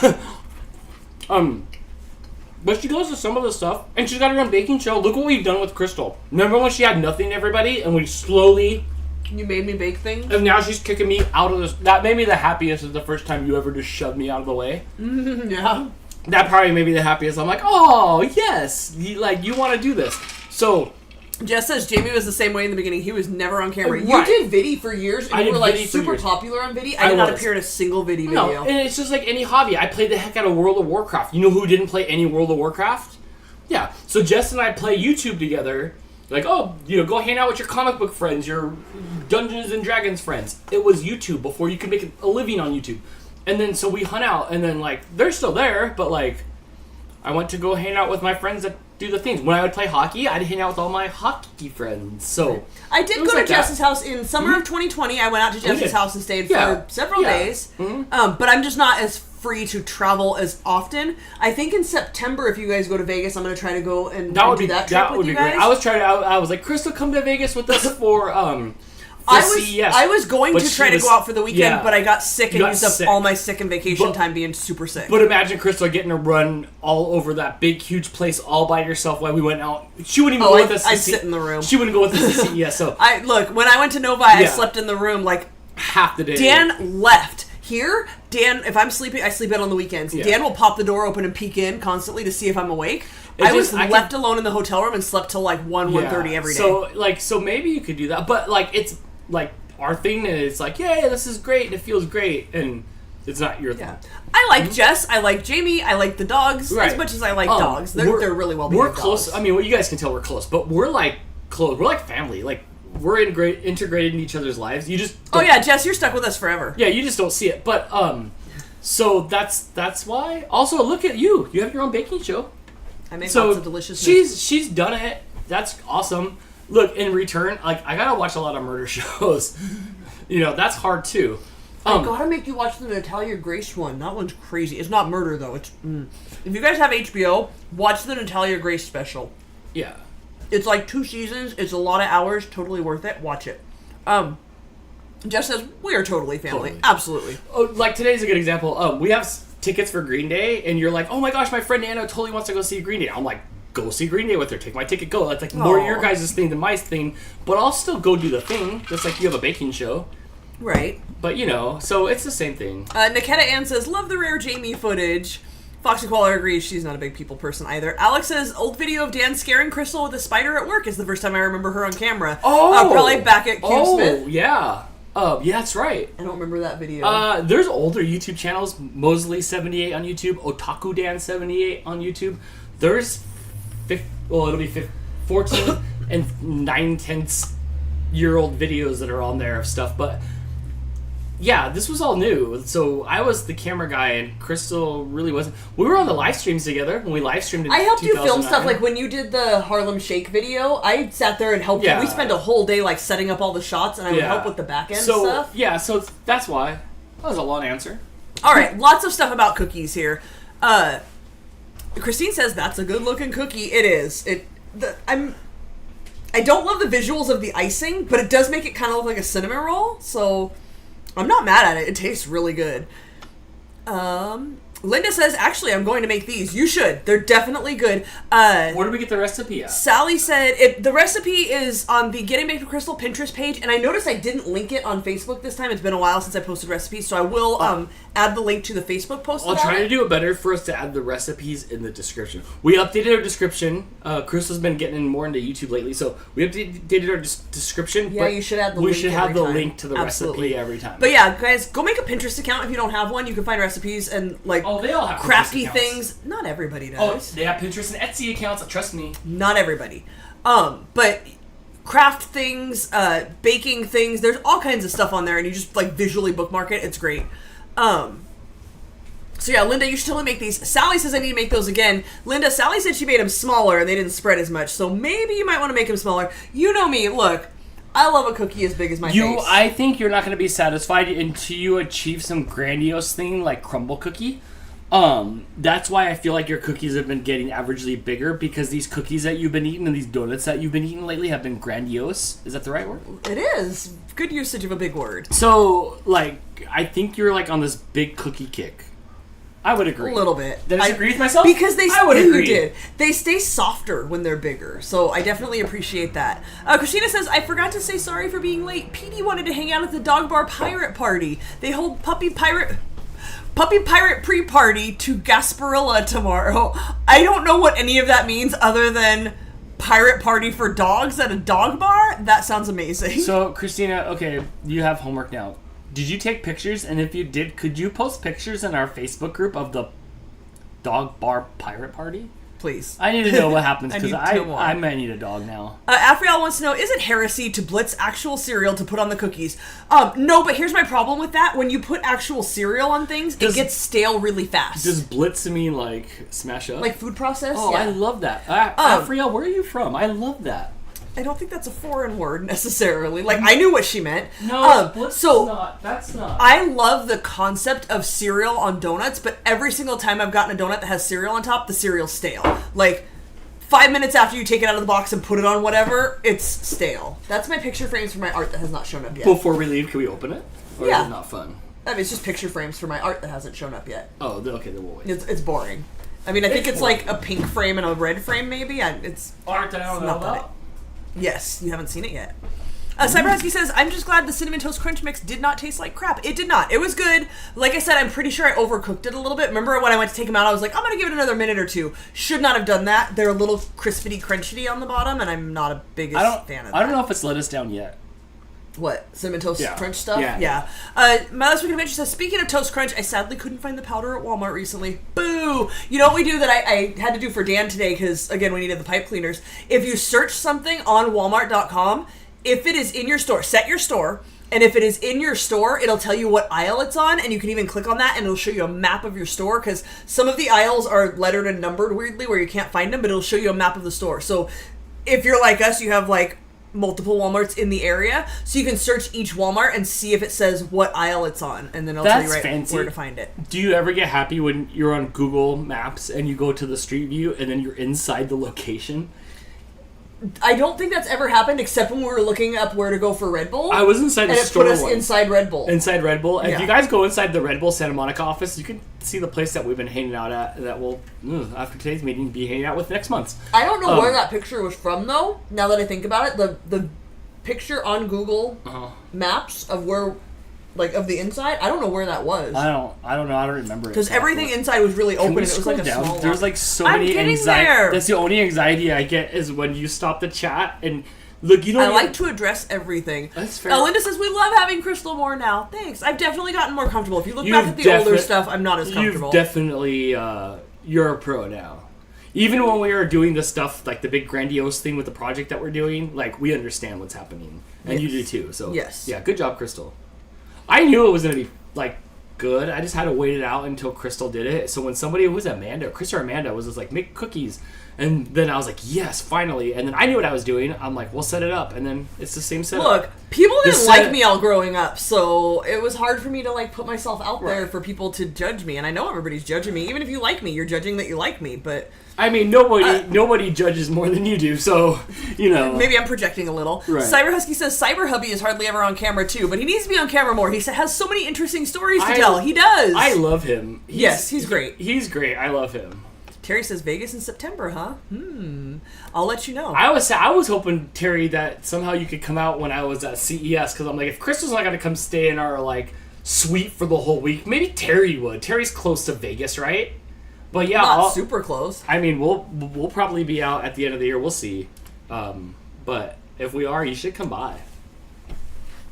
But she goes to some of the stuff, and she's got her own baking show. Look what we've done with Crystal. Remember when she had nothing to everybody, and we slowly... You made me bake things? And now she's kicking me out of this. That made me the happiest is the first time you ever just shoved me out of the way. Yeah. That probably made me the happiest. I'm like, oh, yes. You want to do this. So... Jess says Jamie was the same way in the beginning. He was never on camera. Right. You did Vidi for years, and you were like Vidi for super years. popular on Vidi. I did not appear in a single Vidi video. No, and it's just like any hobby. I played the heck out of World of Warcraft. You know who didn't play any World of Warcraft? Yeah. So Jess and I play YouTube together. Like, oh, go hang out with your comic book friends, your Dungeons and Dragons friends. It was YouTube before you could make a living on YouTube. And then so we hung out, and then like they're still there, but like I went to go hang out with my friends that do the things. When I would play hockey, I'd hang out with all my hockey friends. So I did go to Jess's house in summer of 2020. I went out to Jess's house and stayed for several days. But I'm just not as free to travel as often. I think in September, if you guys go to Vegas, I'm going to try to go and do that trip with you guys. Great. I was like, Crystal, come to Vegas with us for CES. I was going to try to go out for the weekend, but I got sick and used up all my sick and vacation time being super sick. But imagine Crystal getting to run all over that big, huge place all by herself while we went out. She wouldn't even go with us. I'd sit in the room. She wouldn't go with us to CES. So when I went to Novi, I slept in the room like half the day. Dan left. Here, Dan, if I'm sleeping, I sleep in on the weekends. Yeah. Dan will pop the door open and peek in constantly to see if I'm awake. I was left alone in the hotel room and slept till like 1:30 every day. So maybe you could do that. But like it's like our thing is like, yeah, this is great and it feels great, and it's not your thing. Yeah. I like Jess, I like Jamie, I like the dogs as much as I like dogs. They're really well behaved. We're close. Dogs. I mean, you guys can tell we're close, but we're like close. We're like family. Like we're integrated in each other's lives. You just Jess, you're stuck with us forever. Yeah, you just don't see it. But so that's why. Also, look at you. You have your own baking show. I make lots of deliciousness. She's done it. That's awesome. Look, in return, like I gotta watch a lot of murder shows. That's hard too. I gotta make you watch the Natalia Grace one. That one's crazy. It's not murder though. It's if you guys have HBO, watch the Natalia Grace special. Yeah. It's like 2 seasons. It's a lot of hours. Totally worth it. Watch it. Jess says we are totally family. Totally. Absolutely. Oh, like today's a good example. We have tickets for Green Day, and you're like, oh my gosh, my friend Anna totally wants to go see Green Day. I'm like, go see Green Day with her. Take my ticket. Go. That's like more your guys' thing than my thing. But I'll still go do the thing. Just like you have a baking show. Right. But so it's the same thing. Niketa Ann says, love the rare Jamie footage. Foxy Qualler agrees she's not a big people person either. Alex says, old video of Dan scaring Crystal with a spider at work is the first time I remember her on camera. Probably back at Q Smith. Yeah. Yeah, that's right. I don't remember that video. There's older YouTube channels, Mosley78 on YouTube, Otaku Dan78 on YouTube. There's, it'll be 14 and 9/10-year-old videos that are on there of stuff, but yeah, this was all new. So I was the camera guy, and Crystal really wasn't. We were on the live streams together when we live streamed in I helped you film 2009. stuff, like when you did the Harlem Shake video, I sat there and helped you. We spent a whole day like setting up all the shots, and I would help with the back end stuff. Yeah, so that's why. That was a long answer. Alright, lots of stuff about cookies here. Christine says that's a good looking cookie. It is. I don't love the visuals of the icing, but it does make it kind of look like a cinnamon roll, so I'm not mad at it. It tastes really good. Linda says, actually, I'm going to make these. You should. They're definitely good. Where do we get the recipe at? Sally said, the recipe is on the Getting Baked with Crystal Pinterest page, and I noticed I didn't link it on Facebook this time. It's been a while since I posted recipes, so I will add the link to the Facebook post. I'll try to do it better for us to add the recipes in the description. We updated our description. Crystal's been getting more into YouTube lately, so we updated our description. Yeah, you should add the link. link. We should have the time. link to the recipe every time. But yeah, guys, go make a Pinterest account if you don't have one. You can find recipes and like they all have crafty Pinterest accounts. Things. Not everybody does. Oh, they have Pinterest and Etsy accounts. Trust me. Not everybody. But craft things, baking things. There's all kinds of stuff on there, and you just like visually bookmark it. It's great. So yeah, Linda, you should totally make these. Sally says I need to make those again. Linda, Sally said she made them smaller and they didn't spread as much, so maybe you might want to make them smaller. You know me. Look, I love a cookie as big as my face. I think you're not going to be satisfied until you achieve some grandiose thing like crumble cookie. That's why I feel like your cookies have been getting averagely bigger, because these cookies that you've been eating and these donuts that you've been eating lately have been grandiose. Is that the right word? It is. Good usage of a big word. So, like, I think you're like on this big cookie kick. I would agree. A little bit. Did I disagree with myself? Because I would agree. You did. They stay softer when they're bigger, so I definitely appreciate that. Christina says, I forgot to say sorry for being late. Petey wanted to hang out at the Dog Bar Pirate Party. They hold Puppy Pirate pre-party to Gasparilla tomorrow. I don't know what any of that means other than pirate party for dogs at a dog bar. That sounds amazing. So, Christina, okay, you have homework now. Did you take pictures? And if you did, could you post pictures in our Facebook group of the Dog Bar Pirate Party? Please. I need to know what happens, I because need to I might need a dog now. Afriel wants to know, is it heresy to blitz actual cereal to put on the cookies? No, but here's my problem with that. When you put actual cereal on things, it gets stale really fast. Does blitz mean, like, smash up? Like food process? Oh, yeah. I love that. Afriel, where are you from? I love that. I don't think that's a foreign word necessarily. Like, I knew what she meant. No, that's not. I love the concept of cereal on donuts, but every single time I've gotten a donut that has cereal on top, the cereal's stale. Like, 5 minutes after you take it out of the box and put it on whatever, it's stale. That's my picture frames for my art that has not shown up yet. Before we leave, can we open it? Or Yeah. is it not fun? I mean, it's just picture frames for my art that hasn't shown up yet. Oh, okay, then we'll wait. It's boring. I mean, I think it's like a pink frame and a red frame, maybe. It's Art that I don't know not that. about? Yes, you haven't seen it yet. Cyberhusky says, I'm just glad the Cinnamon Toast Crunch Mix did not taste like crap. It did not. It was good. Like I said, I'm pretty sure I overcooked it a little bit. Remember when I went to take them out, I was like, I'm going to give it another minute or two. Should not have done that. They're a little crispity crunchy on the bottom, and I'm not a biggest fan of that. I don't know if it's let us down yet. What? Cinnamon Toast Crunch stuff? Yeah. My last week adventure says, speaking of Toast Crunch, I sadly couldn't find the powder at Walmart recently. Boo! You know what we do that I had to do for Dan today, because, again, we needed the pipe cleaners. If you search something on Walmart.com, if it is in your store, set your store, and if it is in your store, it'll tell you what aisle it's on, and you can even click on that, and it'll show you a map of your store, because some of the aisles are lettered and numbered weirdly where you can't find them, but it'll show you a map of the store. So if you're like us, you have, like, multiple Walmarts in the area, so you can search each Walmart and see if it says what aisle it's on, and then it'll tell you where to find it. Do you ever get happy when you're on Google Maps and you go to the street view and then you're inside the location? I don't think that's ever happened except when we were looking up where to go for Red Bull. I was inside the store and it put us once. inside Red Bull. Inside Red Bull. And Yeah. if you guys go inside the Red Bull Santa Monica office, you can see the place that we've been hanging out at that we'll, after today's meeting, be hanging out with next month. I don't know where that picture was from, though, now that I think about it. The picture on Google Maps of where like of the inside. I don't know where that was. I don't know. I don't remember it. Because everything inside was really open. Can we And it was scroll like a down? small. There's like so I'm many getting anxiety. there. That's the only anxiety I get is when you stop the chat and look. You know, I like to address everything. That's fair. Linda says we love having Crystal more now. Thanks. I've definitely gotten more comfortable. If you look You've back at the older stuff, I'm not as comfortable. You've definitely you're a pro now. Even when we were doing the stuff like the big grandiose thing with the project that we're doing, like we understand what's happening, and you do too. So yes, yeah, good job, Crystal. I knew it was gonna be like good. I just had to wait it out until Crystal did it. So when somebody was Chris or Amanda was just like make cookies, and then I was like yes, finally. And then I knew what I was doing. I'm like we'll set it up, and then it's the same setup. Look, people didn't like me all growing up, so it was hard for me to like put myself out there for people to judge me. And I know everybody's judging me. Even if you like me, you're judging that you like me. But I mean, nobody judges more than you do, so, you know. Maybe I'm projecting a little. Right. Cyber Husky says Cyber Hubby is hardly ever on camera, too, but he needs to be on camera more. He has so many interesting stories to tell. He does. I love him. He's great. He's great. I love him. Terry says Vegas in September, huh? I'll let you know. I was hoping, Terry, that somehow you could come out when I was at CES, because I'm like, if Crystal's not going to come stay in our, like, suite for the whole week, maybe Terry would. Terry's close to Vegas, right? But yeah, not super close. I mean, we'll probably be out at the end of the year. We'll see. But if we are, you should come by.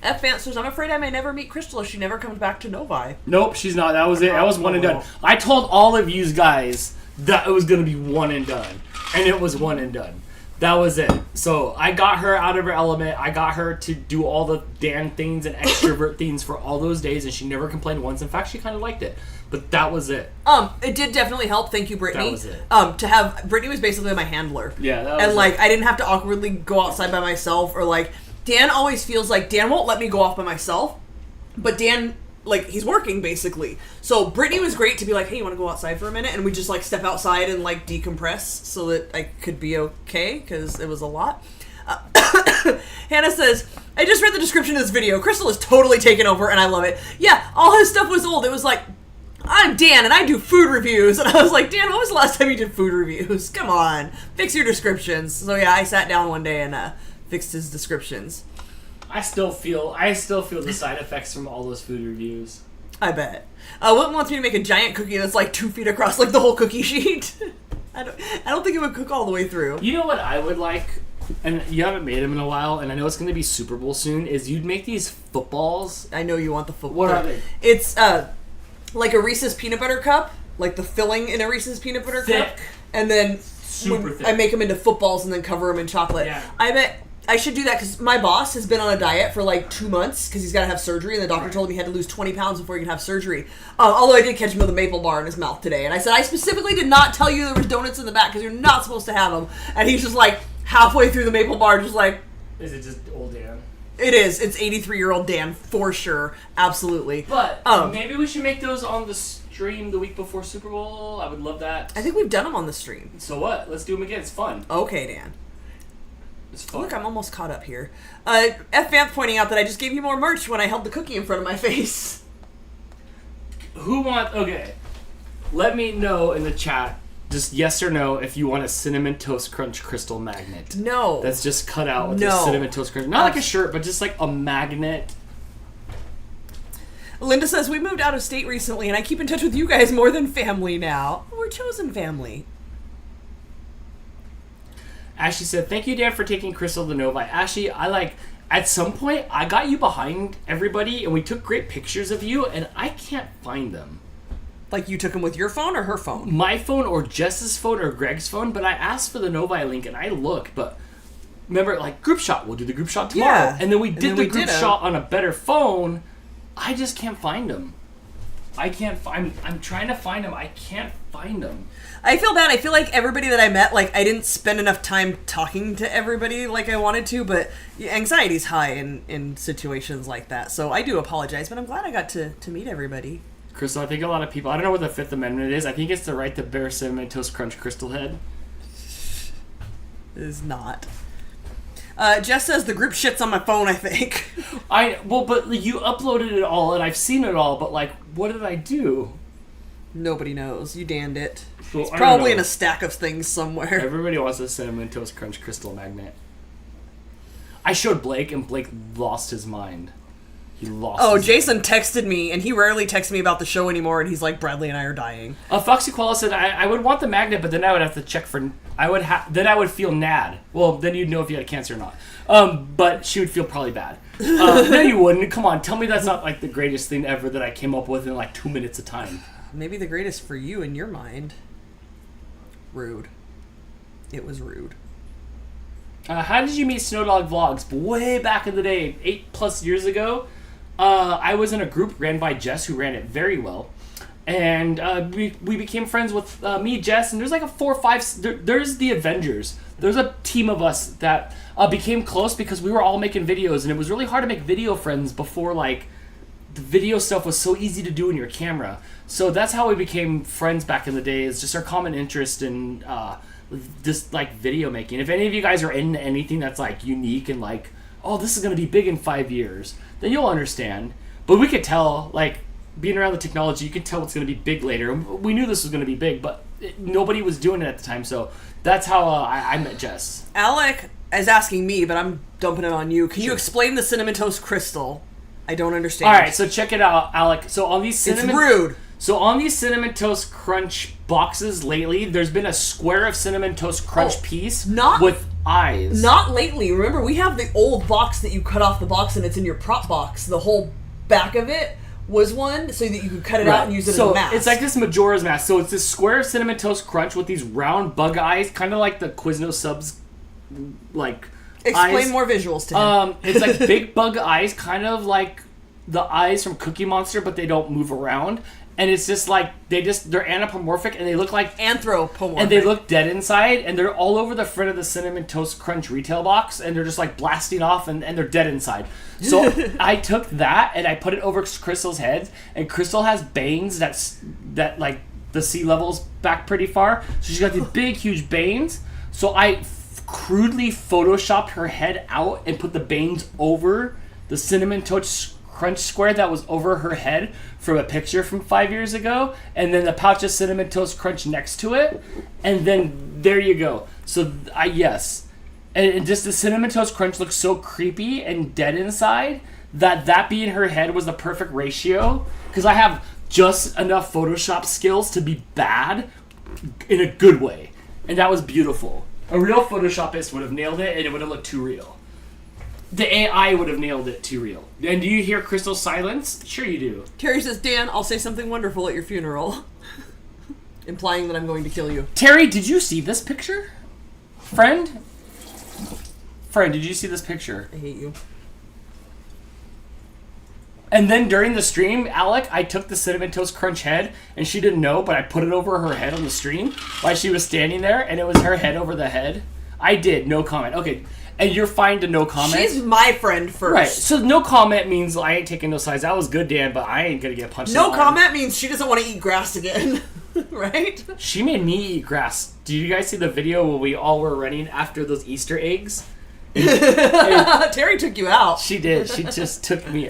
F. Vance says, I'm afraid I may never meet Crystal if she never comes back to Novi. Nope, she's not. That was it. That was one and done. I told all of you guys that it was going to be one and done. And it was one and done. That was it. So I got her out of her element. I got her to do all the Dan things and extrovert things for all those days, and she never complained once. In fact, she kind of liked it. But that was it. It did definitely help. Thank you, Brittany. That was it. To have Brittany was basically my handler. Yeah, that was and like it. I didn't have to awkwardly go outside by myself, or like Dan always feels like Dan won't let me go off by myself, but Dan like he's working basically. So Brittany was great to be like, hey, you want to go outside for a minute, and we just like step outside and like decompress so that I could be okay because it was a lot. Hannah says, I just read the description of this video. Crystal is totally taken over, and I love it. Yeah, all his stuff was old. It was like, I'm Dan, and I do food reviews. And I was like, Dan, when was the last time you did food reviews? Come on, fix your descriptions. So yeah, I sat down one day and fixed his descriptions. I still feel the side effects from all those food reviews. I bet. Wilton wants me to make a giant cookie that's like 2 feet across, like the whole cookie sheet. I don't think it would cook all the way through. You know what I would like, and you haven't made them in a while, and I know it's going to be Super Bowl soon, is you'd make these footballs. I know you want the football. What are they? It's like a Reese's peanut butter cup, like the filling in a Reese's peanut butter cup, and then Super thick. I make them into footballs and then cover them in chocolate. Yeah. I bet I should do that because my boss has been on a diet for like 2 months because he's got to have surgery, and the doctor told him he had to lose 20 pounds before he could have surgery. Although I did catch him with a maple bar in his mouth today, and I said, I specifically did not tell you there was donuts in the back because you're not supposed to have them. And he's just like halfway through the maple bar, just like, Is it just old Dan? it is. It's 83-year-old Dan for sure, absolutely. But maybe we should make those on the stream the week before Super Bowl. I would love that. I think we've done them on the stream. So what? Let's do them again. It's fun. Okay, Dan. It's fun. Look, I'm almost caught up here. F. Vamp pointing out that I just gave you more merch when I held the cookie in front of my face. Okay. Let me know in the chat, just yes or no, if you want a Cinnamon Toast Crunch Crystal magnet. No. That's just cut out with No. the Cinnamon Toast Crunch. Not like a shirt, but just like a magnet. Linda says, we moved out of state recently, and I keep in touch with you guys more than family now. We're chosen family. Ashley said, thank you, Dan, for taking Crystal to Novi. Ashley, at some point, I got you behind everybody, and we took great pictures of you, and I can't find them. Like you took them with your phone or her phone? My phone or Jess's phone or Greg's phone, but I asked for the Novi link, and I looked, but remember, like, group shot. We'll do the group shot tomorrow. Yeah. And then we did the we group did 'em. shot on a better phone. I just can't find them. I'm trying to find them. I can't find them. I feel bad. I feel like everybody that I met, like, I didn't spend enough time talking to everybody like I wanted to, but anxiety's high in situations like that. So I do apologize, but I'm glad I got to meet everybody. Crystal, I think a lot of people, I don't know what the Fifth Amendment is. I think it's the right to bear Cinnamon Toast Crunch Crystal Head. It is not. Jess says the group shit's on my phone, I think. But you uploaded it all, and I've seen it all, but, like, what did I do? Nobody knows. You damned it. Well, It's I don't probably know. in a stack of things somewhere. Everybody wants a Cinnamon Toast Crunch Crystal magnet. I showed Blake, and Blake lost his mind. He lost. Oh, his Jason texted me, and he rarely texts me about the show anymore, and he's like, Bradley and I are dying. Foxy Koala said, I would want the magnet, but then I would have to check for... Then I would feel nad. Well, then you'd know if you had cancer or not. But she would feel probably bad. No, you wouldn't. Come on, tell me that's not like the greatest thing ever that I came up with in like 2 minutes of time. Maybe the greatest for you in your mind. Rude. It was rude. How did you meet Snow Dog Vlogs? Way back in the day, 8+ years ago. I was in a group ran by Jess, who ran it very well. And we became friends with me, Jess, and there's like a 4 or 5... There's the Avengers. There's a team of us that became close because we were all making videos, and it was really hard to make video friends before, like, the video stuff was so easy to do in your camera. So that's how we became friends back in the day, is just our common interest in just, like, video making. If any of you guys are into anything that's, like, unique and, like, oh, this is going to be big in 5 years, then you'll understand. But we could tell, like, being around the technology, you could tell it's going to be big later. We knew this was going to be big, but nobody was doing it at the time, so that's how I met Jess. Alec is asking me, but I'm dumping it on you. Can you Sure. explain the Cinnamon Toast Crystal? I don't understand. All right, so check it out, Alec. So on these cinnamon... It's rude. So on these Cinnamon Toast Crunch boxes lately, there's been a square of Cinnamon Toast Crunch piece with eyes. Not lately. Remember, we have the old box that you cut off the box and it's in your prop box. The whole back of it was one so that you could cut it out and use it as a mask. It's like this Majora's Mask. So it's this square of Cinnamon Toast Crunch with these round bug eyes, kind of like the Quiznos subs, like, Explain eyes. more visuals to him. It's like big bug eyes, kind of like the eyes from Cookie Monster, but they don't move around. And it's just like, they're anthropomorphic, and they look like... Anthropomorphic. And they look dead inside, and they're all over the front of the Cinnamon Toast Crunch retail box, and they're just like blasting off, and they're dead inside. So I took that, and I put it over Crystal's head, and Crystal has bangs that like, the sea level's back pretty far. So she's got these big, huge bangs. So I crudely photoshopped her head out and put the bangs over the Cinnamon Toast Crunch square that was over her head from a picture from 5 years ago, and then the pouch of Cinnamon Toast Crunch next to it, and then there you go. So yes, and just the Cinnamon Toast Crunch looks so creepy and dead inside that being her head was the perfect ratio, because I have just enough Photoshop skills to be bad in a good way, and that was beautiful. A real Photoshopist would have nailed it, and it would have looked too real. The AI would have nailed it too real. And do you hear Crystal's silence? Sure you do. Terry says, Dan, I'll say something wonderful at your funeral. Implying that I'm going to kill you. Terry, did you see this picture? Friend, did you see this picture? I hate you. And then during the stream, Alec, I took the Cinnamon Toast Crunch head, and she didn't know, but I put it over her head on the stream while she was standing there, and it was her head over the head. I did, no comment. Okay. And you're fine to no comment? She's my friend first. Right, so no comment means I ain't taking no sides. That was good, Dan, but I ain't gonna get punched in the No arm. comment means she doesn't want to eat grass again. Right? She made me eat grass. Did you guys see the video where we all were running after those Easter eggs? Terry took you out. She did. She just took me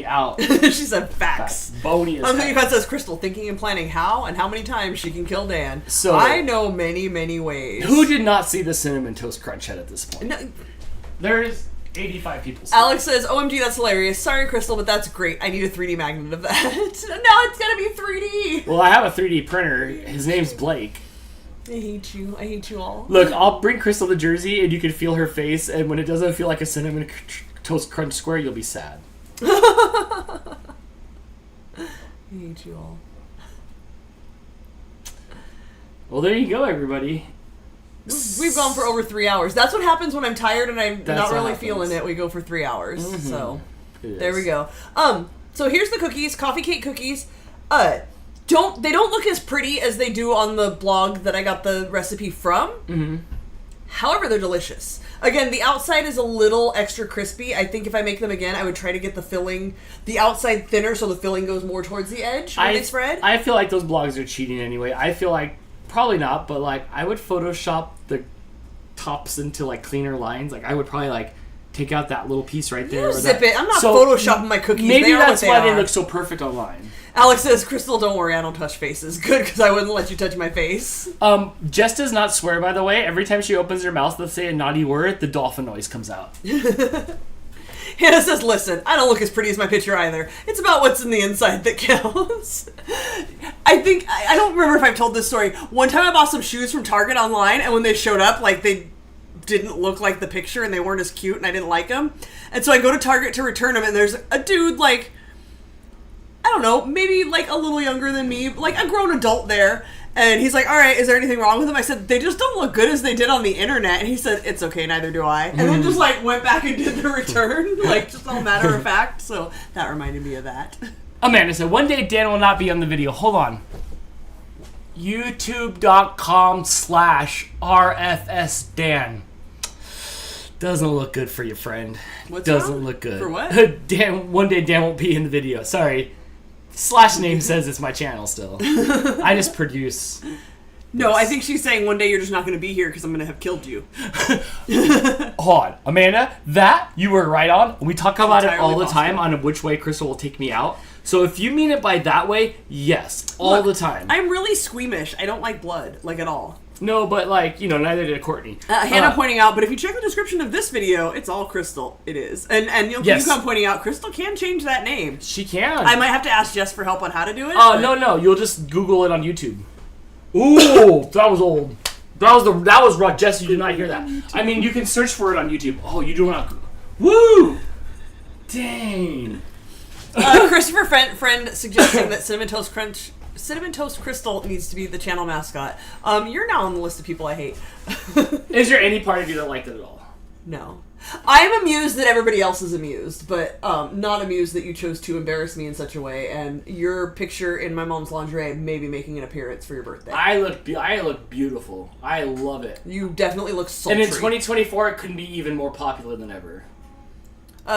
out. She said facts. Bony as I'm heck. thinking says Crystal, thinking and planning how and how many times she can kill Dan. So I know many, many ways. Who did not see the Cinnamon Toast Crunch head at this point? No, There's 85 people. Alex says, OMG, that's hilarious. Sorry, Crystal, but that's great. I need a 3D magnet of that. Now it's gotta be 3D. Well, I have a 3D printer. His name's Blake. I hate you. I hate you all. Look, I'll bring Crystal to Jersey, and you can feel her face, and when it doesn't feel like a Cinnamon Toast Crunch square, you'll be sad. I hate you all. Well, there you go, everybody. We've gone for over 3 hours. That's what happens when I'm tired and I'm That's not what really happens. feeling it. We go for 3 hours. So It there is. we go. So here's the cookies, coffee cake cookies. They don't look as pretty as they do on the blog that I got the recipe from. Mm-hmm. However, they're delicious. Again, the outside is a little extra crispy. I think if I make them again, I would try to get the outside thinner so the filling goes more towards the edge when they spread. I feel like those blogs are cheating anyway. I feel like, probably not, but like I would Photoshop the tops into like cleaner lines. Like I would probably like take out that little piece right there. You or zip that. it. I'm not So, photoshopping my cookies. Maybe They are that's what why they they are. look so perfect online. Alex says, Crystal, don't worry, I don't touch faces. Good, because I wouldn't let you touch my face. Jess does not swear, by the way. Every time she opens her mouth to say a naughty word, the dolphin noise comes out. Hannah says, listen, I don't look as pretty as my picture either. It's about what's in the inside that counts. I think, I don't remember if I've told this story. One time I bought some shoes from Target online, and when they showed up, like, they didn't look like the picture, and they weren't as cute, and I didn't like them. And so I go to Target to return them, and there's a dude, like, I don't know, maybe, like, a little younger than me, like, a grown adult there. And he's like, all right, is there anything wrong with them? I said, they just don't look good as they did on the internet. And he said, it's okay, neither do I. And then just, like, went back and did the return, like, just all matter of fact. So that reminded me of that. Amanda said, one day Dan will not be on the video. Hold on. YouTube.com/RFS Dan. Doesn't look good for you, friend. What's Doesn't wrong? look good. For what? Dan, one day Dan won't be in the video. Sorry. /name says it's my channel still. I just produce. No, I think she's saying one day you're just not going to be here because I'm going to have killed you. Hold on. Amanda, that you were right on. We talk about it all the Entirely time on which way Crystal will take me out. So if you mean it by that way, yes. All Look, the time. I'm really squeamish. I don't like blood, like, at all. No, but like, neither did Courtney. Hannah pointing out, but if you check the description of this video, it's all Crystal. It is. And you'll Yes. keep on pointing out, Crystal can change that name. She can. I might have to ask Jess for help on how to do it. Oh, but- no. You'll just Google it on YouTube. Ooh, that was old. That was rough. Jess, you did not hear that. I mean, you can search for it on YouTube. Oh, you do not. Woo! Dang. Christopher Friend suggesting that Cinnamon Toast Crystal needs to be the channel mascot. You're now on the list of people I hate. Is there any part of you that liked it at all? No. I'm amused that everybody else is amused, but not amused that you chose to embarrass me in such a way, and your picture in my mom's lingerie may be making an appearance for your birthday. I look beautiful. I love it. You definitely look sultry. And in 2024, it couldn't be even more popular than ever.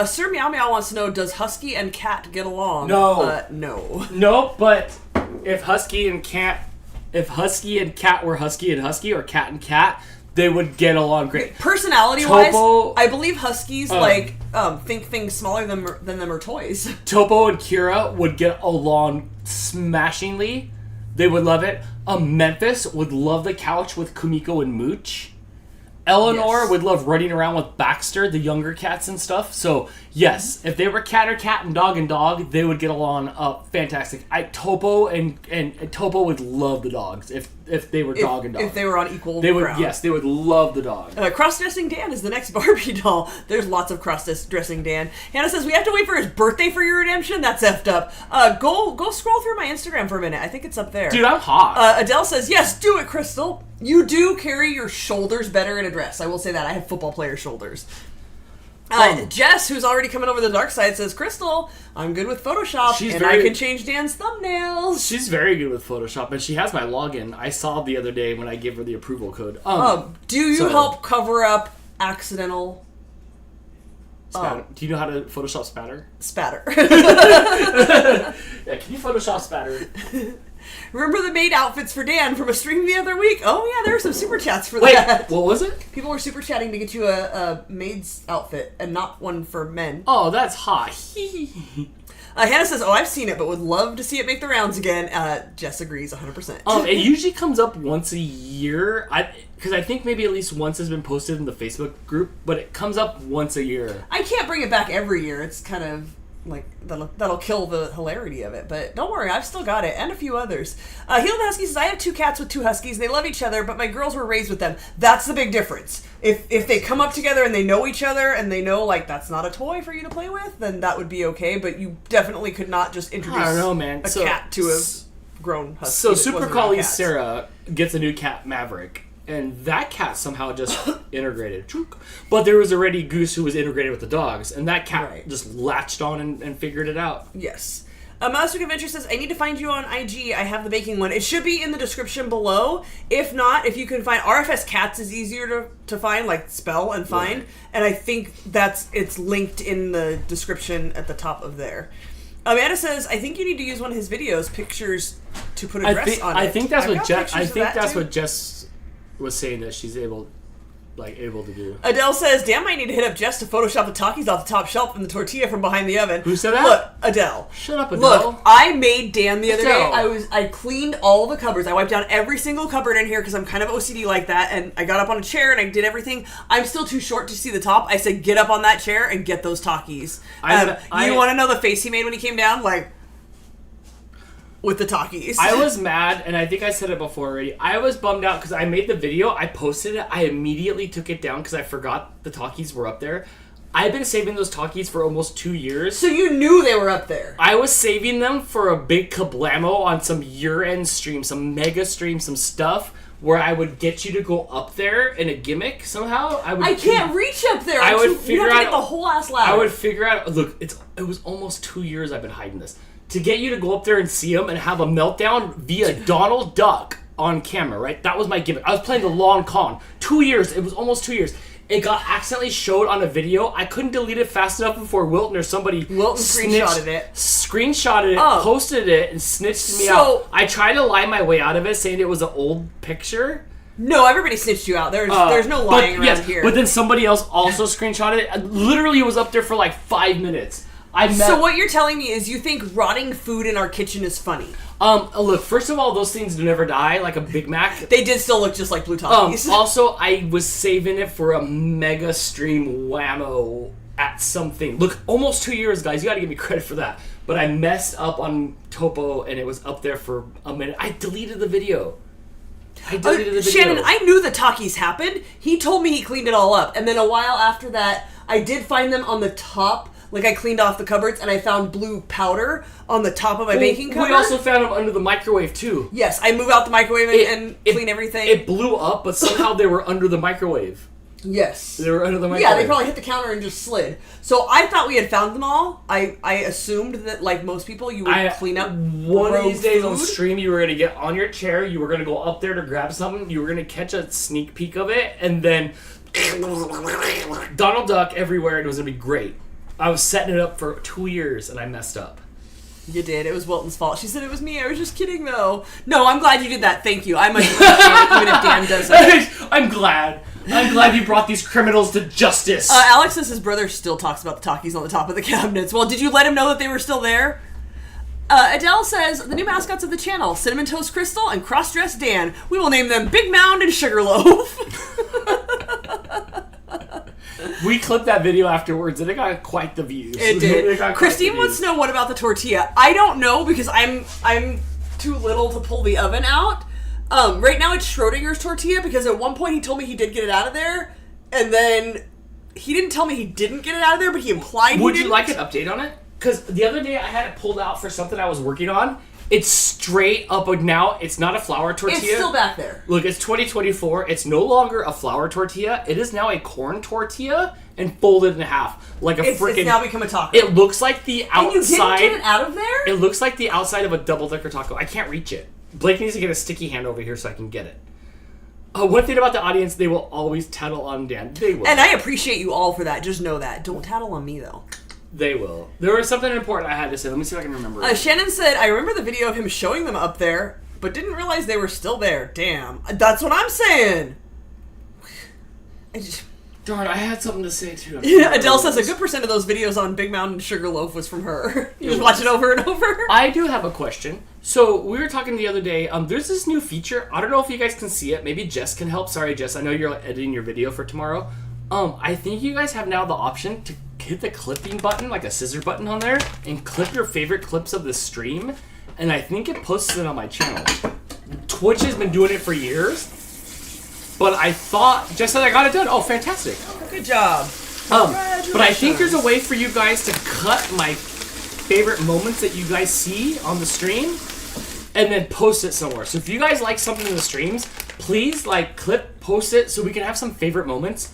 Sir Meow Meow wants to know, does Husky and Cat get along? No. No. No, but if Husky and Cat were Husky and Husky, or Cat and Cat, they would get along great. Personality-wise, Topo- I believe Huskies, think things smaller than them are toys. Topo and Kira would get along smashingly. They would love it. Memphis would love the couch with Kumiko and Mooch. Eleanor Yes. would love running around with Baxter, the younger cats and stuff. So, yes, if they were cat and dog, they would get along fantastic. Topo and Topo would love the dogs if they were dog and dog. If they were on equal They would, ground. yes, they would love the dog. Cross-dressing Dan is the next Barbie doll. There's lots of cross-dressing Dan. Hannah says, we have to wait for his birthday for your redemption? That's effed up. Go scroll through my Instagram for a minute. I think it's up there. Dude, I'm hot. Adele says, yes, do it, Crystal. You do carry your shoulders better in a dress. I will say that. I have football player shoulders. Jess, who's already coming over the dark side, says, Crystal, I'm good with Photoshop, I can change Dan's thumbnails. She's very good with Photoshop, and she has my login. I saw the other day when I gave her the approval code. Do you help cover up accidental spatter? Do you know how to Photoshop spatter? spatter? Yeah, can you Photoshop spatter? Remember the maid outfits for Dan from a stream the other week? Oh yeah, there were some super chats for Wait, that. what was it? People were super chatting to get you a maid's outfit and not one for men. Oh, that's hot. Hannah says, oh, I've seen it, but would love to see it make the rounds again. Jess agrees 100%. It usually comes up once a year. Because I think maybe at least once has been posted in the Facebook group, but it comes up once a year. I can't bring it back every year. It's kind of like that'll kill the hilarity of it, but don't worry, I've still got it, and a few others. Healed Husky says, I have 2 cats with 2 huskies. They love each other, but my girls were raised with them. That's the big difference. If they come up together and they know each other and they know, like, that's not a toy for you to play with, then that would be okay, but you definitely could not just introduce I don't know, man. a cat to a grown husky. So that Super wasn't Collie about cats. Sarah gets a new cat, Maverick, and that cat somehow just integrated. But there was already Goose who was integrated with the dogs, and that cat just latched on and figured it out. Yes. Master Adventure says, I need to find you on IG. I have the baking one. It should be in the description below. If not, if you can find RFS Cats is easier to find, like spell and find. Right. And I think it's linked in the description at the top of there. Amanda says, I think you need to use one of his videos, pictures to put a dress on it. I think that's what Jess was saying, that she's able. like able to do. Adele says, Dan might need to hit up Jess to Photoshop the Takis off the top shelf and the tortilla from behind the oven. Who said that? Look, Adele. Shut up, Adele. Look, I made Dan the other day. Adele. I cleaned all the cupboards. I wiped down every single cupboard in here because I'm kind of OCD like that. And I got up on a chair and I did everything. I'm still too short to see the top. I said, get up on that chair and get those Takis. You want to know the face he made when he came down? Like, with the Takis. I was mad, and I think I said it before already. I was bummed out because I made the video, I posted it, I immediately took it down because I forgot the Takis were up there. I've been saving those Takis for almost 2 years. So you knew they were up there. I was saving them for a big kablamo on some year-end stream, some mega stream, some stuff where I would get you to go up there in a gimmick somehow. I can't reach up there. I would you figure have to out get the whole ass ladder. I would figure out. Look, it was almost 2 years I've been hiding this. To get you to go up there and see him and have a meltdown via Donald Duck on camera, right? That was my gimmick. I was playing the long con. 2 years. It was almost 2 years. It got accidentally showed on a video. I couldn't delete it fast enough before Wilton or somebody screenshotted it, posted it, and snitched me out. I tried to lie my way out of it, saying it was an old picture. No, everybody snitched you out. There's no lying around here. But then somebody else also screenshotted it. Literally, it was up there for like 5 minutes. So what you're telling me is you think rotting food in our kitchen is funny? Look, first of all, those things do never die, like a Big Mac. They did still look just like blue Takis. Also, I was saving it for a mega stream whammo at something. Look, almost 2 years, guys. You gotta give me credit for that. But I messed up on Topo, and it was up there for a minute. I deleted the video. Shannon, I knew the Takis happened. He told me he cleaned it all up. And then a while after that, I did find them on the top. Like, I cleaned off the cupboards, and I found blue powder on the top of my baking cupboard. We also found them under the microwave, too. Yes, I move out the microwave and clean everything. It blew up, but somehow they were under the microwave. Yes. They were under the microwave. Yeah, they probably hit the counter and just slid. So I thought we had found them all. I assumed that, like most people, you would clean up one of these days on stream, you were going to get on your chair, you were going to go up there to grab something, you were going to catch a sneak peek of it, and then Donald Duck everywhere, and it was going to be great. I was setting it up for 2 years, and I messed up. You did. It was Wilton's fault. She said it was me. I was just kidding, though. No, I'm glad you did that. Thank you. I might appreciate it, even if Dan doesn't. I'm glad you brought these criminals to justice. Alex says his brother still talks about the Takis on the top of the cabinets. Well, did you let him know that they were still there? Adele says, the new mascots of the channel, Cinnamon Toast Crystal and Cross-Dressed Dan. We will name them Big Mound and Sugarloaf. We clipped that video afterwards, and it got quite the views. It did. Christine wants to know, what about the tortilla? I don't know, because I'm too little to pull the oven out. Right now it's Schrodinger's tortilla, because at one point he told me he did get it out of there, and then he didn't tell me he didn't get it out of there, but he implied he didn't. Would you like an update on it? Because the other day I had it pulled out for something I was working on. It's straight up now. It's not a flour tortilla. It's still back there. Look, it's 2024. It's no longer a flour tortilla. It is now a corn tortilla and folded in half. Like a freaking... It's now become a taco. It looks like the outside... And you didn't get it out of there? It looks like the outside of a double-decker taco. I can't reach it. Blake needs to get a sticky hand over here so I can get it. One thing about the audience, they will always tattle on Dan. They will. And I appreciate you all for that. Just know that. Don't tattle on me, though. They will. There was something important I had to say. Let me see if I can remember it. Shannon said, I remember the video of him showing them up there, but didn't realize they were still there. Damn. That's what I'm saying. Darn, I had something to say, too. Adele says a good percent of those videos on Big Mountain Sugarloaf was from her. You just watch it over and over. I do have a question. So, we were talking the other day. There's this new feature. I don't know if you guys can see it. Maybe Jess can help. Sorry, Jess. I know you're editing your video for tomorrow. I think you guys have now the option to hit the clipping button, like a scissor button on there, and clip your favorite clips of the stream, and I think it posts it on my channel. Twitch has been doing it for years, but I thought, just that I got it done. Oh, fantastic. Good job. But I think there's a way for you guys to cut my favorite moments that you guys see on the stream, and then post it somewhere. So if you guys like something in the streams, please, post it so we can have some favorite moments.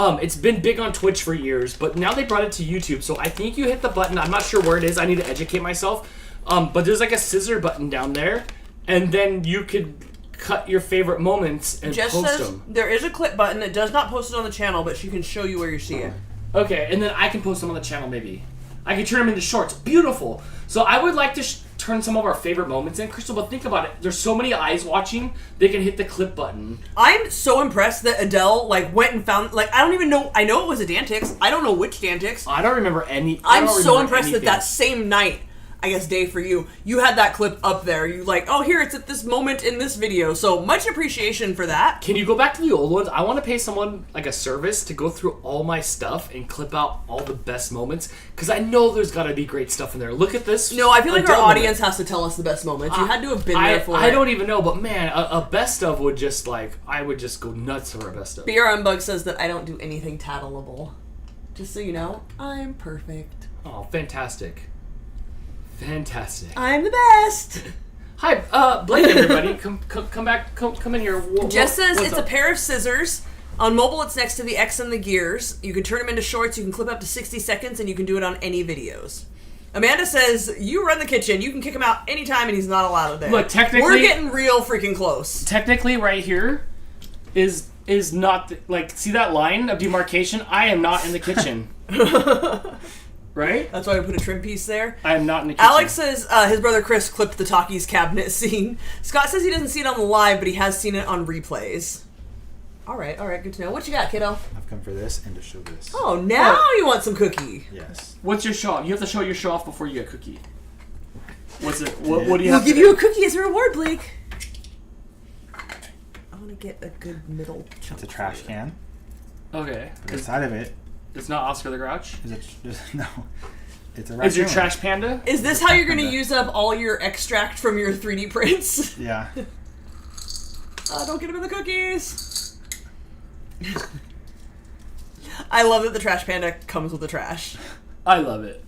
It's been big on Twitch for years, but now they brought it to YouTube, so I think you hit the button. I'm not sure where it is. I need to educate myself. But there's like a scissor button down there, and then you could cut your favorite moments and post them. There is a clip button. It does not post it on the channel, but she can show you where you see it. Okay, and then I can post them on the channel maybe. I can turn them into shorts. Beautiful. So I would like turn some of our favorite moments in, Crystal, but think about it. There's so many eyes watching, they can hit the clip button. I'm so impressed that Adele went and found I don't even know. I know it was a Dantix. I don't know which Dantix. I don't remember any. I'm so impressed that same night, I guess day for you, you had that clip up there. You oh, here, it's at this moment in this video. So much appreciation for that. Can you go back to the old ones? I want to pay someone a service to go through all my stuff and clip out all the best moments, because I know there's got to be great stuff in there. Look at this. No, I feel like our audience has to tell us the best moments. You had to have been there for it. I don't even know, but man, a best of would just I would just go nuts for a best of. BR Unbug says that I don't do anything tattleable. Just so you know, I'm perfect. Oh, fantastic. Fantastic. I'm the best. Hi, Blake, everybody. Come back. Come in here. Jess says it's a pair of scissors. On mobile, it's next to the X and the gears. You can turn them into shorts. You can clip up to 60 seconds, and you can do it on any videos. Amanda says, you run the kitchen. You can kick him out anytime, and he's not allowed there. Look, technically... We're getting real freaking close. Technically, right here is not... see that line of demarcation? I am not in the kitchen. Right? That's why we put a trim piece there. I am not in the kitchen. Alex says his brother Chris clipped the Takis cabinet scene. Scott says he doesn't see it on the live, but he has seen it on replays. All right, good to know. What you got, kiddo? I've come for this and to show this. Oh, now you want some cookie. Yes. What's your show off? You have to show your show off before you get a cookie. What's it? What do you We'll have give you a cookie as a reward, Blake. I want to get a good middle chunk. It's a trash can. Okay. But inside of it It's not Oscar the Grouch? is no. It's a raccoon. Is your trash panda? Is this how you're going to use up all your extract from your 3D prints? Yeah. Don't get him in the cookies. I love that the trash panda comes with the trash. I love it.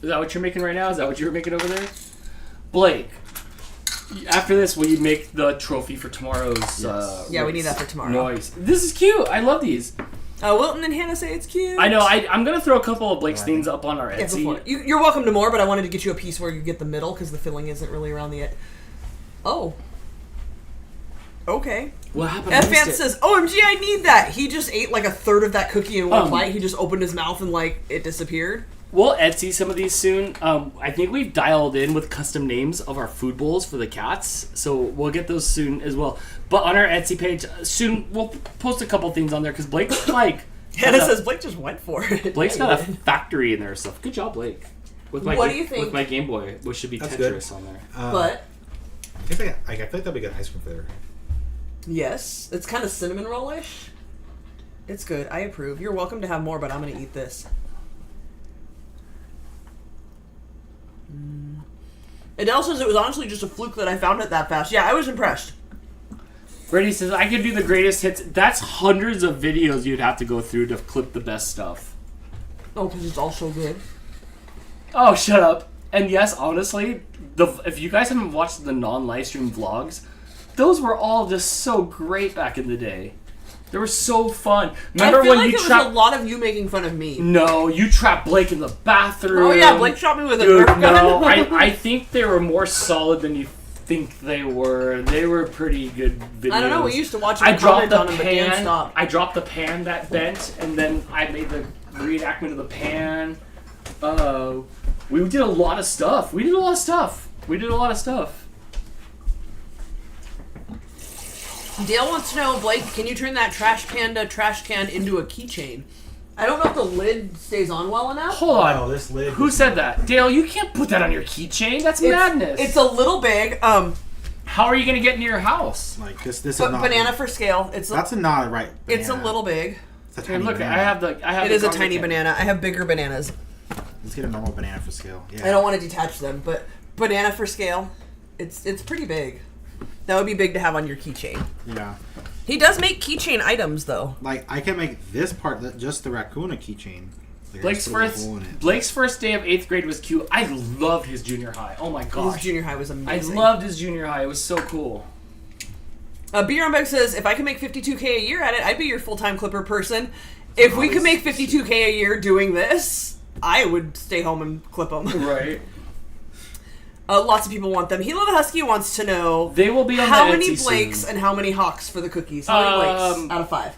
Is that what you're making right now? Is that what you were making over there? Blake, after this, will you make the trophy for tomorrow's... Yes. Yeah, we need that for tomorrow. Noise. This is cute. I love these. Wilton and Hannah say it's cute. I know. I'm going to throw a couple of Blake's things up on our Yeah, go Etsy. for it. You're welcome to more, but I wanted to get you a piece where you get the middle because the filling isn't really around the edge. Oh. Okay. What happened? F-Fan says, OMG, I need that. He just ate a third of that cookie in one bite. He just opened his mouth and it disappeared. We'll Etsy some of these soon. I think we've dialed in with custom names of our food bowls for the cats, so we'll get those soon as well. But on our Etsy page, soon we'll post a couple things on there because Blake's Hannah says Blake just went for it. Blake's got a factory in there and stuff. Good job, Blake. With my What do you think? With my Game Boy, which should be That's Tetris good. on there. But, I feel like that'd be good ice cream flavor. yes, it's kind of cinnamon roll-ish. It's good. I approve. You're welcome to have more, but I'm going to eat this. Adele says it was honestly just a fluke that I found it that fast. Yeah, I was impressed. Brady says, I could do the greatest hits. That's hundreds of videos you'd have to go through to clip the best stuff. Oh, because it's all so good. Oh, shut up. And yes, honestly, if you guys haven't watched the non-livestream vlogs, those were all just so great back in the day. They were so fun. Remember I feel when like you it was trapped... a lot of you making fun of me. No, you trapped Blake in the bathroom. Oh yeah, Blake shot me with a Dude, Nerf gun. no, I think they were more solid than you think they were. They were pretty good videos. I don't know, we used to watch I him dropped comment the on him, but Dan pan. stopped. I dropped the pan that bent, and then I made the reenactment of the pan. We did a lot of stuff. We did a lot of stuff. Dale wants to know, Blake, can you turn that trash panda trash can into a keychain? I don't know if the lid stays on well enough. Hold on. Oh, this lid. Who said that? Dale, you can't put that on your keychain. That's madness. It's a little big. How are you going to get into your house? Like this is But not banana for scale. That's not right. It's a banana. little big. It's a Hey, tiny look, banana. I have It the is a Congo tiny can. banana. I have bigger bananas. Let's get a normal banana for scale. Yeah. I don't want to detach them, but banana for scale, it's pretty big. That would be big to have on your keychain. Yeah. He does make keychain items, though. Like I can make this part just the raccoon a keychain. Like, I Blake's just put a first hole in it. Blake's first day of 8th grade was cute. I loved his junior high. Oh my His gosh. junior high was I amazing. loved his junior high. It was so cool. Beer says, if I could make $52K a year at it, I'd be your full-time clipper person. If we could make $52K a year doing this, I would stay home and clip them. Right. Lots of people want them. Hilo the Husky wants to know They will be on how the many Etsy Blakes soon. and how many Hawks for the cookies. How many Blakes out of 5?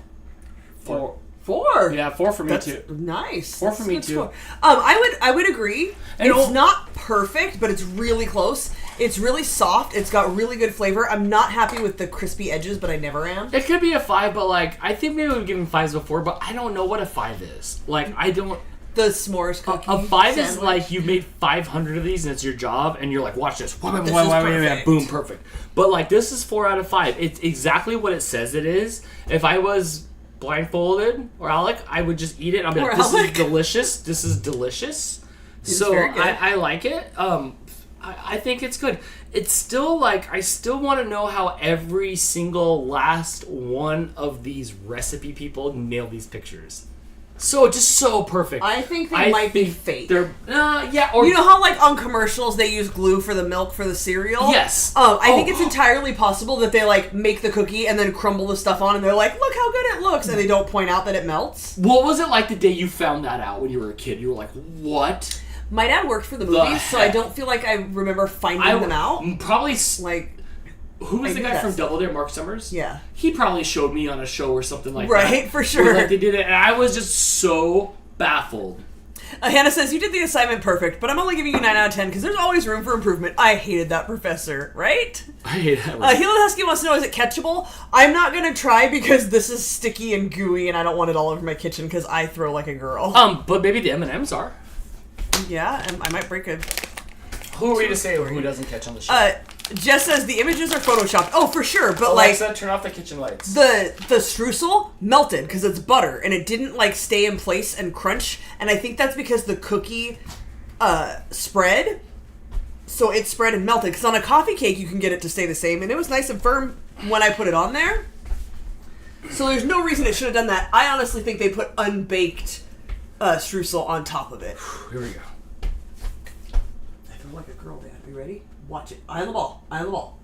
4. 4. Yeah, 4 for me That's too. nice. 4 for That's a me good too. score. I would agree. And It's not perfect, but it's really close. It's really soft. It's got really good flavor. I'm not happy with the crispy edges, but I never am. It could be a 5, but like I think maybe we've given 5s before, but I don't know what a 5 is. Like I don't. The s'mores cookie. A 5 is sandwich. like you made 500 of these and it's your job, and you're like, watch this. This is perfect. Boom, perfect. But like this is 4 out of 5. It's exactly what it says it is. If I was blindfolded or Alec, I would just eat it. I'll be like, this is delicious. This is delicious. So very good. I like it. I think it's good. It's still like I still want to know how every single last one of these recipe people nail these pictures. So just so perfect. I think they might be fake. They're yeah. Or you know how like on commercials they use glue for the milk for the cereal? Yes. I think it's entirely possible that they like make the cookie and then crumble the stuff on and they're like, look how good it looks, and they don't point out that it melts. What was it like the day you found that out when you were a kid? You were like, what? My dad worked for the movies, so I don't feel like I remember finding them out. Probably Like, who was I the knew guy that from stuff. Double Dare, Mark Summers? Yeah. He probably showed me on a show or something like that. Right, for sure. Where, like they did it, and I was just so baffled. Hannah says, you did the assignment perfect, but I'm only giving you 9 out of 10 because there's always room for improvement. I hated that professor, right? I hate that. Hila Husky wants to know, is it catchable? I'm not going to try because this is sticky and gooey and I don't want it all over my kitchen because I throw like a girl. But maybe the M&Ms are. Yeah, I might break a... Who are we to say who doesn't catch on the show? Jess says the images are photoshopped. Oh, for sure, but Alexa, turn off the kitchen lights. the streusel melted because it's butter and it didn't like stay in place and crunch, and I think that's because the cookie spread, so it spread and melted. Because on a coffee cake you can get it to stay the same, and it was nice and firm when I put it on there. So there's no reason it should have done that. I honestly think they put unbaked streusel on top of it. Here we go. I feel like a girl, Dan. Are you ready? Watch it. Eye on the ball. Eye on the ball.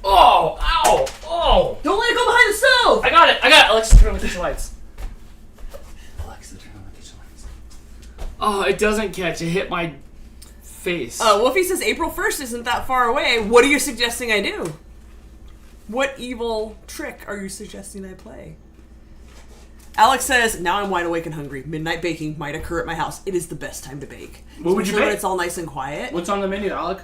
Oh! Ow! Oh! Don't let it go behind the stove! I got it! Alexa, turn on the kitchen lights. Alexa, turn on the kitchen lights. Oh, it doesn't catch. It hit my face. Wolfie says April 1st isn't that far away. What are you suggesting I do? What evil trick are you suggesting I play? Alex says, now I'm wide awake and hungry. Midnight baking might occur at my house. It is the best time to bake. What would you Especially when bake? it's all nice and quiet. What's on the menu, Alec?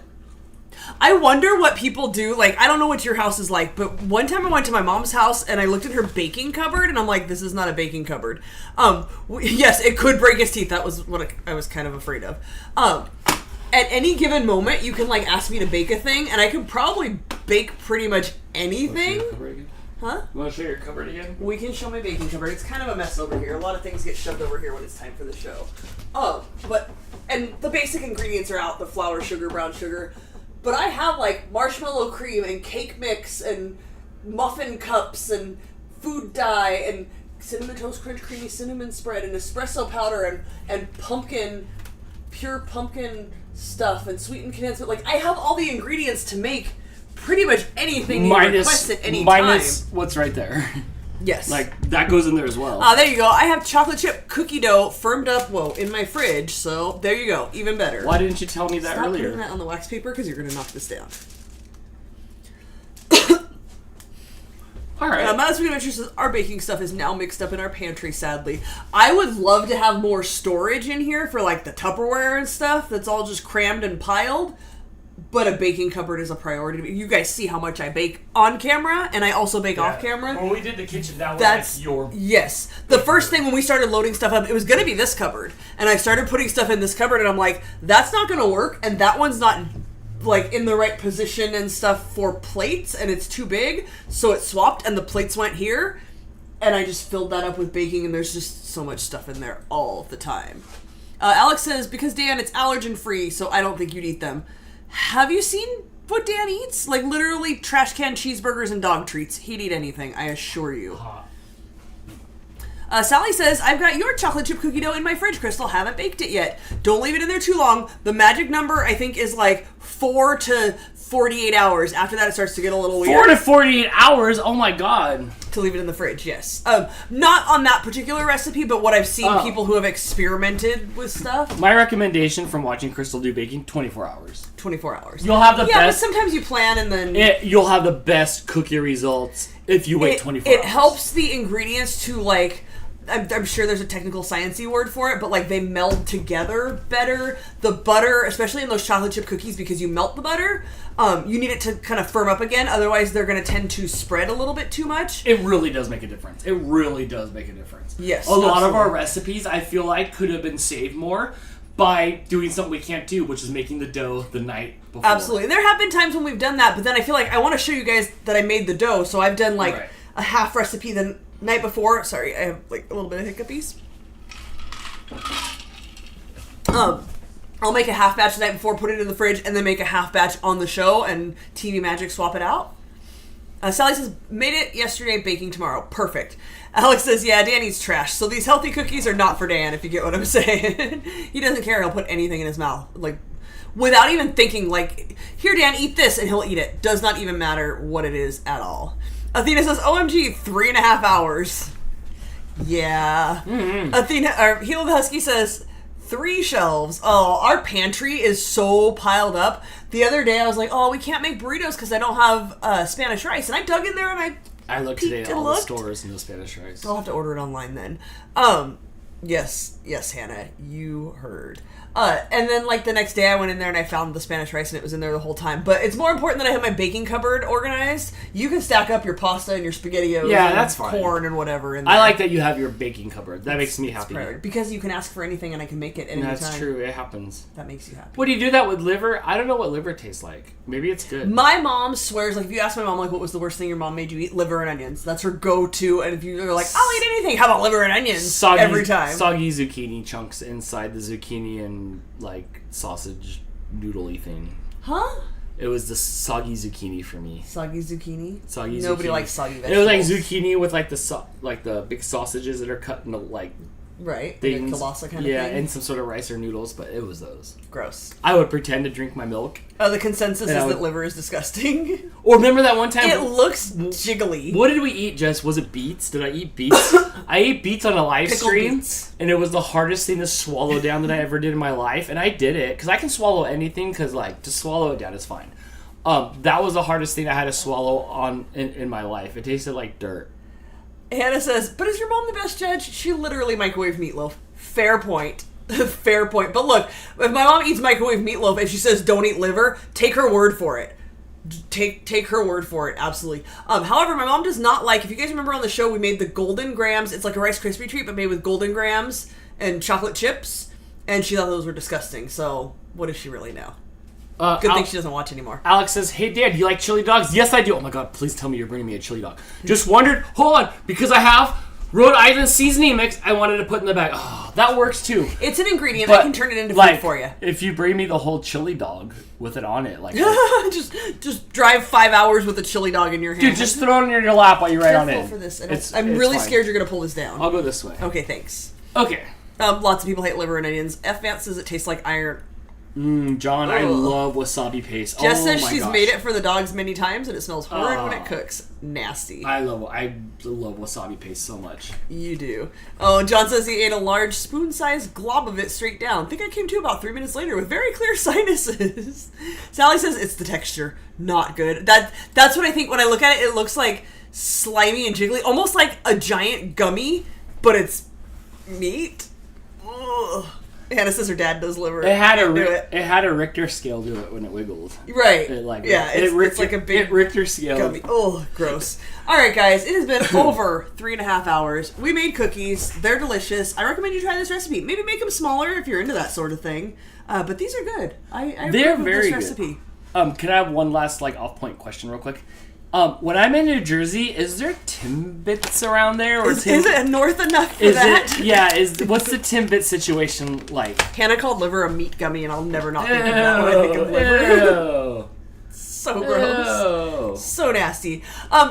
I wonder what people do. Like, I don't know what your house is like, but one time I went to my mom's house and I looked at her baking cupboard and I'm like, this is not a baking cupboard. Yes, it could break its teeth. That was what I was kind of afraid of. At any given moment, you can like ask me to bake a thing and I can probably bake pretty much anything. Huh? You want to show your cupboard again? We can show my baking cupboard. It's kind of a mess over here. A lot of things get shoved over here when it's time for the show. And the basic ingredients are out: the flour, sugar, brown sugar. But I have like marshmallow cream and cake mix and muffin cups and food dye and cinnamon toast crunch creamy cinnamon spread and espresso powder and pure pumpkin stuff and sweetened condensed milk. Like, I have all the ingredients to make pretty much anything you request at any minus time. what's right there. Yes. Like, that goes in there as well. There you go. I have chocolate chip cookie dough firmed up, in my fridge. So there you go. Even better. Why didn't you tell me that Stop earlier? putting that on the wax paper because you're going to knock this down. All right. Madison Adventure says, our baking stuff is now mixed up in our pantry, sadly. I would love to have more storage in here for like the Tupperware and stuff that's all just crammed and piled. But a baking cupboard is a priority to me. You guys see how much I bake on camera, and I also bake off camera. When we did the kitchen, that was That's like your... Yes. The first thing when we started loading stuff up, it was going to be this cupboard. And I started putting stuff in this cupboard, and I'm like, that's not going to work, and that one's not like in the right position and stuff for plates, and it's too big. So it swapped, and the plates went here, and I just filled that up with baking, and there's just so much stuff in there all the time. Alex says, because Dan, it's allergen-free, so I don't think you'd eat them. Have you seen what Dan eats? Like, literally trash can cheeseburgers and dog treats. He'd eat anything, I assure you. Sally says, I've got your chocolate chip cookie dough in my fridge, Crystal. Haven't baked it yet. Don't leave it in there too long. The magic number, I think, is like 4 to 48 hours. After that, it starts to get a little weird. 4 to 48 hours? Oh my god. To leave it in the fridge, yes. Not on that particular recipe, but what I've seen people who have experimented with stuff. My recommendation from watching Crystal do baking, 24 hours. 24 hours. You'll have the Yeah, but best... sometimes you plan and then... You'll have the best cookie results if you wait 24 hours. It helps the ingredients to, like, I'm sure there's a technical sciencey word for it, but like they meld together better. The butter, especially in those chocolate chip cookies, because you melt the butter, you need it to kind of firm up again. Otherwise, they're going to tend to spread a little bit too much. It really does make a difference. It really does make a difference. Yes, a lot of absolutely. our recipes, I feel like, could have been saved more by doing something we can't do, which is making the dough the night before. Absolutely. And there have been times when we've done that, but then I feel like I want to show you guys that I made the dough, so I've done like Right. a half recipe the night before. Sorry, I have like a little bit of hiccupies. I'll make a half batch the night before, put it in the fridge, and then make a half batch on the show and TV Magic swap it out. Sally says, made it yesterday, baking tomorrow. Perfect. Alex says, yeah, Danny's trash. So these healthy cookies are not for Dan, if you get what I'm saying. He doesn't care. He'll put anything in his mouth. Like, without even thinking, like, here, Dan, eat this, and he'll eat it. Does not even matter what it is at all. Athena says, OMG, 3.5 hours. Yeah. Mm-hmm. Athena, or Heel of the Husky says, 3 shelves. Oh, our pantry is so piled up. The other day I was like, oh, we can't make burritos because I don't have Spanish rice. And I dug in there and I looked peeked today at and all looked. the stores and the Spanish rice. I'll have to order it online then. Yes, Hannah, you heard. And then, like, the next day I went in there and I found the Spanish rice and it was in there the whole time. But it's more important that I have my baking cupboard organized. You can stack up your pasta and your SpaghettiOs Yeah, and that's fine. corn and whatever in there. I like that you have your baking cupboard. That makes me happy. Priority. Because you can ask for anything and I can make it at any That's time. true. It happens. That makes you happy. Would you do that with liver? I don't know what liver tastes like. Maybe it's good. My mom swears, like, if you ask my mom, like, what was the worst thing your mom made you eat? Liver and onions. That's her go-to. And if you're like, I'll eat anything, how about liver and onions? Every time. Soggy zucchini chunks inside the zucchini and, like, sausage noodly thing. Huh? It was the soggy zucchini for me. Soggy zucchini? Soggy Nobody zucchini. likes soggy It vegetables. was like zucchini with, like, the big sausages that are cut into, like, Right. things. Like a kielbasa kind of Yeah, thing. and some sort of rice or noodles, but it was those. Gross. I would pretend to drink my milk. The consensus And is I would- that liver is disgusting. Or remember that one time... It looks jiggly. What did we eat, Jess? Was it beets? Did I eat beets? I ate beets on a live Pickled stream, beets. and it was the hardest thing to swallow down that I ever did in my life, and I did it, because I can swallow anything, because, like, to swallow it down is fine. That was the hardest thing I had to swallow in my life. It tasted like dirt. Hannah says, but is your mom the best judge? She literally microwaved meatloaf. Fair point. Fair point. But look, if my mom eats microwave meatloaf and she says don't eat liver, take her word for it. Take her word for it, absolutely. However, my mom does not like, if you guys remember on the show, we made the Golden Grams. It's like a Rice Krispie treat, but made with Golden Grams and chocolate chips. And she thought those were disgusting. So, what does she really know? Good thing she doesn't watch anymore. Alex says, hey, Dad, do you like chili dogs? Yes, I do. Oh, my God, please tell me you're bringing me a chili dog. Just wondered, hold on, because I have Rhode Island seasoning mix I wanted to put in the bag. Oh, that works, too. It's an ingredient. But, I can turn it into food like, for you. If you bring me the whole chili dog with it on it, like... just drive 5 hours with a chili dog in your hand. Dude, just throw it in your lap while you write on Careful it. for this. It's really fine. scared you're going to pull this down. I'll go this way. Okay, thanks. Okay. Lots of people hate liver and onions. F. Vance says it tastes like iron. John, I Ugh. love wasabi paste. Jess oh says my she's gosh. made it for the dogs many times and it smells horrid when Oh. it cooks. Nasty. I love wasabi paste so much. You do. Oh, John says he ate a large spoon-sized glob of it straight down. I think I came to about 3 minutes later with very clear sinuses. Sally says it's the texture. Not good. That's what I think when I look at it. It looks like slimy and jiggly. Almost like a giant gummy, but it's meat. Ugh. Hannah says her dad does liver. It had it. a Richter scale to it when it wiggled. Right. It like yeah, it's like a big Richter scale. gummy. Oh, gross. All right, guys. It has been over 3.5 hours. We made cookies. They're delicious. I recommend you try this recipe. Maybe make them smaller if you're into that sort of thing. But these are good. They're recommend very this good. recipe. Can I have one last off-point question real quick? When I'm in New Jersey, is there Timbits around there? Or Is it north enough for Is that? it? Yeah. What's the Timbit situation like? Hannah called liver a meat gummy, and I'll never not think of that when I think of liver. Ew. So gross. Ew. So nasty.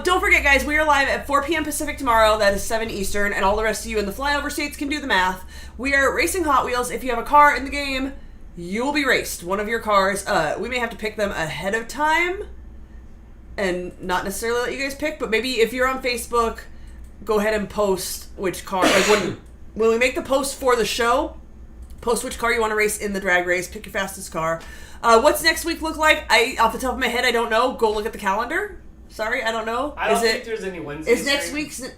Don't forget, guys, we are live at 4 p.m. Pacific tomorrow. That is 7 Eastern, and all the rest of you in the flyover states can do the math. We are racing Hot Wheels. If you have a car in the game, you will be raced. One of your cars. We may have to pick them ahead of time and not necessarily let you guys pick, but maybe if you're on Facebook, go ahead and post which car. Like when we make the post for the show, post which car you want to race in the drag race. Pick your fastest car. What's next week look like? Off the top of my head, I don't know. Go look at the calendar. Sorry, I don't know. I don't think there's any Wednesday. Is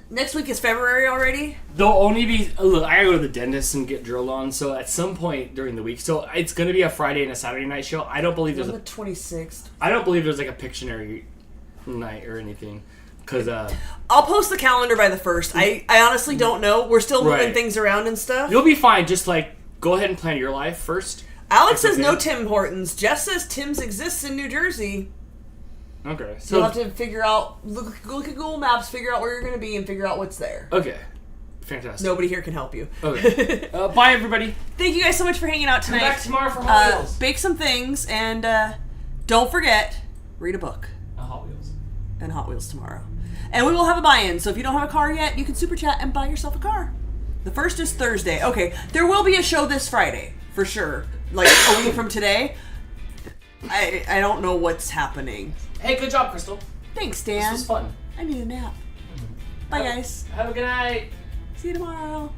next week is February already? There'll only be. Look, I gotta go to the dentist and get drilled on. So at some point during the week, so it's gonna be a Friday and a Saturday night show. I don't believe there's On the 26th. I don't believe there's like a Pictionary night or anything. Cause I'll post the calendar by the 1st. I honestly don't know. We're still moving Right. things around and stuff. you'll be fine. Just like go ahead and plan your life first. Alex says okay. no Tim Hortons. Jeff says Tim's exists in New Jersey. Okay. So you'll So have to figure out, look at Google Maps, figure out where you're going to be, and figure out what's there. okay. Fantastic. Nobody here can help you. Okay. Bye everybody. Thank you guys so much for hanging out Come tonight. back tomorrow for Hot Wheels. Bake some things, and don't forget, read a book. Hot Wheels. And Hot Wheels tomorrow. And we will have a buy-in, so if you don't have a car yet, you can super chat and buy yourself a car. The 1st is Thursday. Okay, there will be a show this Friday, for sure. Like, a week from today. I don't know what's happening. Hey, good job, Crystal. Thanks, This Dan. was fun. I need a nap. Bye, guys. Have a good night. See you tomorrow.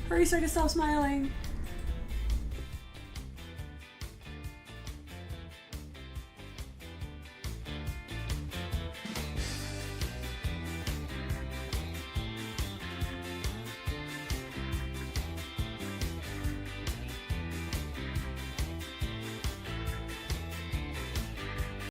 Hurry so I can stop smiling.